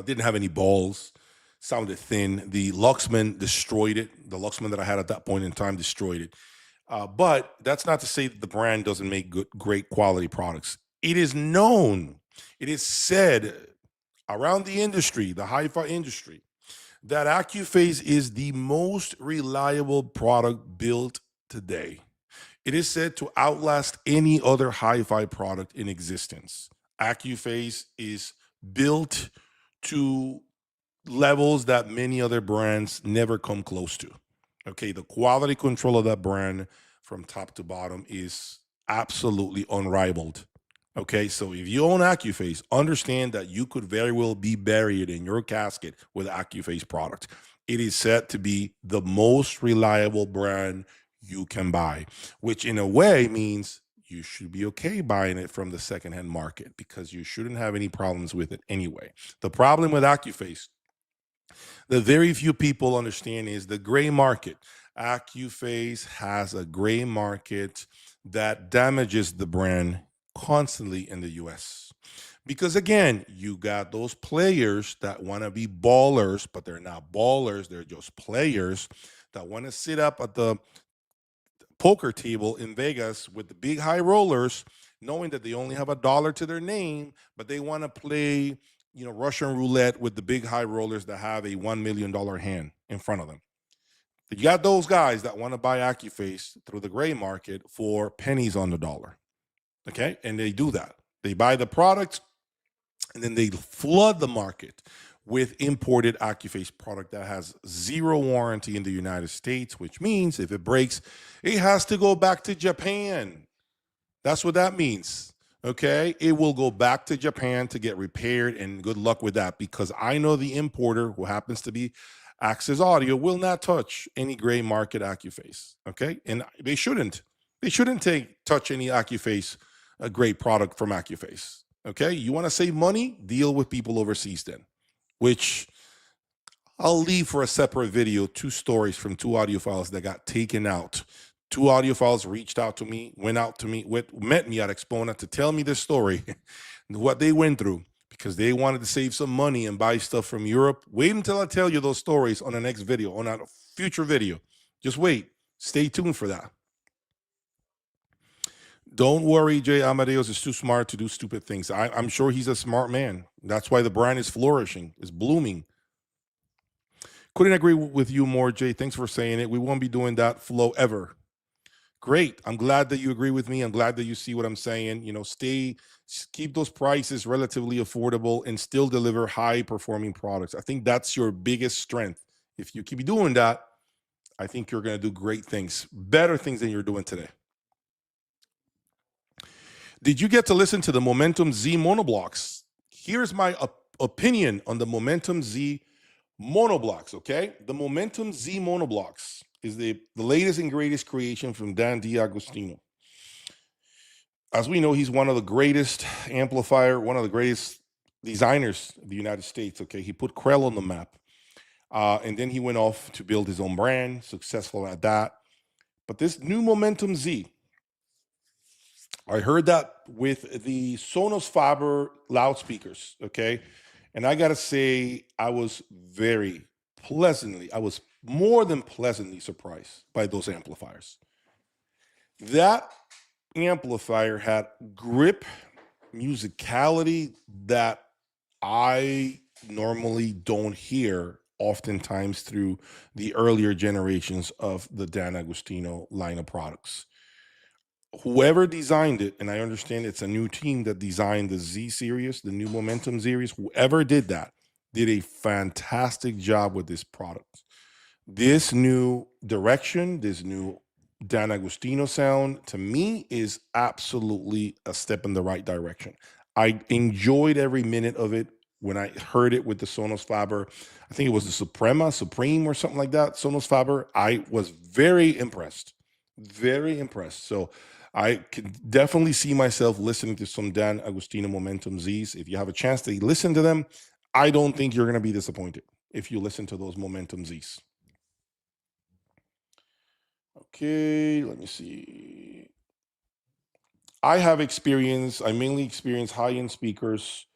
S1: Didn't have any balls, sounded thin. The Luxman destroyed it. The Luxman that I had at that point in time destroyed it. But that's not to say that the brand doesn't make great quality products. It is known, it is said around the industry, the hi-fi industry, that AccuFace is the most reliable product built today. It is said to outlast any other hi-fi product in existence. AccuFace is built to levels that many other brands never come close to. Okay, the quality control of that brand from top to bottom is absolutely unrivaled. Okay, so if you own AccuFace, understand that you could very well be buried in your casket with AccuFace product. It is said to be the most reliable brand you can buy, which in a way means you should be okay buying it from the secondhand market, because you shouldn't have any problems with it anyway. The problem with AccuFace that very few people understand is the gray market. AccuFace has a gray market that damages the brand constantly in the US. Because again, you got those players that want to be ballers, but they're not ballers, they're just players that want to sit up at the poker table in Vegas with the big high rollers, knowing that they only have $1 to their name, but they want to play, Russian roulette with the big high rollers that have a $1 million hand in front of them. You got those guys that want to buy AccuFace through the gray market for pennies on the dollar. Okay. And they do that. They buy the product, and then they flood the market with imported AccuFace product that has zero warranty in the United States, which means if it breaks, it has to go back to Japan. That's what that means. Okay. It will go back to Japan to get repaired, and good luck with that, because I know the importer, who happens to be Access Audio, will not touch any gray market AccuFace. Okay. And they shouldn't. They shouldn't touch any AccuFace, a great product from AccuFace. Okay. You want to save money? Deal with people overseas then, which I'll leave for a separate video. Two stories from two audiophiles that got taken out. Two audiophiles reached out to me, met me at Axpona to tell me this story, what they went through, because they wanted to save some money and buy stuff from Europe. Wait until I tell you those stories on the next video, on a future video. Just wait. Stay tuned for that. Don't worry, Jay Amadeus is too smart to do stupid things. I'm sure he's a smart man. That's why the brand is flourishing, is blooming. Couldn't agree with you more, Jay. Thanks for saying it. We won't be doing that flow ever. Great. I'm glad that you agree with me. I'm glad that you see what I'm saying. Keep those prices relatively affordable and still deliver high performing products. I think that's your biggest strength. If you keep doing that, I think you're going to do great things, better things than you're doing today. Did you get to listen to the Momentum Z monoblocks? Here's my opinion on the Momentum Z monoblocks, okay? The Momentum Z monoblocks is the latest and greatest creation from Dan D'Agostino. As we know, he's one of the greatest one of the greatest designers of the United States, okay? He put Krell on the map. And then he went off to build his own brand, successful at that. But this new Momentum Z, I heard that with the Sonos Faber loudspeakers, okay? And I gotta say, I was more than pleasantly surprised by those amplifiers. That amplifier had grip, musicality that I normally don't hear oftentimes through the earlier generations of the Dan Agostino line of products. Whoever designed it, and I understand it's a new team that designed the Z series, the new Momentum series, whoever did that did a fantastic job with this product. This new direction, this new Dan Agostino sound, to me is absolutely a step in the right direction. I enjoyed every minute of it when I heard it with the Sonos Faber. I think it was the Supreme or something like that. Sonos Faber. I was very impressed, very impressed. So I can definitely see myself listening to some Dan Agostino Momentum Z's. If you have a chance to listen to them, I don't think you're going to be disappointed if you listen to those Momentum Z's. Okay, let me see. I mainly experience high-end speakers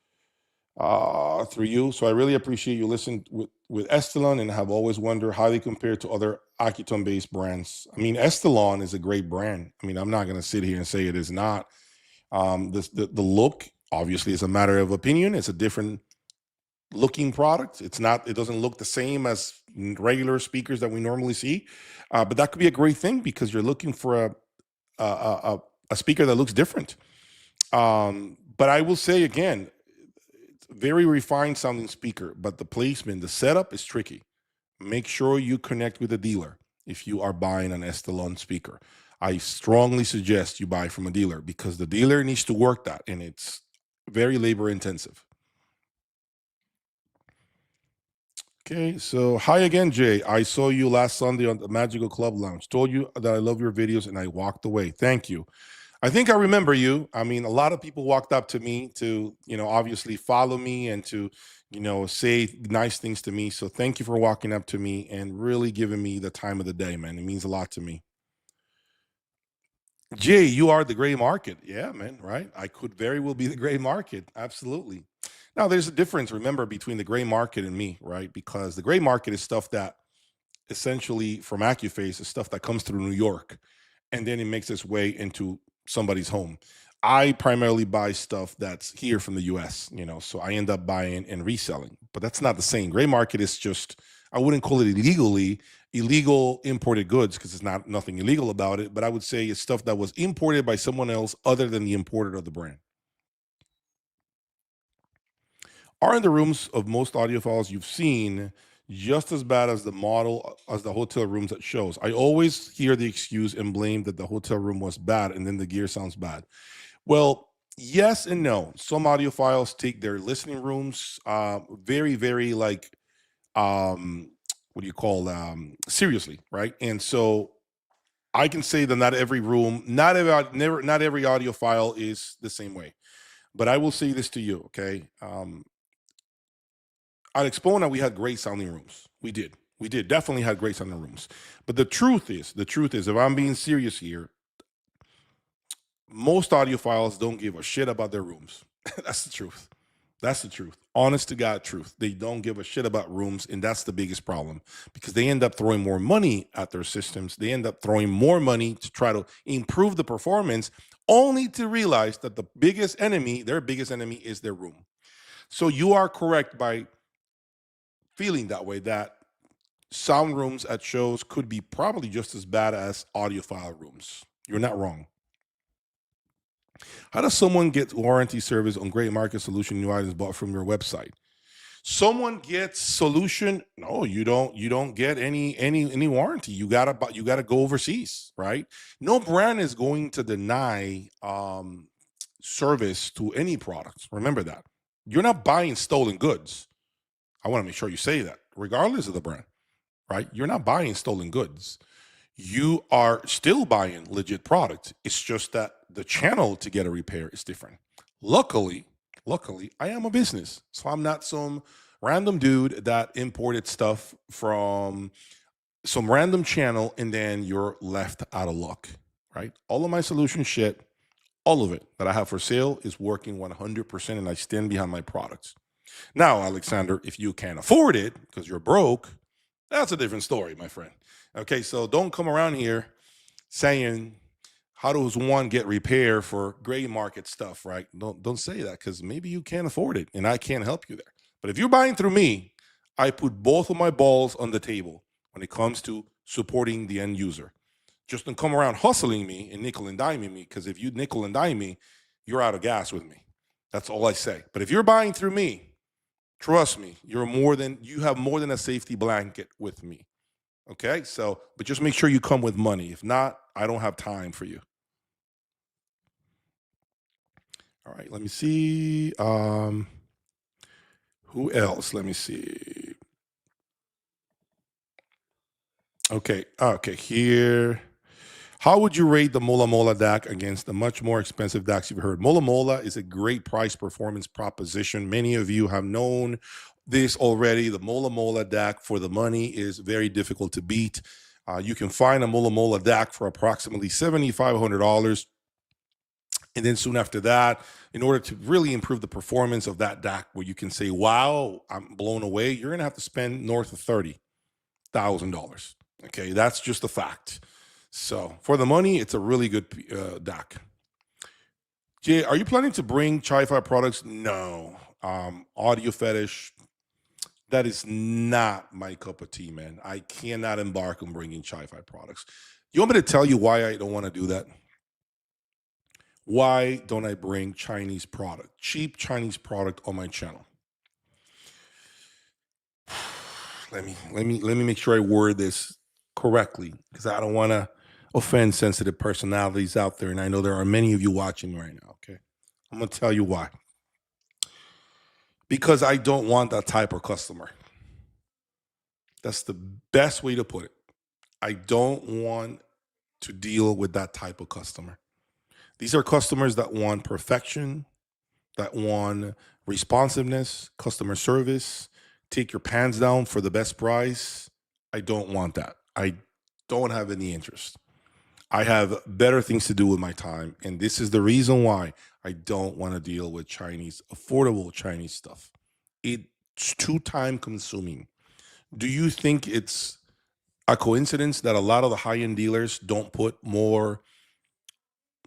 S1: through you. So I really appreciate you listening with Estelon and have always wondered how they compare to other Akiton-based brands. I mean, Estelon is a great brand. I mean, I'm not going to sit here and say it is not. The look, obviously, is a matter of opinion. It's a different looking product. It doesn't look the same as regular speakers that we normally see. But that could be a great thing because you're looking for a, a, a speaker that looks different. But I will say again, it's a very refined sounding speaker, but the placement, the setup is tricky. Make sure you connect with a dealer if you are buying an Estelon speaker. I strongly suggest you buy from a dealer because the dealer needs to work that and it's very labor intensive. Okay, so hi again, Jay. I saw you last Sunday on the Magical Club Lounge. Told you that I love your videos and I walked away. Thank you. I think I remember you. I mean, a lot of people walked up to me to, obviously follow me and to, say nice things to me. So thank you for walking up to me and really giving me the time of the day, man. It means a lot to me. Jay, you are the gray market. Yeah, man, right? I could very well be the gray market. Absolutely. Now, there's a difference, remember, between the gray market and me, right? Because the gray market is stuff that essentially from AccuFace is stuff that comes through New York and then it makes its way into somebody's home. I primarily buy stuff that's here from the US, so I end up buying and reselling. But that's not the same. Gray market is just, I wouldn't call it illegal imported goods because it's not nothing illegal about it, but I would say it's stuff that was imported by someone else other than the importer of the brand. Are in the rooms of most audiophiles you've seen just as bad as the model as the hotel rooms at shows? I always hear the excuse and blame that the hotel room was bad and then the gear sounds bad. Well, yes and no. Some audiophiles take their listening rooms very, very like what do you call seriously, right? And so I can say that not every room, not every audiophile is the same way. But I will say this to you, okay? At Axpona, we had great sounding rooms. We did definitely had great sounding rooms. But the truth is, if I'm being serious here, most audiophiles don't give a shit about their rooms. That's the truth. That's the truth. Honest to God truth. They don't give a shit about rooms, and that's the biggest problem because they end up throwing more money at their systems. They end up throwing more money to try to improve the performance, only to realize that their biggest enemy is their room. So you are correct by feeling that way, that sound rooms at shows could be probably just as bad as audiophile rooms. You're not wrong. How does someone get warranty service on Great Market Solution new items bought from your website? Someone gets solution. No, you don't. You don't get any warranty. You gotta go overseas, right? No brand is going to deny service to any products. Remember that. You're not buying stolen goods. I want to make sure you say that, regardless of the brand, right? You're not buying stolen goods. You are still buying legit product. It's just that the channel to get a repair is different. Luckily, I am a business, so I'm not some Random dude that imported stuff from some random channel, and then you're left out of luck, right? All of my solution shit, all of it that I have for sale is working 100%, and I stand behind my products. Now, Alexander, if you can't afford it because you're broke, that's a different story, my friend. Okay, so don't come around here saying, how does one get repair for gray market stuff, right? Don't say that, because maybe you can't afford it and I can't help you there. But if you're buying through me, I put both of my balls on the table when it comes to supporting the end user. Just don't come around hustling me and nickel and diming me, because if you nickel and dime me, you're out of gas with me. That's all I say. But if you're buying through me, trust me, you have more than a safety blanket with me. Okay? So, but just make sure you come with money. If not, I don't have time for you. All right, let me see. Who else? Let me see. Okay, here. How would you rate the Mola Mola DAC against the much more expensive DACs you've heard? Mola Mola is a great price performance proposition. Many of you have known this already. The Mola Mola DAC for the money is very difficult to beat. You can find a Mola Mola DAC for approximately $7,500. And then soon after that, in order to really improve the performance of that DAC, where you can say, wow, I'm blown away, you're going to have to spend north of $30,000. Okay, that's just a fact. So for the money, it's a really good DAC. Jay, are you planning to bring Chi-Fi products? No. Audio fetish, that is not my cup of tea, man. I cannot embark on bringing Chi-Fi products. You want me to tell you why I don't want to do that? Why don't I bring Chinese product, cheap Chinese product on my channel? Let me make sure I word this correctly, because I don't want to offend sensitive personalities out there, and I know there are many of you watching right now. Okay, I'm gonna tell you why. Because I don't want that type of customer. That's the best way to put it. I don't want to deal with that type of customer. These are customers that want perfection, that want responsiveness, customer service, take your pants down for the best price. I don't want that. I don't have any interest. I have better things to do with my time. And this is the reason why I don't want to deal with Chinese, affordable Chinese stuff. It's too time consuming. Do you think it's a coincidence that a lot of the high-end dealers don't put more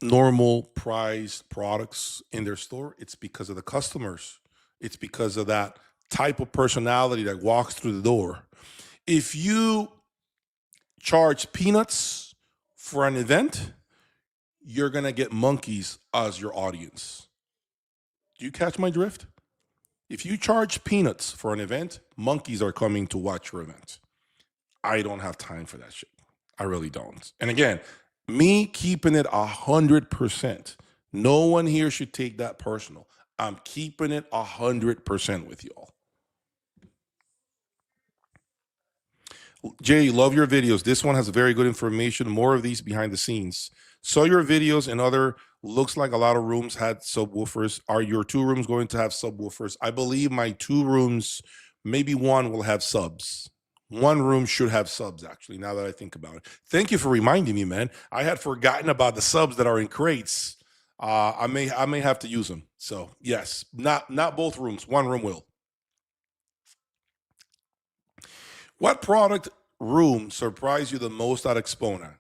S1: normal priced products in their store? It's because of the customers. It's because of that type of personality that walks through the door. If you charge peanuts for an event, you're going to get monkeys as your audience. Do you catch my drift? If you charge peanuts for an event, monkeys are coming to watch your event. I don't have time for that shit. I really don't. And again, me keeping it 100%. No one here should take that personal. I'm keeping it 100% with y'all. Jay, love your videos. This one has very good information. More of these behind the scenes. Saw your videos and other, looks like a lot of rooms had subwoofers. Are your 2 rooms going to have subwoofers? I believe my 2 rooms, maybe one will have subs. 1 room should have subs, actually, now that I think about it. Thank you for reminding me, man. I had forgotten about the subs that are in crates. I may have to use them. So yes, not both rooms. 1 room will. What product room surprised you the most at Axpona?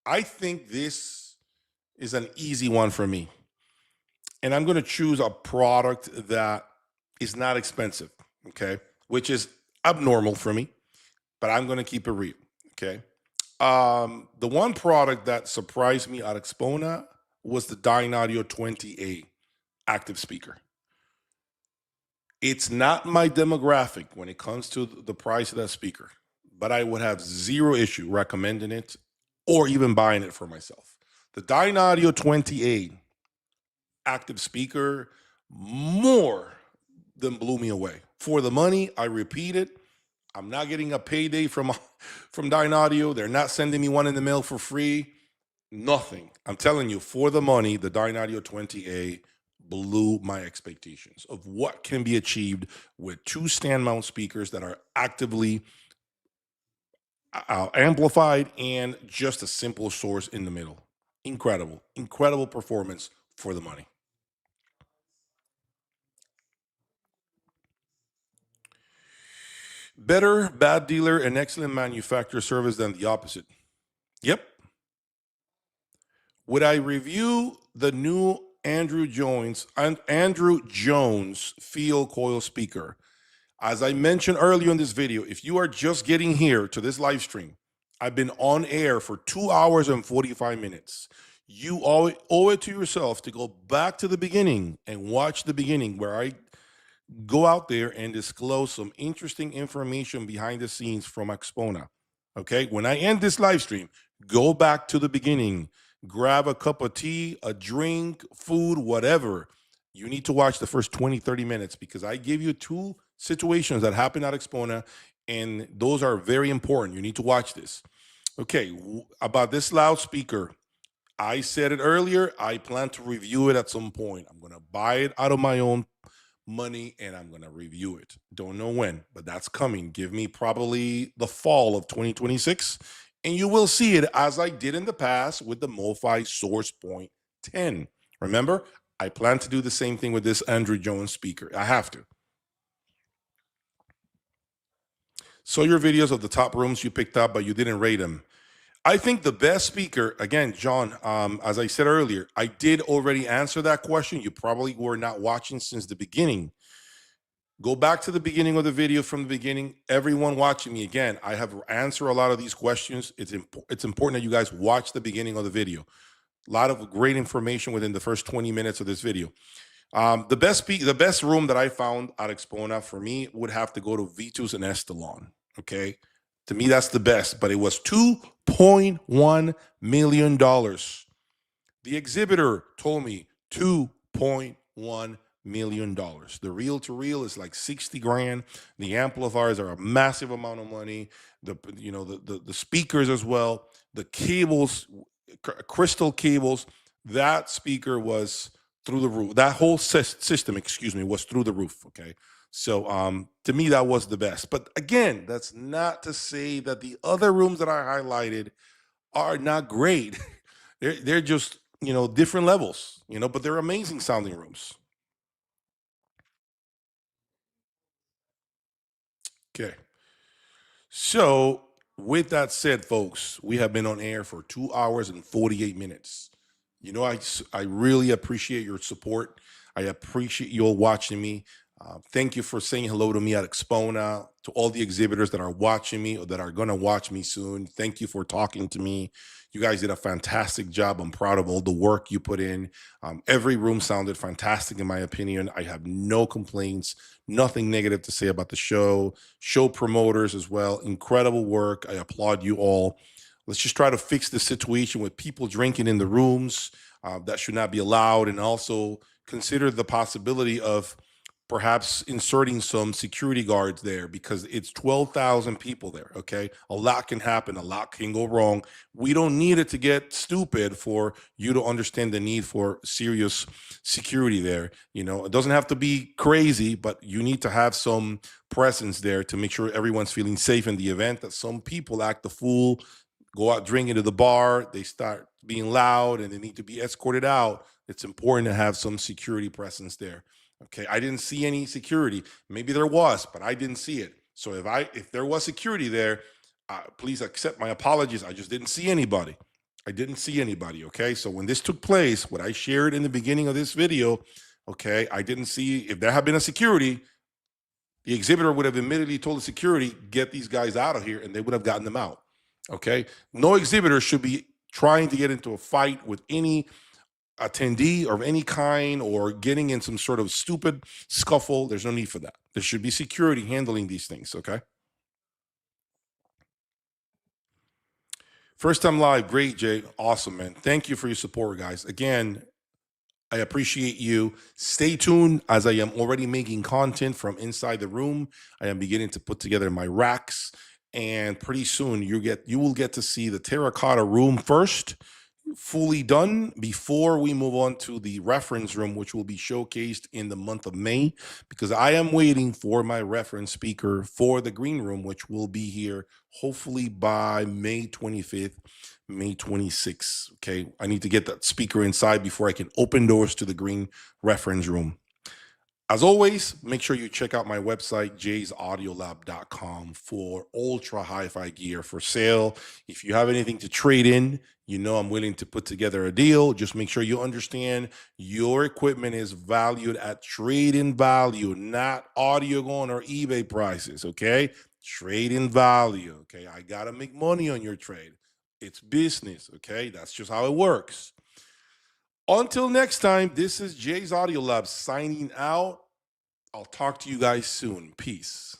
S1: I think this is an easy one for me. And I'm going to choose a product that is not expensive, okay? Which is abnormal for me, but I'm going to keep it real, okay? The one product that surprised me at Axpona was the Dynadio 20A active speaker. It's not my demographic when it comes to the price of that speaker, but I would have zero issue recommending it or even buying it for myself. The Dynadio 20A active speaker more than blew me away. For the money, I repeat it, I'm not getting a payday from Dynadio. They're not sending me one in the mail for free. Nothing. I'm telling you, for the money, the Dynadio 20A blew my expectations of what can be achieved with two stand mount speakers that are actively amplified and just a simple source in the middle. Incredible, incredible performance for the money. Better bad dealer and excellent manufacturer service than the opposite. Yep. Would I review the new Andrew Jones field coil speaker? As I mentioned earlier in this video, if you are just getting here to this live stream, I've been on air for 2 hours and 45 minutes. You owe it to yourself to go back to the beginning and watch the beginning where I go out there and disclose some interesting information behind the scenes from Axpona. Okay, when I end this live stream, go back to the beginning, grab a cup of tea, a drink, food, whatever. You need to watch the first 20, 30 minutes because I give you two situations that happened at Axpona, and those are very important. You need to watch this. Okay, about this loudspeaker, I said it earlier. I plan to review it at some point. I'm going to buy it out of my own money and I'm going to review it. Don't know when, but that's coming. Give me probably the fall of 2026 and you will see it as I did in the past with the MoFi Source Point 10. Remember, I plan to do the same thing with this Andrew Jones speaker. I have to. So your videos of the top rooms you picked up, but you didn't rate them. I think the best speaker, again, John, as I said earlier, I did already answer that question. You probably were not watching since the beginning. Go back to the beginning of the video from the beginning. Everyone watching me, again, I have answered a lot of these questions. It's important that you guys watch the beginning of the video. A lot of great information within the first 20 minutes of this video. The best room that I found at Axpona for me would have to go to Vitus and Estalon. Okay. To me, that's the best, but it was $2.1 million. The exhibitor told me $2.1 million. The reel to reel is like 60 grand. The amplifiers are a massive amount of money. The speakers as well, the cables, crystal cables, that speaker was through the roof. That whole system, was through the roof. Okay. So to me, that was the best. But again, that's not to say that the other rooms that I highlighted are not great. they're just, different levels, but they're amazing sounding rooms. Okay. So with that said, folks, we have been on air for 2 hours and 48 minutes. I really appreciate your support. I appreciate you all watching me. Thank you for saying hello to me at Axpona, to all the exhibitors that are watching me or that are going to watch me soon. Thank you for talking to me. You guys did a fantastic job. I'm proud of all the work you put in. Every room sounded fantastic, in my opinion. I have no complaints, nothing negative to say about the show. Show promoters as well. Incredible work. I applaud you all. Let's just try to fix the situation with people drinking in the rooms. That should not be allowed. And also consider the possibility of perhaps inserting some security guards there because it's 12,000 people there. Okay. A lot can happen. A lot can go wrong. We don't need it to get stupid for you to understand the need for serious security there. It doesn't have to be crazy, but you need to have some presence there to make sure everyone's feeling safe in the event that some people act the fool, go out drinking to the bar, they start being loud and they need to be escorted out. It's important to have some security presence there. Okay, I didn't see any security. Maybe there was, but I didn't see it. So if there was security there, please accept my apologies. I just didn't see anybody. I didn't see anybody. Okay, so when this took place, what I shared in the beginning of this video, okay, I didn't see. If there had been a security, the exhibitor would have immediately told the security, get these guys out of here, and they would have gotten them out. Okay, no exhibitor should be trying to get into a fight with any attendee of any kind or getting in some sort of stupid scuffle. There's no need for that. There should be security handling these things. Okay. First time live. Great, Jay. Awesome, man. Thank you for your support, guys. Again, I appreciate you. Stay tuned as I am already making content from inside the room. I am beginning to put together my racks, and pretty soon you will get to see the terracotta room first. fully done before we move on to the reference room, which will be showcased in the month of May, because I am waiting for my reference speaker for the green room, which will be here hopefully by May 25th, May 26th. Okay. I need to get that speaker inside before I can open doors to the green reference room. As always, make sure you check out my website, jaysaudiolab.com, for ultra hi-fi gear for sale. If you have anything to trade in, you know I'm willing to put together a deal. Just make sure you understand your equipment is valued at trade-in value, not AudioGone or eBay prices, okay? Trade-in value, okay? I got to make money on your trade. It's business, okay? That's just how it works. Until next time, this is Jay's Audio Lab signing out. I'll talk to you guys soon. Peace.